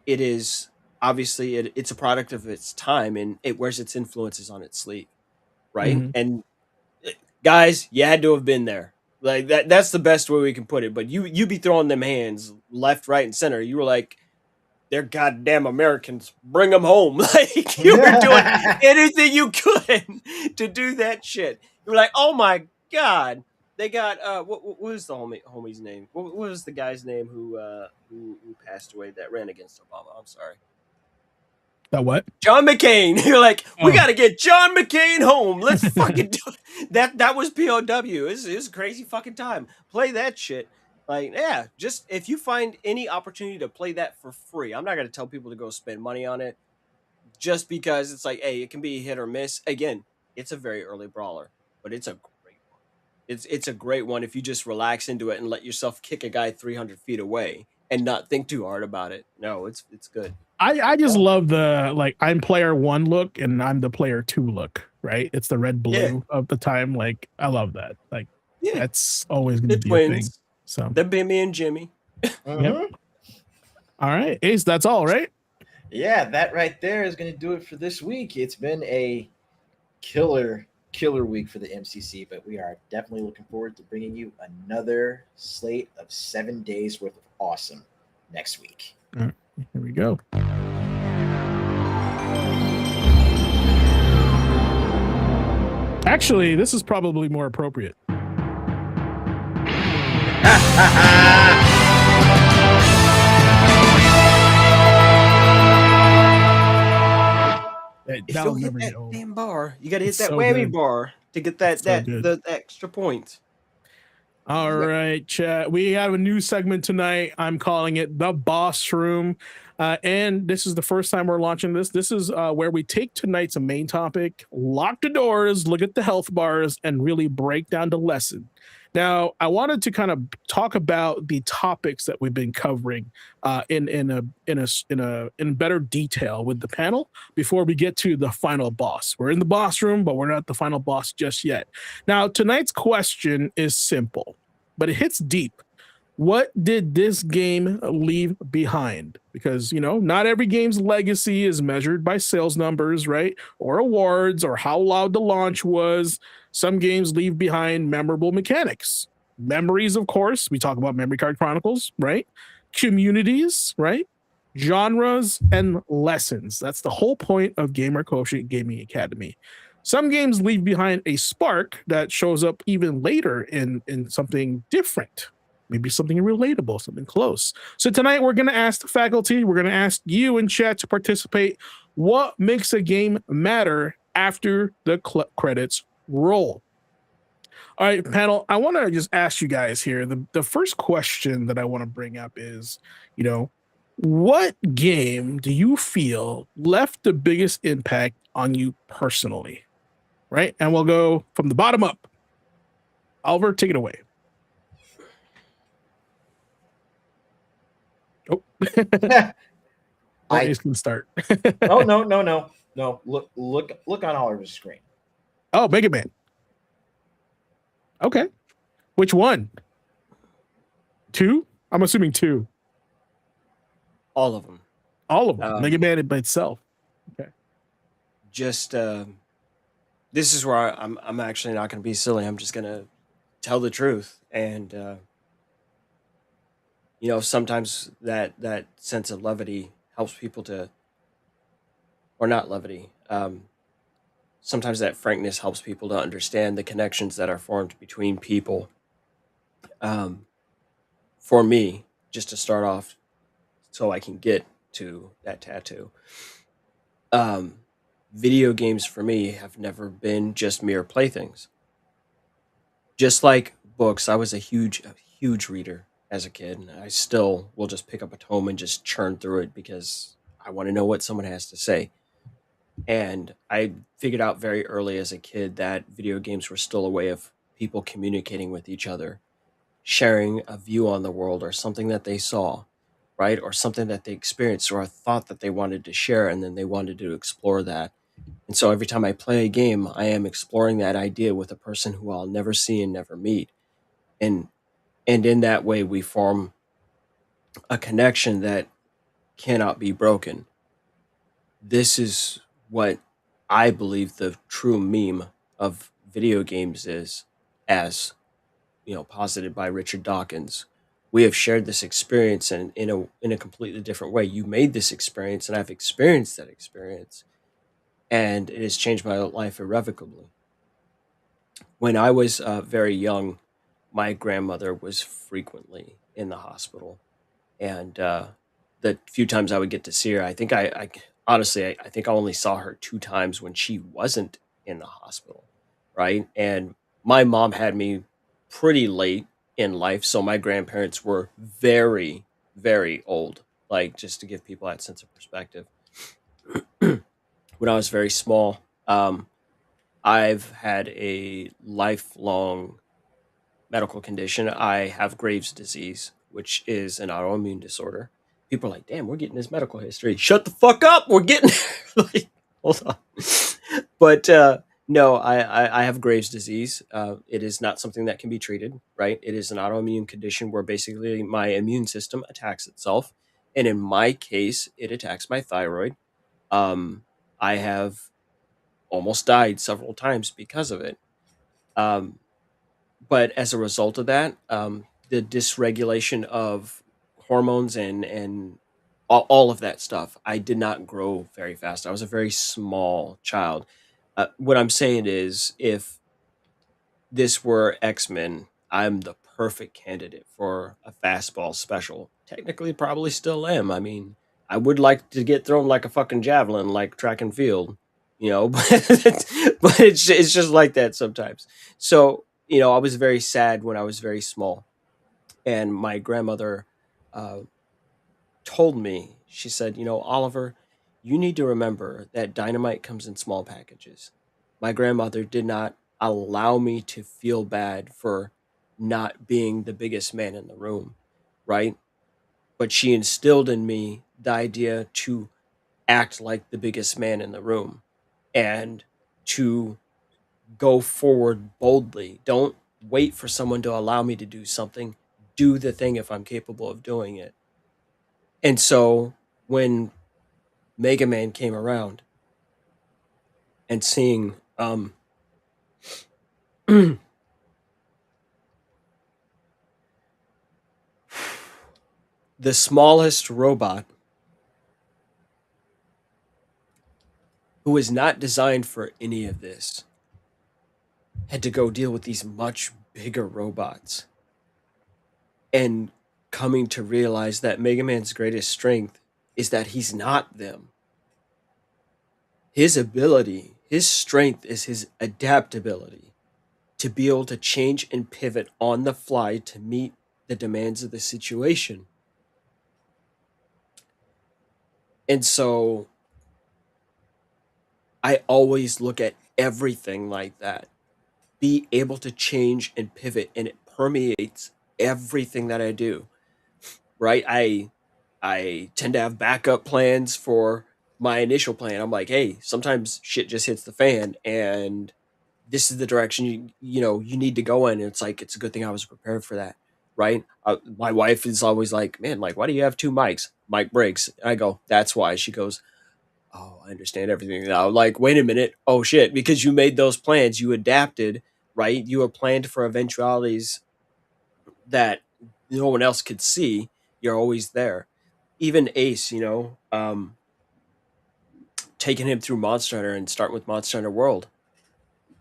it is obviously it's a product of its time, and it wears its influences on its sleeve, right? Mhm. And guys, you had to have been there. Like that's the best way we can put it. But you be throwing them hands left, right, and center. You were like, they're goddamn Americans. Bring them home. Like, you were doing anything you could to do that shit. You were like, oh my god, they got what was the homie's name? What was the guy's name who passed away that ran against Obama? I'm sorry. That what? John McCain. You're like, we Oh, got to get John McCain home. Let's fucking do it. That was POW. It's a crazy fucking time. Play that shit. Like, yeah, just if you find any opportunity to play that for free, I'm not gonna tell people to go spend money on it just because it's like, hey, it can be hit or miss. Again, it's a very early brawler, but it's a great one. It's a great one if you just relax into it and let yourself kick a guy 300 feet away and not think too hard about it. No, it's good. I just love the like I'm player one look and I'm the player two look, right? It's the red Yeah, blue of the time. Like I love that. Like yeah. that's always The gonna be a thing. twins, So the Bimmy and Jimmy. yep. Mhm. All right. Ace, that's all, right? Yeah, that right there is going to do it for this week. It's been a killer week for the MCC, but we are definitely looking forward to bringing you another slate of 7 days worth of awesome next week. All right, here we go. Actually, this is probably more appropriate. If That'll you'll hit never that get old. damn bar, you got to hit It's that so whammy good. bar to get It's so that good. the extra point. All Yep. right, chat. We have a new segment tonight. I'm calling it the Boss Room. And this is the first time we're launching this. This is where we take tonight's main topic, lock the doors, look at the health bars, and really break down the lesson. Now, I wanted to kind of talk about the topics that we've been covering in better detail with the panel before we get to the final boss. We're in the boss room, but we're not the final boss just yet. Now, tonight's question is simple, but it hits deep. What did this game leave behind? Because, not every game's legacy is measured by sales numbers, right? Or awards or how loud the launch was. Some games leave behind memorable mechanics. Memories, of course. We talk about Memory Card Chronicles, right? Communities, right? Genres and lessons. That's the whole point of Gamer Quotient Gaming Academy. Some games leave behind a spark that shows up even later in something different, maybe something relatable, something close. So tonight we're going to ask the faculty, we're going to ask you in chat to participate. What makes a game matter after the credits roll? All right, panel, I want to just ask you guys here. The first question that I want to bring up is, what game do you feel left the biggest impact on you personally? Right? And we'll go from the bottom up. Oliver, take it away. Oh, I Ace can start. oh no. Look on Oliver's screen. Oh, Mega Man. Okay. Which one? 2? I'm assuming 2. All of them. All of them. Mega Man by itself. Okay. Just this is where I'm actually not going to be silly. I'm just going to tell the truth, and sometimes that sense of levity helps people to, or not levity. Sometimes that frankness helps people to understand the connections that are formed between people. For me, just to start off, so I can get to that tattoo. um, video games for me have never been just mere playthings. Just like books, I was a huge reader as a kid, and I still will just pick up a tome and just churn through it because I want to know what someone has to say. And I figured out very early as a kid that video games were still a way of people communicating with each other, sharing a view on the world or something that they saw, right? Or something that they experienced or a thought that they wanted to share, and then they wanted to explore that. And so every time I play a game, I am exploring that idea with a person who I'll never see and never meet. And in that way we form a connection that cannot be broken. This is what I believe the true meme of video games is, as posited by Richard Dawkins. We have shared this experience in a completely different way. You made this experience, and I've experienced that experience, and it has changed my life irrevocably. When I was very young, my grandmother was frequently in the hospital, and the few times I would get to see her, I honestly, I think I only saw her two times when she wasn't in the hospital, right? And my mom had me pretty late in life, so my grandparents were very, very old. Like, just to give people that sense of perspective, when I was very small, I've had a lifelong medical condition. I have Graves' disease, which is an autoimmune disorder. People are like, damn, we're getting this medical history. Shut the fuck up. We're getting like, hold on. But no, I have Graves' disease. It is not something that can be treated, right? It is an autoimmune condition where basically my immune system attacks itself. And in my case, it attacks my thyroid. Um, I have almost died several times because of it. Um, but as a result of that, the dysregulation of hormones and all of that stuff, I did not grow very fast. I was a very small child. What I'm saying is, if this were X-Men, I'm the perfect candidate for a fastball special. Technically, probably still am. I mean, I would like to get thrown like a fucking javelin, like track and field, but but it's just like that sometimes. So, I was very sad when I was very small, and my grandmother uh, told me, she said, Oliver, you need to remember that dynamite comes in small packages. My grandmother did not allow me to feel bad for not being the biggest man in the room, right? But she instilled in me the idea to act like the biggest man in the room and to go forward boldly. Don't wait for someone to allow me to do something. Do the thing if I'm capable of doing it. And so when Mega Man came around and seeing the smallest robot who was not designed for any of this had to go deal with these much bigger robots, and coming to realize that Mega Man's greatest strength is that he's not them. His ability, his strength is his adaptability to be able to change and pivot on the fly to meet the demands of the situation. And so I always look at everything like that. Be able to change and pivot, and it permeates everything that I do, right? I tend to have backup plans for my initial plan. I'm like, hey, sometimes shit just hits the fan, and this is the direction you need to go in. And it's like, it's a good thing I was prepared for that, right? My wife is always like, man, like, why do you have two mics? Mic breaks. And I go, that's why. She goes, oh, I understand everything now. Like, wait a minute. Oh shit, because you made those plans, you adapted, right? You were planned for eventualities that no one else could see. You're always there. Even Ace, taking him through Monster Hunter and starting with Monster Hunter World.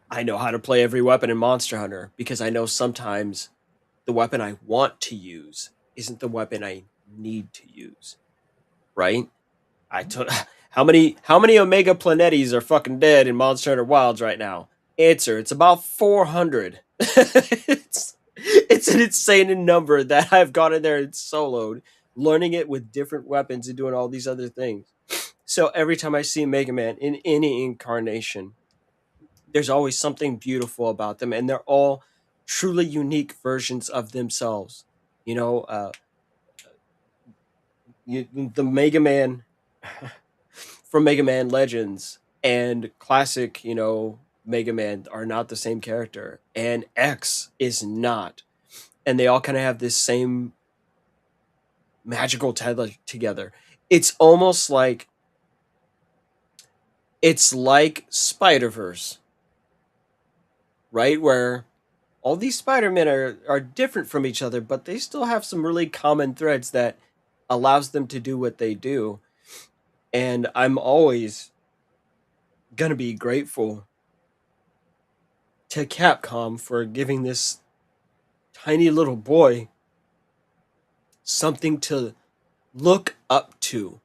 I know how to play every weapon in Monster Hunter because I know sometimes the weapon I want to use isn't the weapon I need to use, right? I took How many Omega Planetes are fucking dead in Monster Hunter Wilds right now? Answer: it's about 400. It's an insane number that I've gone in there and soloed, learning it with different weapons and doing all these other things. So every time I see Mega Man in any incarnation, there's always something beautiful about them, and they're all truly unique versions of themselves. You know, the Mega Man from Mega Man Legends and classic, Mega Man are not the same character, and X is not, and they all kind of have this same magical together. It's almost like Spider Verse, right? Where all these Spider-Men are different from each other, but they still have some really common threads that allows them to do what they do. And I'm always gonna be grateful to Capcom for giving this tiny little boy something to look up to.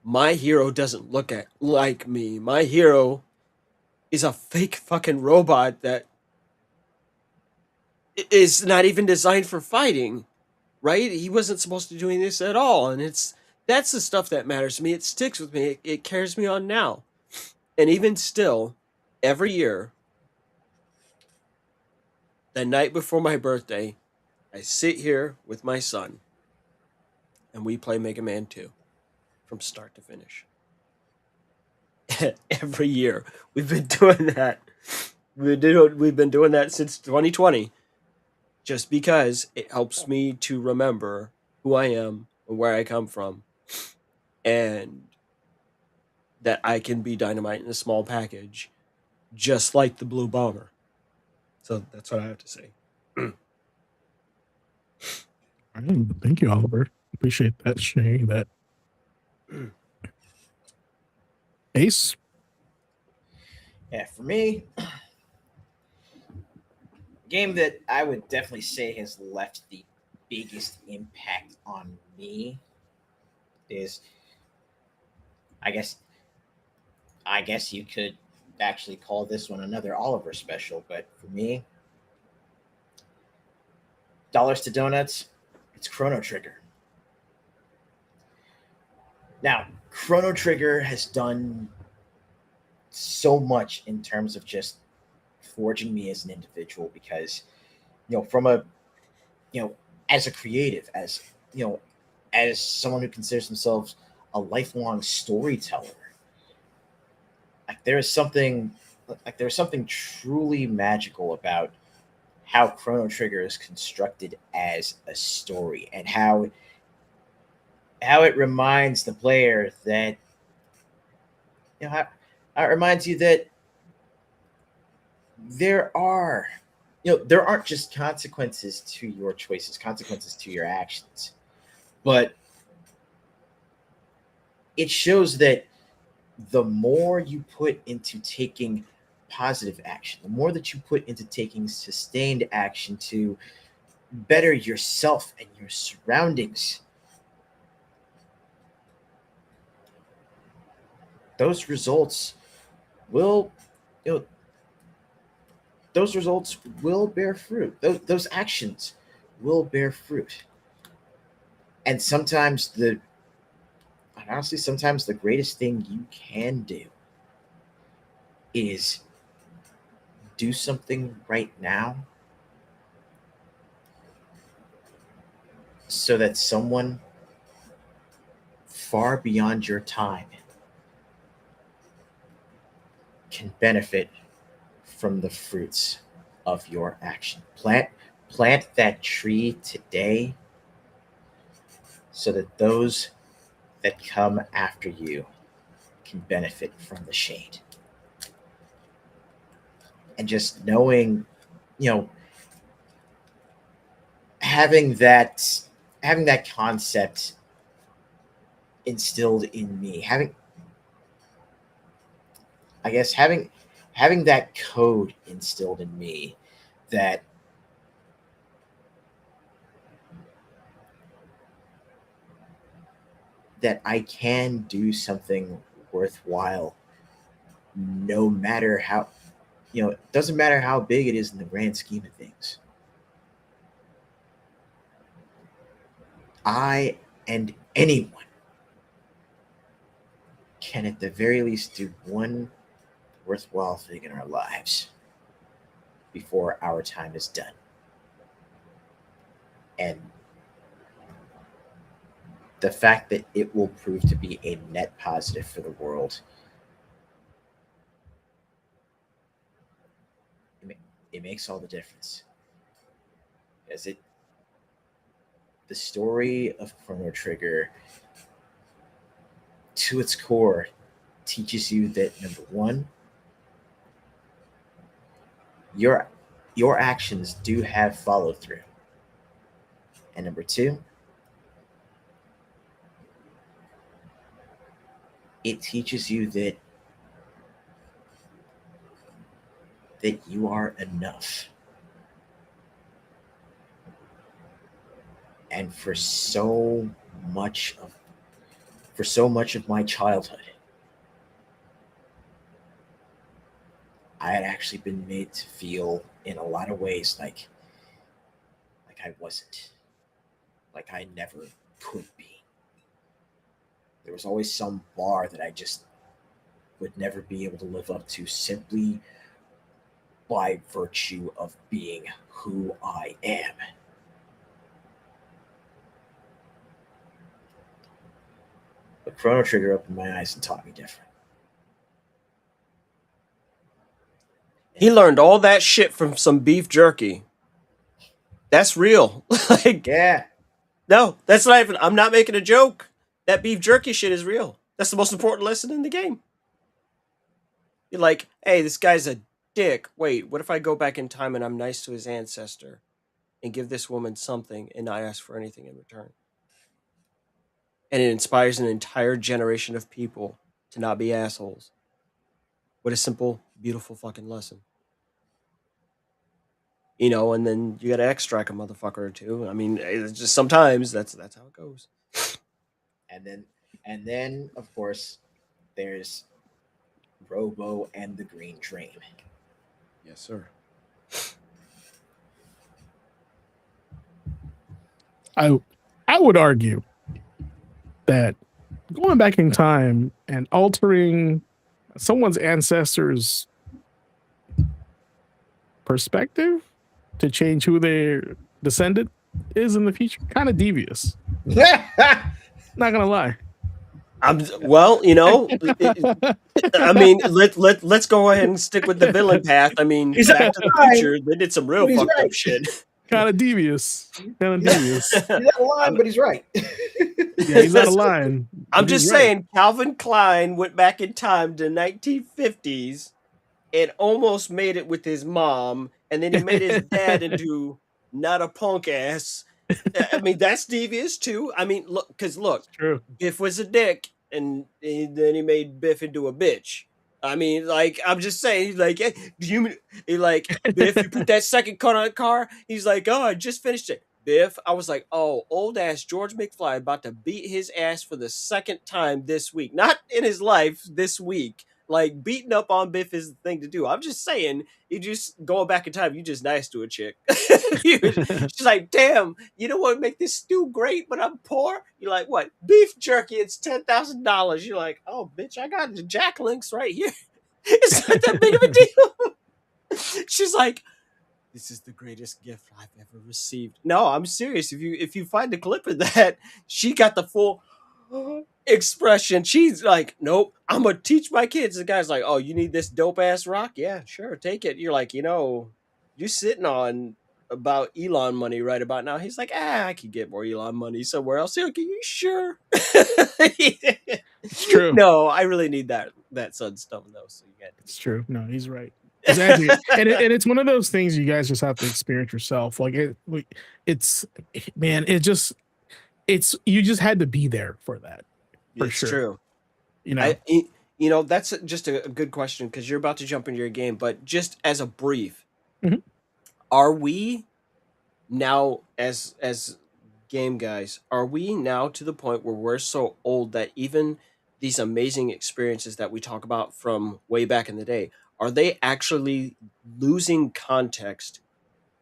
My hero doesn't look like me. My hero is a fake fucking robot that is not even designed for fighting, right? He wasn't supposed to be doing this at all, and that's the stuff that matters to me. It sticks with me. It carries me on now, and even still, every year, the night before my birthday, I sit here with my son, and we play Mega Man 2 from start to finish. Every year, we've been doing that. We've been doing that since 2020. Just because it helps me to remember who I am and where I come from, and that I can be dynamite in a small package, just like the Blue Bomber. So that's what I have to say. All right. Thank you, Oliver. Appreciate that sharing that. Ace. Yeah, for me, game that I would definitely say has left the biggest impact on me is, I guess you could actually call this one another Oliver special, but for me, dollars to donuts, it's Chrono Trigger. Now, Chrono Trigger has done so much in terms of just forging me as an individual because, from a, as a creative, as someone who considers themselves a lifelong storyteller, there's something truly magical about how Chrono Trigger is constructed as a story, and how it reminds the player that, how it reminds you that there aren't just consequences to your choices, consequences to your actions, but it shows that the more you put into taking positive action, the more that you put into taking sustained action to better yourself and your surroundings, those results will bear fruit. Those actions will bear fruit. And sometimes the greatest thing you can do is do something right now so that someone far beyond your time can benefit from the fruits of your action. Plant that tree today so that those that come after you can benefit from the shade. And just knowing, having that concept instilled in me, having that code instilled in me that I can do something worthwhile, no matter how, it doesn't matter how big it is in the grand scheme of things. I and anyone can at the very least do one worthwhile thing in our lives before our time is done. And the fact that it will prove to be a net positive for the world, it makes all the difference. As the story of Chrono Trigger, to its core, teaches you that, number one, your actions do have follow through, and number two, it teaches you that you are enough. And for so much of my childhood, I had actually been made to feel in a lot of ways like I wasn't, like I never could be. There was always some bar that I just would never be able to live up to, simply by virtue of being who I am. But Chrono Trigger opened my eyes and taught me different. He learned all that shit from some beef jerky. That's real. Like, Yeah. no, that's not even. I'm not making a joke. That beef jerky shit is real. That's the most important lesson in the game. You're like, hey, this guy's a dick. Wait, what if I go back in time and I'm nice to his ancestor and give this woman something and not ask for anything in return? And it inspires an entire generation of people to not be assholes. What a simple, beautiful fucking lesson. And then you gotta extract a motherfucker or two. I mean, it's just sometimes that's how it goes. And then of course there's Robo and the Green Dream. Yes, sir. I would argue that going back in time and altering someone's ancestors' perspective to change who their descendant is in the future, kind of devious. Not gonna lie. I mean, let's go ahead and stick with the villain path. I mean, He's Back to the right. Future, they did some real He's fucked right. up shit. Kind of devious. He's out of line, but he's right. Yeah, he's out of line. I'm But he's just right. saying, Calvin Klein went back in time to 1950s and almost made it with his mom, and then he made his dad into not a punk ass. I mean, that's devious too. I mean, look, True. Biff was a dick, and then he made Biff into a bitch. I mean, like, I'm just saying, he's like, hey, Biff, you put that second cut on the car? He's like, oh, I just finished it. Biff, I was like, oh, old ass George McFly about to beat his ass for the second time this week. Not in his life, this week. Like, beating up on Biff is the thing to do. I'm just saying, you just going back in time, you just nice to a chick. She's like, damn, you know what would make this stew great, but I'm poor? You're like, what? Beef jerky, it's $10,000. You're like, oh, bitch, I got the Jack Links right here. It's not that big of a deal. She's like, this is the greatest gift I've ever received. No, I'm serious. If you find the clip of that, she got the full expression. She's like, nope, I'm gonna teach my kids. The guy's like, oh, you need this dope ass rock? Yeah, sure, take it. You're like, you're sitting on about Elon money right about now. He's like, I could get more Elon money somewhere else. You're like, are you sure? It's true. No, I really need that sunstone though. So you got It's true. No, he's right. Exactly. and it's one of those things you guys just have to experience yourself. Like it's you just had to be there for that. For it's sure. true. That's just a good question because you're about to jump into your game, but just as a brief, Mhm. Are we now as game guys, are we now to the point where we're so old that even these amazing experiences that we talk about from way back in the day, are they actually losing context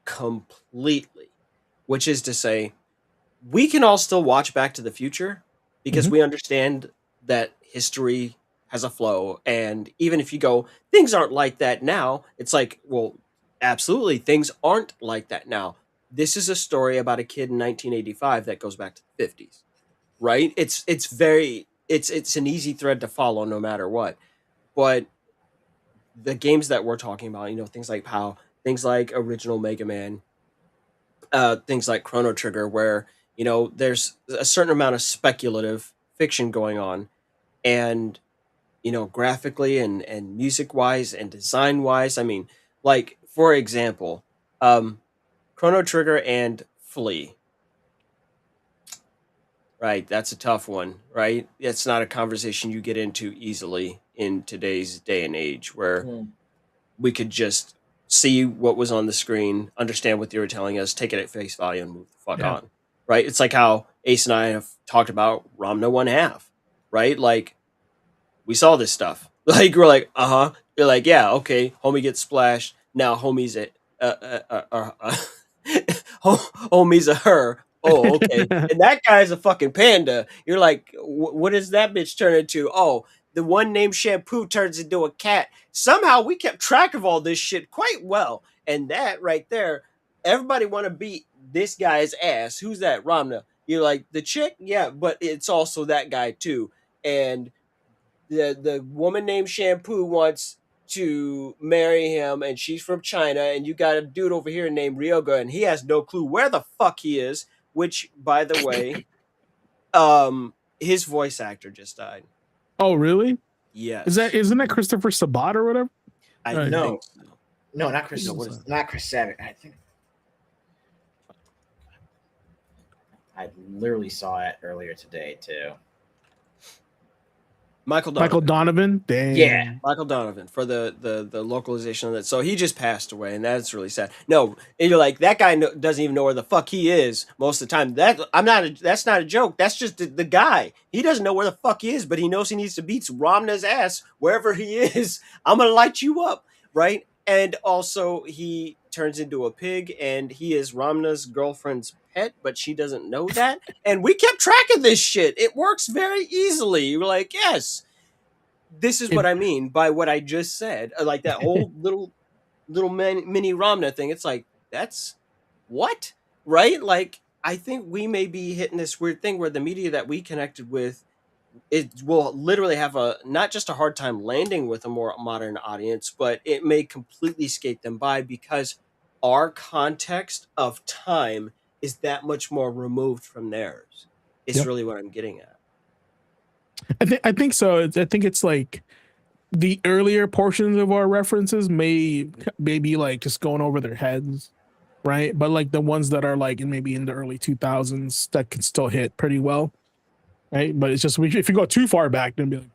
completely? Which is to say, we can all still watch Back to the Future because Mhm. we understand that history has a flow. And even if you go, things aren't like that now, it's like, well, absolutely, things aren't like that now. This is a story about a kid in 1985 that goes back to the 50s, right? It's an easy thread to follow no matter what. But the games that we're talking about, things like POW, things like original Mega Man, things like Chrono Trigger, where there's a certain amount of speculative fiction going on, and graphically and music wise and design wise. I mean, like for example, Chrono Trigger and Flea. Right, that's a tough one, right? It's not a conversation you get into easily in today's day and age, where Mm. we could just see what was on the screen, understand what they were telling us, take it at face value, and move the fuck Yeah. on. Right? It's like how Ace and I have talked about Ramna 1/2, right? Like, we saw this stuff. Like, we're like, You're like, yeah, okay, homie gets splashed. Now homie's homie's a her. Oh, okay. And that guy's a fucking panda. You're like, what does that bitch turn into? Oh, the one named Shampoo turns into a cat. Somehow we kept track of all this shit quite well. And that right there, everybody want to beat this guy's ass. Who's that? Ramna. You're like, the chick? Yeah, but it's also that guy too. And the woman named Shampoo wants to marry him, and she's from China, and you got a dude over here named Ryoga, and he has no clue where the fuck he is, which, by the way, his voice actor just died. Oh, really? Yes. Isn't that Christopher Sabat or whatever? I Right. No. think so. No, not Chris. No, what is Not Chris Sabat. I think I literally saw it earlier today too. Michael Donovan. Michael Donovan. Dang. Yeah. Michael Donovan for the localization of that. So he just passed away, and that's really sad. No, and you're like, that guy doesn't even know where the fuck he is most of the time. That's not a joke. That's just the guy. He doesn't know where the fuck he is, but he knows he needs to beat Ramna's ass wherever he is. I'm gonna light you up, right? And also, he turns into a pig, and he is Ramna's girlfriend's pet, but she doesn't know that. And we kept track of this shit. It works very easily. You're like, yes. This is what I mean by what I just said. Like that whole little mini Ramna thing. It's like, that's what? Right? Like, I think we may be hitting this weird thing where the media that we connected with, it will literally have not just a hard time landing with a more modern audience, but it may completely skate them by because our context of time is that much more removed from theirs. It's Yep. really what I'm getting at. I think so. I think it's like the earlier portions of our references may be like just going over their heads, right? But like the ones that are like maybe in the early 2000s that can still hit pretty well, right? But it's just if you go too far back, then be like,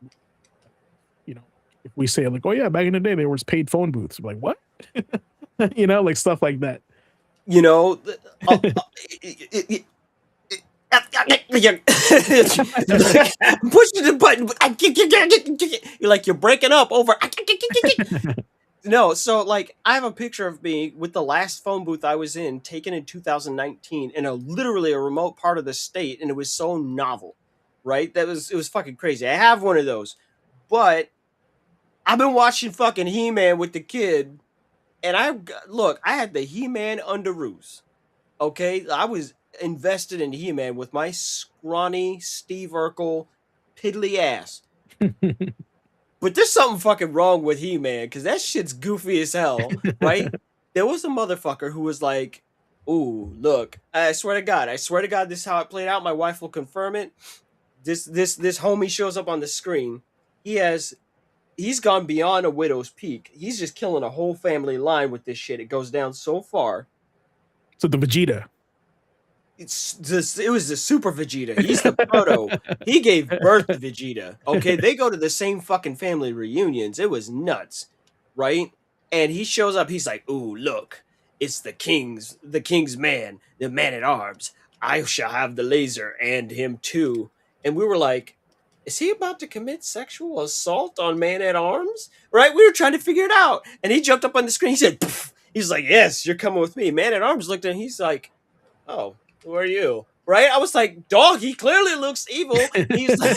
if we say like, oh yeah, back in the day there was paid phone booths, I'm like what? Like stuff like that. Pushing the button. You're like, you're breaking up over. No, so like I have a picture of me with the last phone booth I was in, taken in 2019, in literally a remote part of the state, and it was so novel, right? It was fucking crazy. I have one of those, but I've been watching fucking He-Man with the kid, and I had the He-Man underoos. Okay, I was invested in He-Man with my scrawny Steve Urkel piddly ass. But there's something fucking wrong with He-Man because that shit's goofy as hell, right? There was a motherfucker who was like, ooh, look, I swear to God, this is how it played out. My wife will confirm it. This homie shows up on the screen. He's gone beyond a widow's peak. He's just killing a whole family line with this shit. It goes down so far. So the Vegeta. It was the Super Vegeta. He's the proto. He gave birth to Vegeta. Okay, they go to the same fucking family reunions. It was nuts, right? And he shows up. He's like, "Ooh, look, it's the king's man, the man at arms. I shall have the laser and him too." And we were like, is he about to commit sexual assault on Man-at-Arms? Right? We were trying to figure it out. And he jumped up on the screen. He said, "Pff." He's like, yes, you're coming with me. Man-at-Arms looked at him. He's like, oh, who are you? Right? I was like, dog, he clearly looks evil. He's like,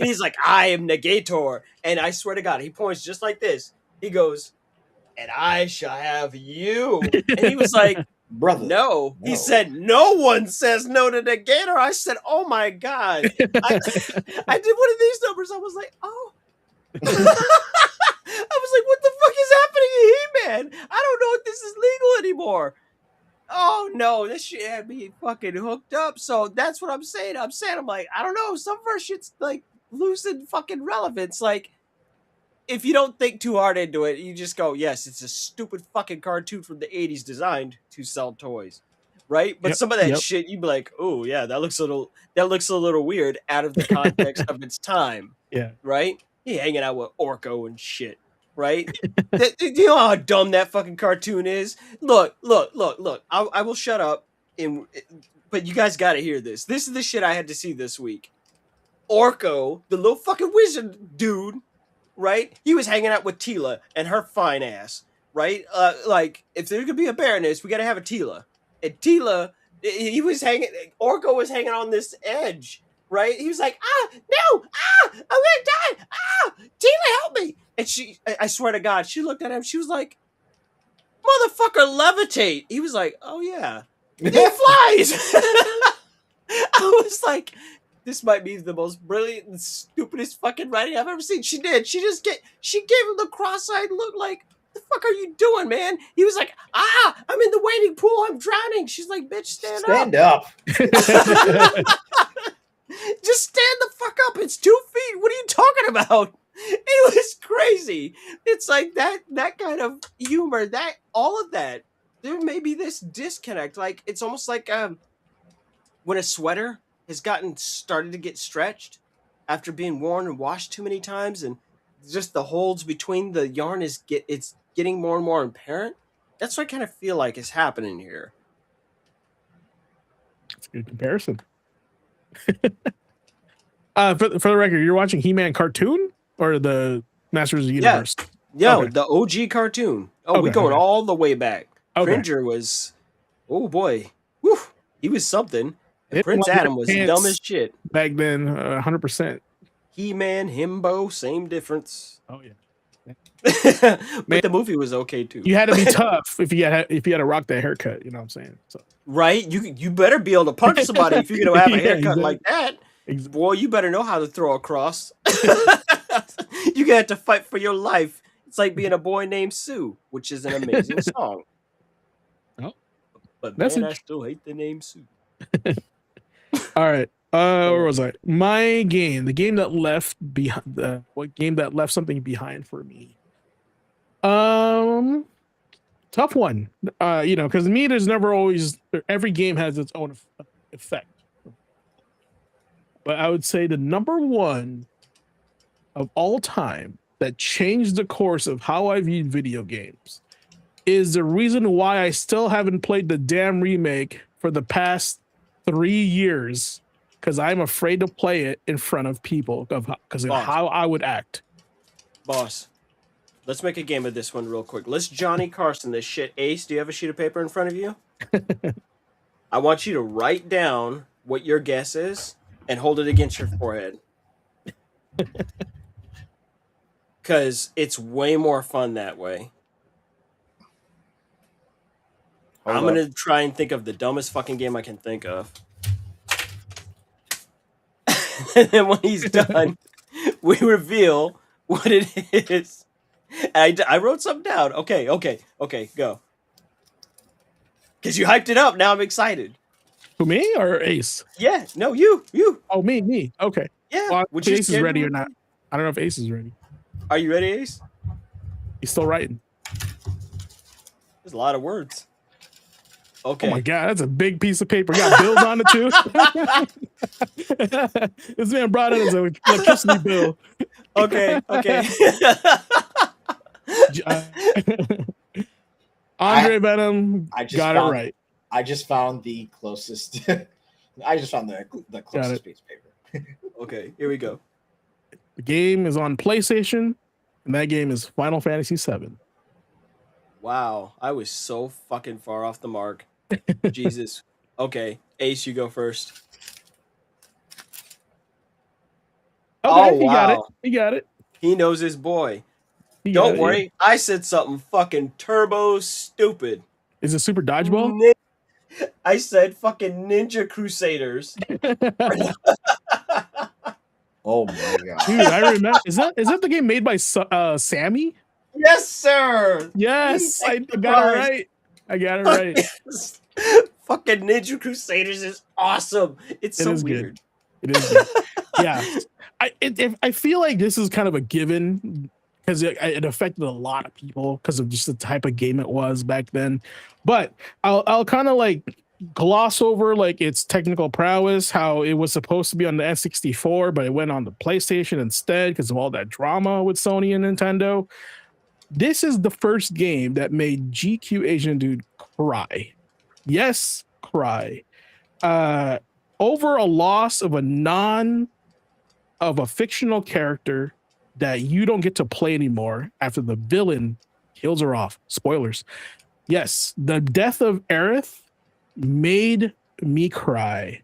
he's like, I am Negator. And I swear to God, he points just like this. He goes, and I shall have you. And he was like, Brother. no. He No. said, no one says no to Negator. I said, oh my God. I did one of these numbers. I was like, oh. I was like, what the fuck is happening in He-Man? I don't know if this is legal anymore. Oh no, this shit had me fucking hooked up. So that's what I'm saying. I'm like, I don't know. Some of our shit's like losing fucking relevance. Like, if you don't think too hard into it, you just go, yes, it's a stupid fucking cartoon from the 80s designed to sell toys. Right? But Yep, some of that yep. shit, you'd be like, oh yeah, that looks a little weird out of the context of its time. Yeah. Right? He hanging out with Orko and shit. Right? Do you know how dumb that fucking cartoon is? Look. I will shut up, but you guys got to hear this. This is the shit I had to see this week. Orko, the little fucking wizard dude, right? He was hanging out with Tila and her fine ass, right? Like, if there's gonna be a Baroness, we gotta have a Tila. And Tila, Orko was hanging on this edge, right? He was like, no, I'm gonna die, Tila, help me. And I swear to God, she looked at him, she was like, motherfucker, levitate. He was like, oh yeah, he flies. I was like, this might be the most brilliant and stupidest fucking writing I've ever seen. She did. She gave him the cross-eyed look like, the fuck are you doing, man? He was like, I'm in the waiting pool. I'm drowning. She's like, bitch, stand up. Just stand the fuck up. It's 2 feet. What are you talking about? It was crazy. It's like that kind of humor, that all of that. There may be this disconnect. Like, it's almost like when a sweater has started to get stretched after being worn and washed too many times, and just the holds between the yarn it's getting more and more apparent. That's what I kind of feel like is happening here. That's a good comparison. For the record, you're watching He-Man cartoon or the Masters of the Universe? Yeah, Okay. the OG cartoon. Oh, we're Okay, going okay. all the way back. Okay. Cringer was, oh boy, whew, he was something. And It Prince was Adam was pants. dumb as shit. Back then, 100%. He-Man, Himbo, same difference. Oh yeah. But Man. the movie was okay too. You had to be tough if you had to rock that haircut. You know what I'm saying? So Right? You better be able to punch somebody if you're gonna have a Yeah, haircut exactly. like that. Exactly. Boy, you better know how to throw a cross. You're gonna have to fight for your life. It's like being a boy named Sue, which is an amazing song. Oh. But That's man, I int- still hate the name Sue. All right. Where was I? My game, the game that left behind, what game that left something behind for me? Tough one. Because me, there's never always. Every game has its own effect. But I would say the number one of all time that changed the course of how I viewed video games is the reason why I still haven't played the damn remake for the past 3 years, because I'm afraid to play it in front of people because of Boss. how I would act. Boss, let's make a game of this one real quick. Let's Johnny Carson this shit. Ace, do you have a sheet of paper in front of you? I want you to write down what your guess is and hold it against your forehead. Because it's way more fun that way. I'm going to try and think of the dumbest fucking game I can think of. And then when he's done, we reveal what it is. I wrote something down. Okay, go. Because you hyped it up. Now I'm excited. Who, me or Ace? Yeah, no, you. Oh, me. Okay. Yeah. Well, Would if you Ace is ready or not. I don't know if Ace is ready. Are you ready, Ace? He's still writing. There's a lot of words. Okay. Oh my god, that's a big piece of paper. Got bills on it too. This man brought it as an electricity bill. Okay. Andre Venom I just got found- it right. I just found the closest. I just found the closest piece of paper. Okay, here we go. The game is on PlayStation, and that game is Final Fantasy VII. Wow, I was so fucking far off the mark. Jesus. Okay, Ace, you go first. Okay, Oh, he got it. wow. He got it. He knows his boy. He got Don't it, worry, I said something fucking turbo stupid. yeah. Is it Super Dodgeball? I said fucking Ninja Crusaders. Oh my god. Dude, I remember. Is that the game made by Sammy? Yes, sir. Yes, I got it right. I got it right. Fucking Ninja Crusaders is awesome. It's It so is weird. good. It is good. Yeah, I feel like this is kind of a given because it affected a lot of people because of just the type of game it was back then. But I'll kind of like gloss over like its technical prowess, how it was supposed to be on the N64, but it went on the PlayStation instead because of all that drama with Sony and Nintendo. This is the first game that made GQ Asian Dude cry. Yes, cry. Over a loss of a fictional character that you don't get to play anymore after the villain kills her off. Spoilers. Yes, the death of Aerith made me cry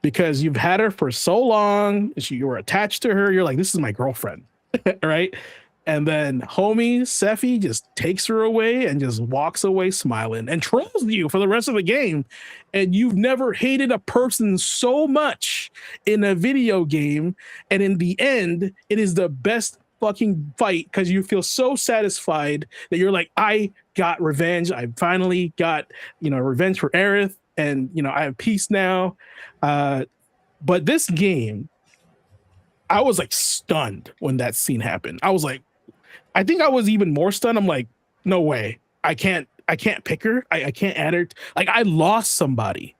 because you've had her for so long. You were attached to her. You're like, this is my girlfriend, right? And then homie Sephi just takes her away and just walks away smiling and trolls you for the rest of the game. And you've never hated a person so much in a video game. And in the end, it is the best fucking fight because you feel so satisfied that you're like, I got revenge. I finally got, revenge for Aerith. And, I have peace now. But this game, I was like stunned when that scene happened. I was like, I think I was even more stunned. I'm like, no way. I can't pick her. I can't add her. Like I lost somebody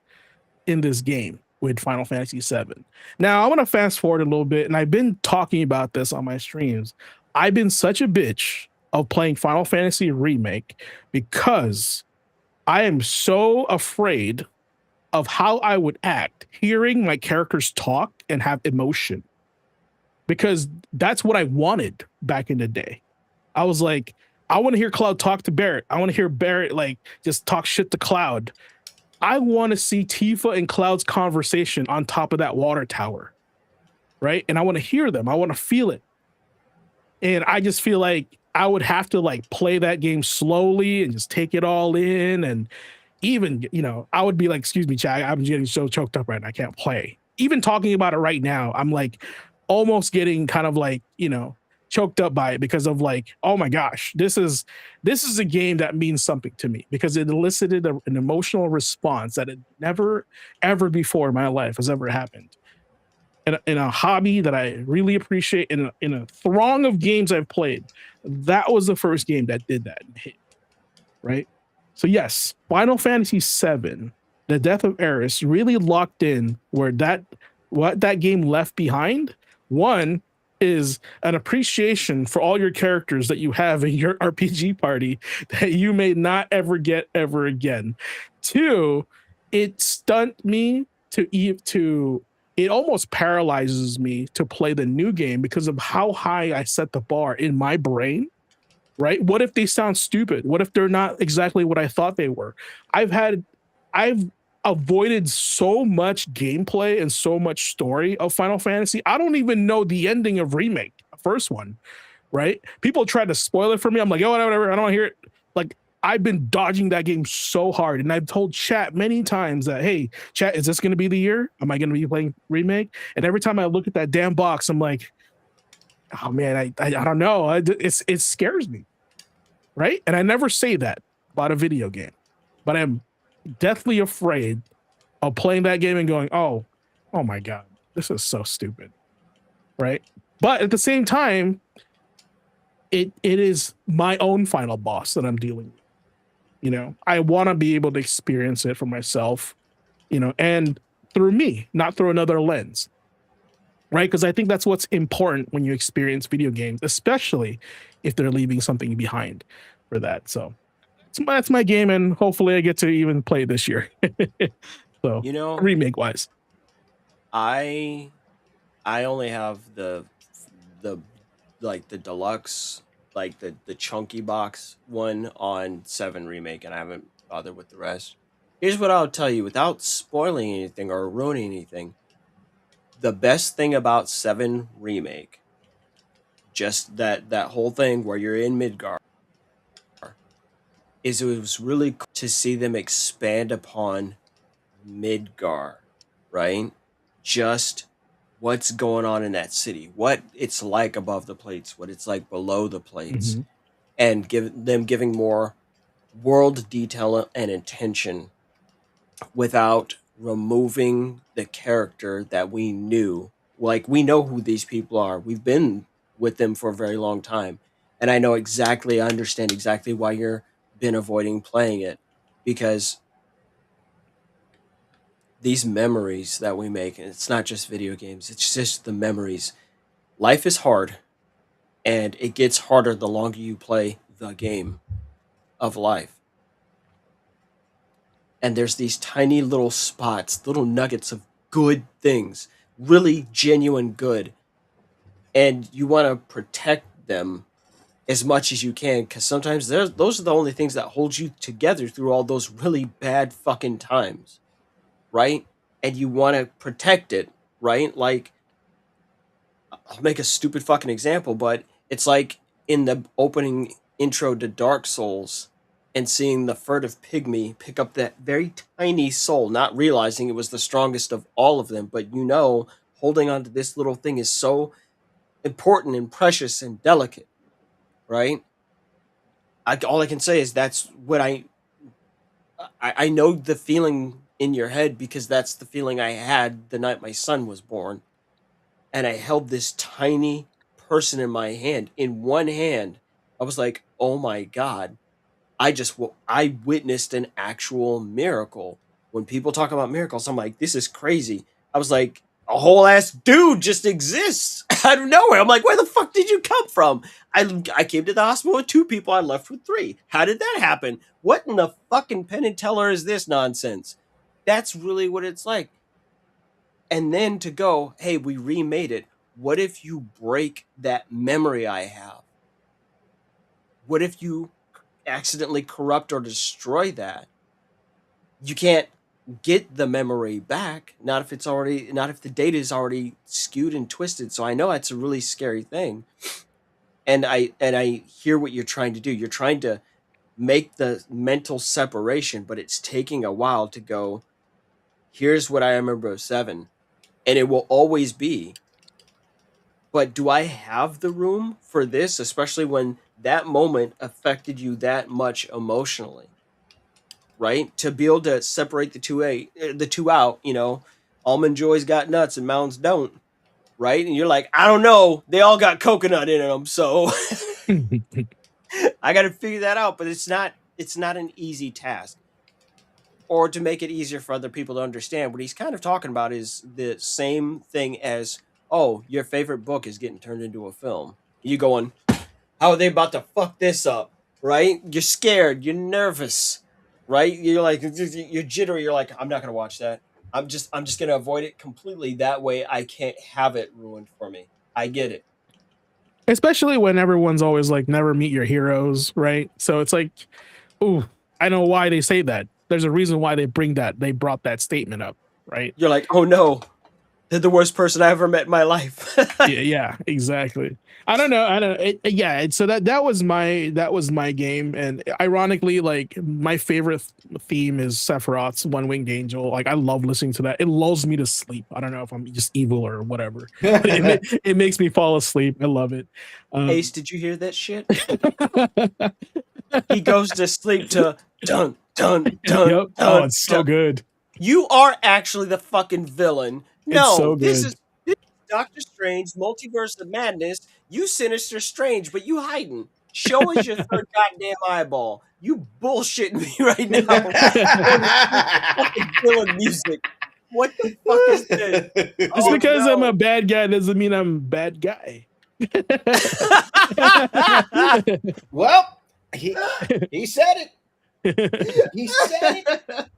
in this game with Final Fantasy VII. Now I'm going to fast forward a little bit. And I've been talking about this on my streams. I've been such a bitch of playing Final Fantasy Remake because I am so afraid of how I would act hearing my characters talk and have emotion. Because that's what I wanted back in the day. I was like, I want to hear Cloud talk to Barrett. I want to hear Barrett like just talk shit to Cloud. I want to see Tifa and Cloud's conversation on top of that water tower. Right. And I want to hear them. I want to feel it. And I just feel like I would have to like play that game slowly and just take it all in. And even, I would be like, excuse me, Chad, I'm getting so choked up right now. I can't play. Even talking about it right now, I'm like almost getting kind of like, choked up by it because of like, oh my gosh, this is a game that means something to me because it elicited an emotional response that it never ever before in my life has ever happened. In a hobby that I really appreciate, in a throng of games I've played, that was the first game that did that and hit. Right? So yes, Final Fantasy VII, the death of Aerith really locked in where what that game left behind. One is an appreciation for all your characters that you have in your RPG party that you may not ever get ever again. Two, it stunned me it almost paralyzes me to play the new game because of how high I set the bar in my brain, right? What if they sound stupid? What if they're not exactly what I thought they were? I've avoided so much gameplay and so much story of Final Fantasy. I don't even know the ending of Remake, the first one, right? People try to spoil it for me. I'm like, oh, whatever. I don't want to hear it. Like, I've been dodging that game so hard. And I've told chat many times that, hey, chat, is this going to be the year? Am I going to be playing Remake? And every time I look at that damn box, I'm like, oh man, I don't know. It scares me, right? And I never say that about a video game, but I'm deathly afraid of playing that game and going, oh my God, this is so stupid. Right. But at the same time, it is my own final boss that I'm dealing with. I want to be able to experience it for myself, and through me, not through another lens. Right. Because I think that's what's important when you experience video games, especially if they're leaving something behind for that. So that's my game, and hopefully I get to even play this year. So, Remake wise, I only have the the like the deluxe, like the chunky box one on 7 remake, and I haven't bothered with the rest. Here's what I'll tell you without spoiling anything or ruining anything. The best thing about 7 remake, just that whole thing where you're in Midgar, is it was really cool to see them expand upon Midgar, right? Just what's going on in that city, what it's like above the plates, what it's like below the plates, Mhm. and giving more world detail and attention without removing the character that we knew. Like, we know who these people are. We've been with them for a very long time. And I understand exactly why you're been avoiding playing it, because these memories that we make, and it's not just video games, it's just the memories. Life is hard, and it gets harder the longer you play the game of life. And there's these tiny little spots, little nuggets of good things, really genuine good. And you want to protect them as much as you can, because sometimes those are the only things that hold you together through all those really bad fucking times, right? And you want to protect it, right? Like, I'll make a stupid fucking example, but it's like in the opening intro to Dark Souls and seeing the furtive pygmy pick up that very tiny soul, not realizing it was the strongest of all of them, but holding on to this little thing is so important and precious and delicate, right? All I can say is that's what I know the feeling in your head, because that's the feeling I had the night my son was born. And I held this tiny person in my hand. In one hand, I was like, oh my God, I witnessed an actual miracle. When people talk about miracles, I'm like, this is crazy. I was like, a whole ass dude just exists out of nowhere. I'm like, where the fuck did you come from? I came to the hospital with 2 people. I left with 3. How did that happen? What in the fucking Penn and Teller is this nonsense? That's really what it's like. And then to go, hey, we remade it. What if you break that memory I have? What if you accidentally corrupt or destroy that? You can't get the memory back. Not if the data is already skewed and twisted. So I know that's a really scary thing. And I hear what you're trying to do. You're trying to make the mental separation, but it's taking a while to go, here's what I remember of 7. And it will always be. But do I have the room for this, especially when that moment affected you that much emotionally? Right? To be able to separate the two out, Almond Joy's got nuts and Mounds don't. Right? And you're like, I don't know. They all got coconut in them, so I got to figure that out. But it's not an easy task. Or to make it easier for other people to understand, what he's kind of talking about is the same thing as, oh, your favorite book is getting turned into a film. You going, how are they about to fuck this up? Right? You're scared. You're nervous. Right? You're like, you're jittery. You're like, I'm not gonna watch that. I'm just gonna avoid it completely. That way, I can't have it ruined for me. I get it. Especially when everyone's always like, never meet your heroes, right? So it's like, ooh, I know why they say that. There's a reason why they brought that statement up, right? You're like, oh no, they're the worst person I ever met in my life. Yeah, exactly. I don't know. So that was my game, and ironically, like, my favorite theme is Sephiroth's One Winged Angel. Like, I love listening to that. It lulls me to sleep. I don't know if I'm just evil or whatever. But it makes me fall asleep. I love it. Ace, did you hear that shit? He goes to sleep to dun dun dun. Yep. Dun, It's so dun. good. You are actually the fucking villain. No, It's so this good. is Doctor Strange, Multiverse of Madness. You Sinister Strange, but you hiding. Show us your third goddamn eyeball. You bullshitting me right now. Fucking villain music. What the fuck is this? Just because I'm a bad guy doesn't mean I'm a bad guy. Well, he said it. He said it.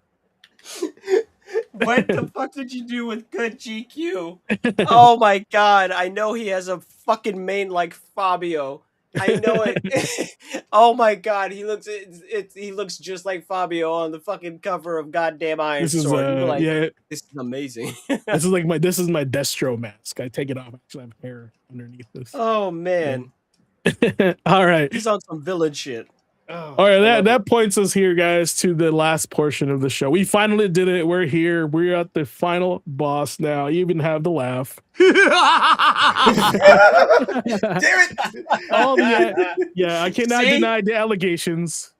What the fuck did you do with good GQ? Oh my god, I know he has a fucking mane like Fabio. I know it. Oh my god, he looks just like Fabio on the fucking cover of goddamn Iron This is Sword. You're like, yeah, this is amazing. this is my Destro mask. I take it off. Actually, I have hair underneath this. Oh man, All right. he's on some villain shit. Oh, All right, I love that it. points us here, guys, to the last portion of the show. We finally did it. We're here. We're at the final boss now. You even have the laugh. Damn it! Oh yeah, I cannot See? deny the allegations.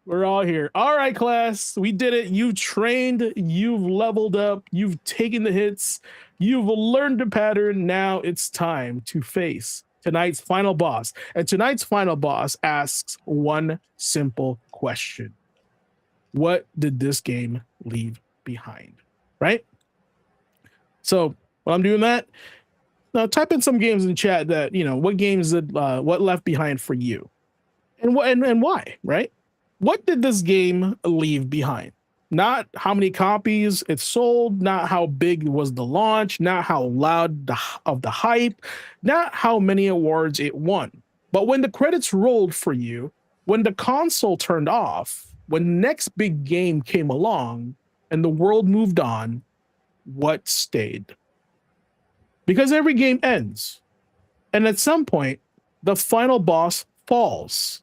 We're all here. All right, class, we did it. You trained, you've leveled up, you've taken the hits, you've learned the pattern. Now it's time to face tonight's final boss. And tonight's final boss asks one simple question: what did this game leave behind? Right? So while I'm doing that, now type in some games in the chat that, what games did what left behind for you, and what and why, right? What did this game leave behind? Not how many copies it sold, not how big was the launch, not how loud of the hype, not how many awards it won. But when the credits rolled for you, when the console turned off, when the next big game came along and the world moved on, what stayed? Because every game ends. And at some point, the final boss falls.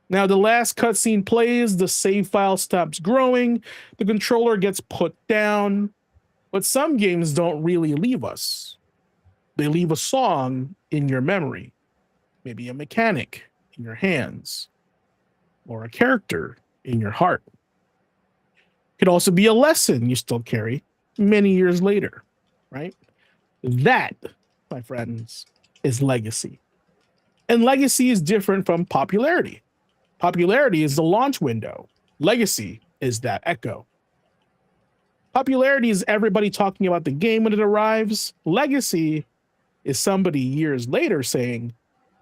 Now, the last cutscene plays, the save file stops growing, the controller gets put down, but some games don't really leave us. They leave a song in your memory, maybe a mechanic in your hands, or a character in your heart. It could also be a lesson you still carry many years later, right? That, my friends, is legacy. And legacy is different from popularity. Popularity is the launch window. Legacy is that echo. Popularity is everybody talking about the game when it arrives. Legacy is somebody years later saying,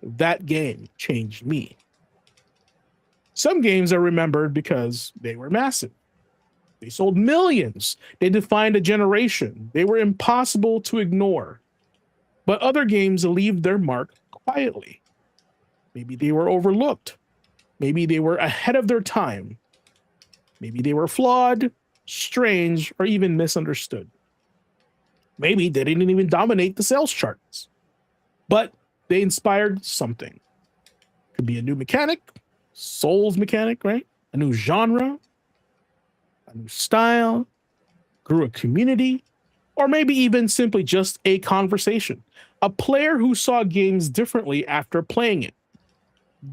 that game changed me. Some games are remembered because they were massive. They sold millions. They defined a generation. They were impossible to ignore. But other games leave their mark quietly. Maybe they were overlooked. Maybe they were ahead of their time. Maybe they were flawed, strange, or even misunderstood. Maybe they didn't even dominate the sales charts. But they inspired something. Could be a new mechanic, Souls mechanic, right? A new genre, a new style, grew a community, or maybe even simply just a conversation. A player who saw games differently after playing it.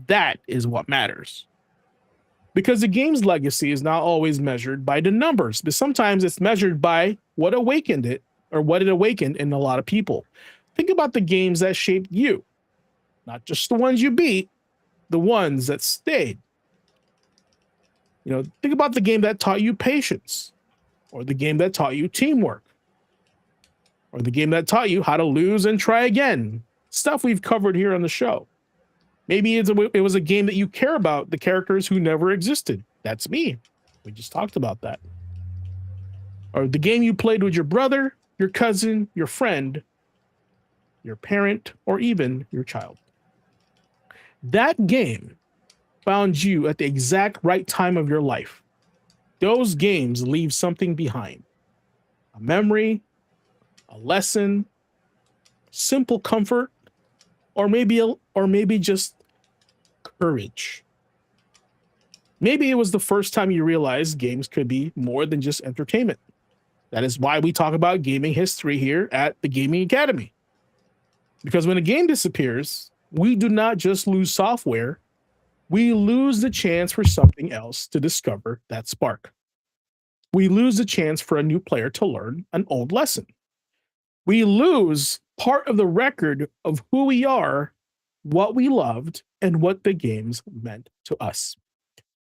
That is what matters. Because the game's legacy is not always measured by the numbers, but sometimes it's measured by what awakened it, or what it awakened in a lot of people. Think about the games that shaped you, not just the ones you beat, the ones that stayed. Think about the game that taught you patience, or the game that taught you teamwork, or the game that taught you how to lose and try again. Stuff we've covered here on the show. Maybe it was a game that you care about the characters who never existed. That's me. We just talked about that. Or the game you played with your brother, your cousin, your friend, your parent, or even your child. That game found you at the exact right time of your life. Those games leave something behind. A memory, a lesson, simple comfort, or maybe just courage. Maybe it was the first time you realized games could be more than just entertainment. That is why we talk about gaming history here at the Gaming Academy. Because when a game disappears, we do not just lose software, we lose the chance for something else to discover that spark. We lose the chance for a new player to learn an old lesson. We lose part of the record of who we are, what we loved, and what the games meant to us.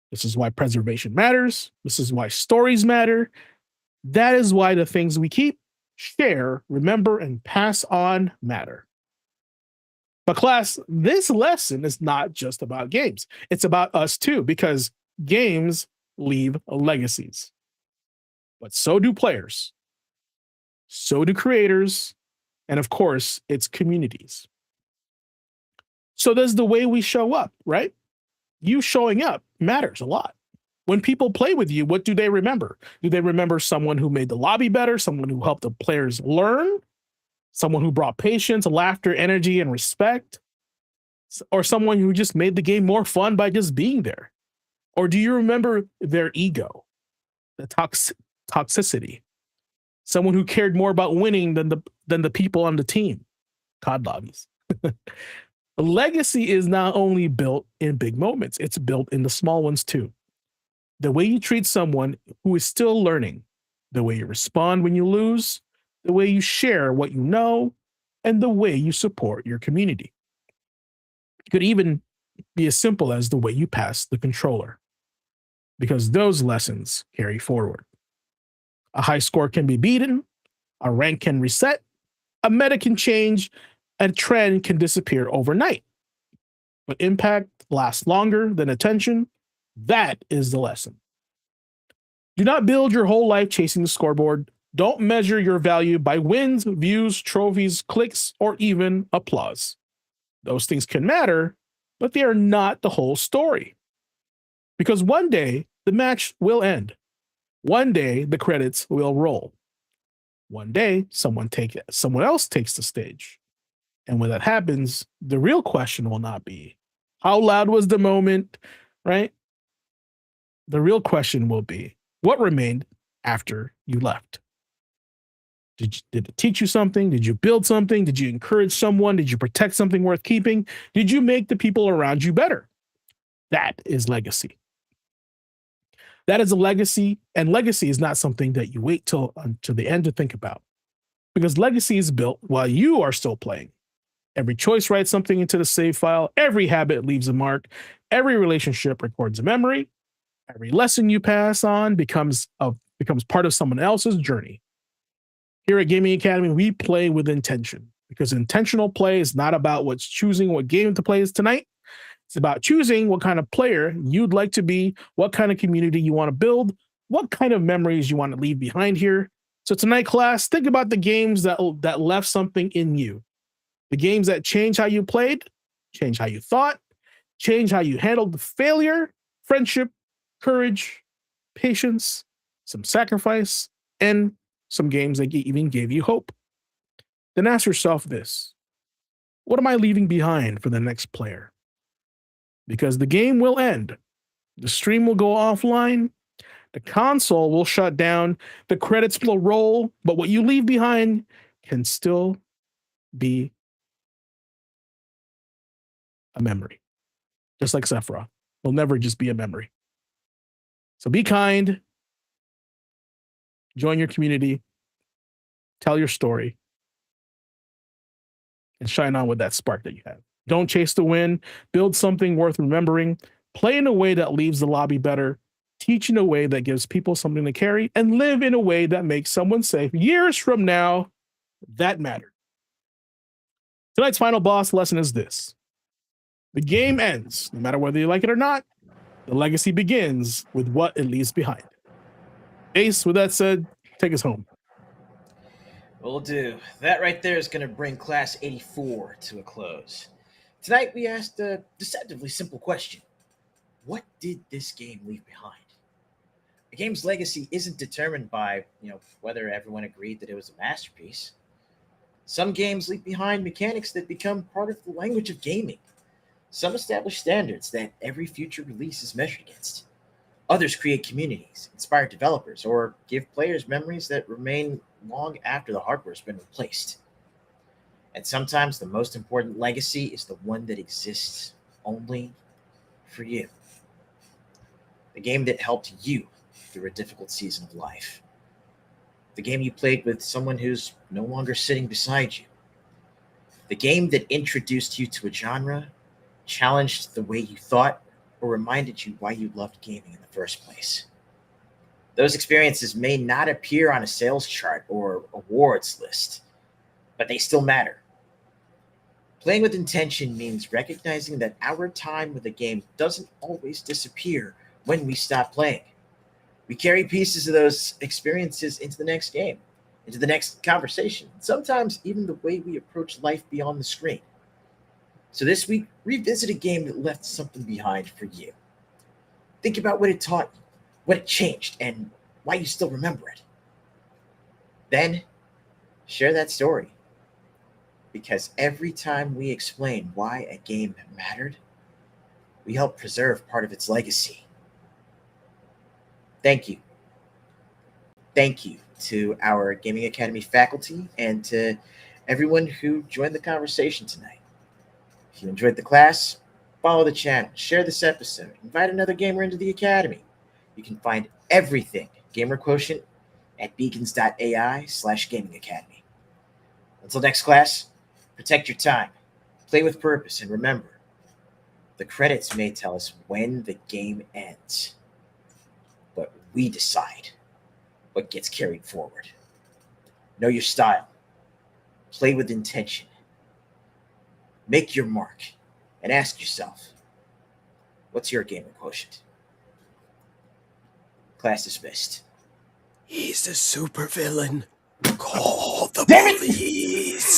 This is why preservation matters. This is why stories matter. That is why the things we keep, share, remember, and pass on matter. But class, this lesson is not just about games. It's about us too, because games leave legacies. but so do players, so do creators, and of course, its communities. So does the way we show up, right? You showing up matters a lot. When people play with you, what do they remember? Do they remember someone who made the lobby better, someone who helped the players learn, someone who brought patience, laughter, energy, and respect, or someone who just made the game more fun by just being there? Or do you remember their ego, the toxicity, someone who cared more about winning than the people on the team? COD lobbies. A legacy is not only built in big moments, it's built in the small ones too. The way you treat someone who is still learning, the way you respond when you lose, the way you share what you know, and the way you support your community. It could even be as simple as the way you pass the controller, because those lessons carry forward. A high score can be beaten, a rank can reset, a meta can change, a trend can disappear overnight. But impact lasts longer than attention. That is the lesson. Do not build your whole life chasing the scoreboard. Don't measure your value by wins, views, trophies, clicks, or even applause. Those things can matter, but they are not the whole story. Because one day the match will end. One day the credits will roll. One day someone else takes the stage. And when that happens, the real question will not be, how loud was the moment, right? The real question will be, what remained after you left? Did it teach you something? Did you build something? Did you encourage someone? Did you protect something worth keeping? Did you make the people around you better? That is legacy. That is a legacy, and legacy is not something that you wait till the end to think about, because legacy is built while you are still playing. Every choice writes something into the save file. Every habit leaves a mark. Every relationship records a memory. Every lesson you pass on becomes part of someone else's journey. Here at Gaming Academy, we play with intention, because intentional play is not about choosing what game to play tonight. It's about choosing what kind of player you'd like to be, what kind of community you want to build, what kind of memories you want to leave behind here. So tonight, class, think about the games that left something in you. The games that changed how you played, changed how you thought, changed how you handled the failure, friendship, courage, patience, some sacrifice, and some games that even gave you hope. Then ask yourself this: what am I leaving behind for the next player? Because the game will end, the stream will go offline, the console will shut down, the credits will roll, but what you leave behind can still be a memory. Just like Sephiroth, will never just be a memory. So be kind, join your community, tell your story, and shine on with that spark that you have. Don't chase the win, build something worth remembering, play in a way that leaves the lobby better, teach in a way that gives people something to carry, and live in a way that makes someone say, years from now, that mattered. Tonight's final boss lesson is this: the game ends, no matter whether you like it or not. The legacy begins with what it leaves behind. Ace, with that said, take us home. Will do. That right there is going to bring Class 84 to a close. Tonight, we asked a deceptively simple question: what did this game leave behind? A game's legacy isn't determined by, whether everyone agreed that it was a masterpiece. Some games leave behind mechanics that become part of the language of gaming. Some establish standards that every future release is measured against. Others create communities, inspire developers, or give players memories that remain long after the hardware has been replaced. And sometimes the most important legacy is the one that exists only for you. The game that helped you through a difficult season of life. The game you played with someone who's no longer sitting beside you. The game that introduced you to a genre, challenged the way you thought, or reminded you why you loved gaming in the first place. Those experiences may not appear on a sales chart or awards list, but they still matter. Playing with intention means recognizing that our time with a game doesn't always disappear when we stop playing. We carry pieces of those experiences into the next game, into the next conversation, sometimes even the way we approach life beyond the screen. So this week, revisit a game that left something behind for you. Think about what it taught you, what it changed, and why you still remember it. Then, share that story. Because every time we explain why a game mattered, we help preserve part of its legacy. Thank you. Thank you to our Gaming Academy faculty and to everyone who joined the conversation tonight. If you enjoyed the class, follow the channel, share this episode, invite another gamer into the academy. You can find everything Gamer Quotient at beacons.ai/gaming academy. Until next class, protect your time, play with purpose, and remember, the credits may tell us when the game ends, but we decide what gets carried forward. Know your style, play with intention, make your mark, and ask yourself, what's your Gamer Quotient? Class dismissed. He's the supervillain. Call the Damn it! police.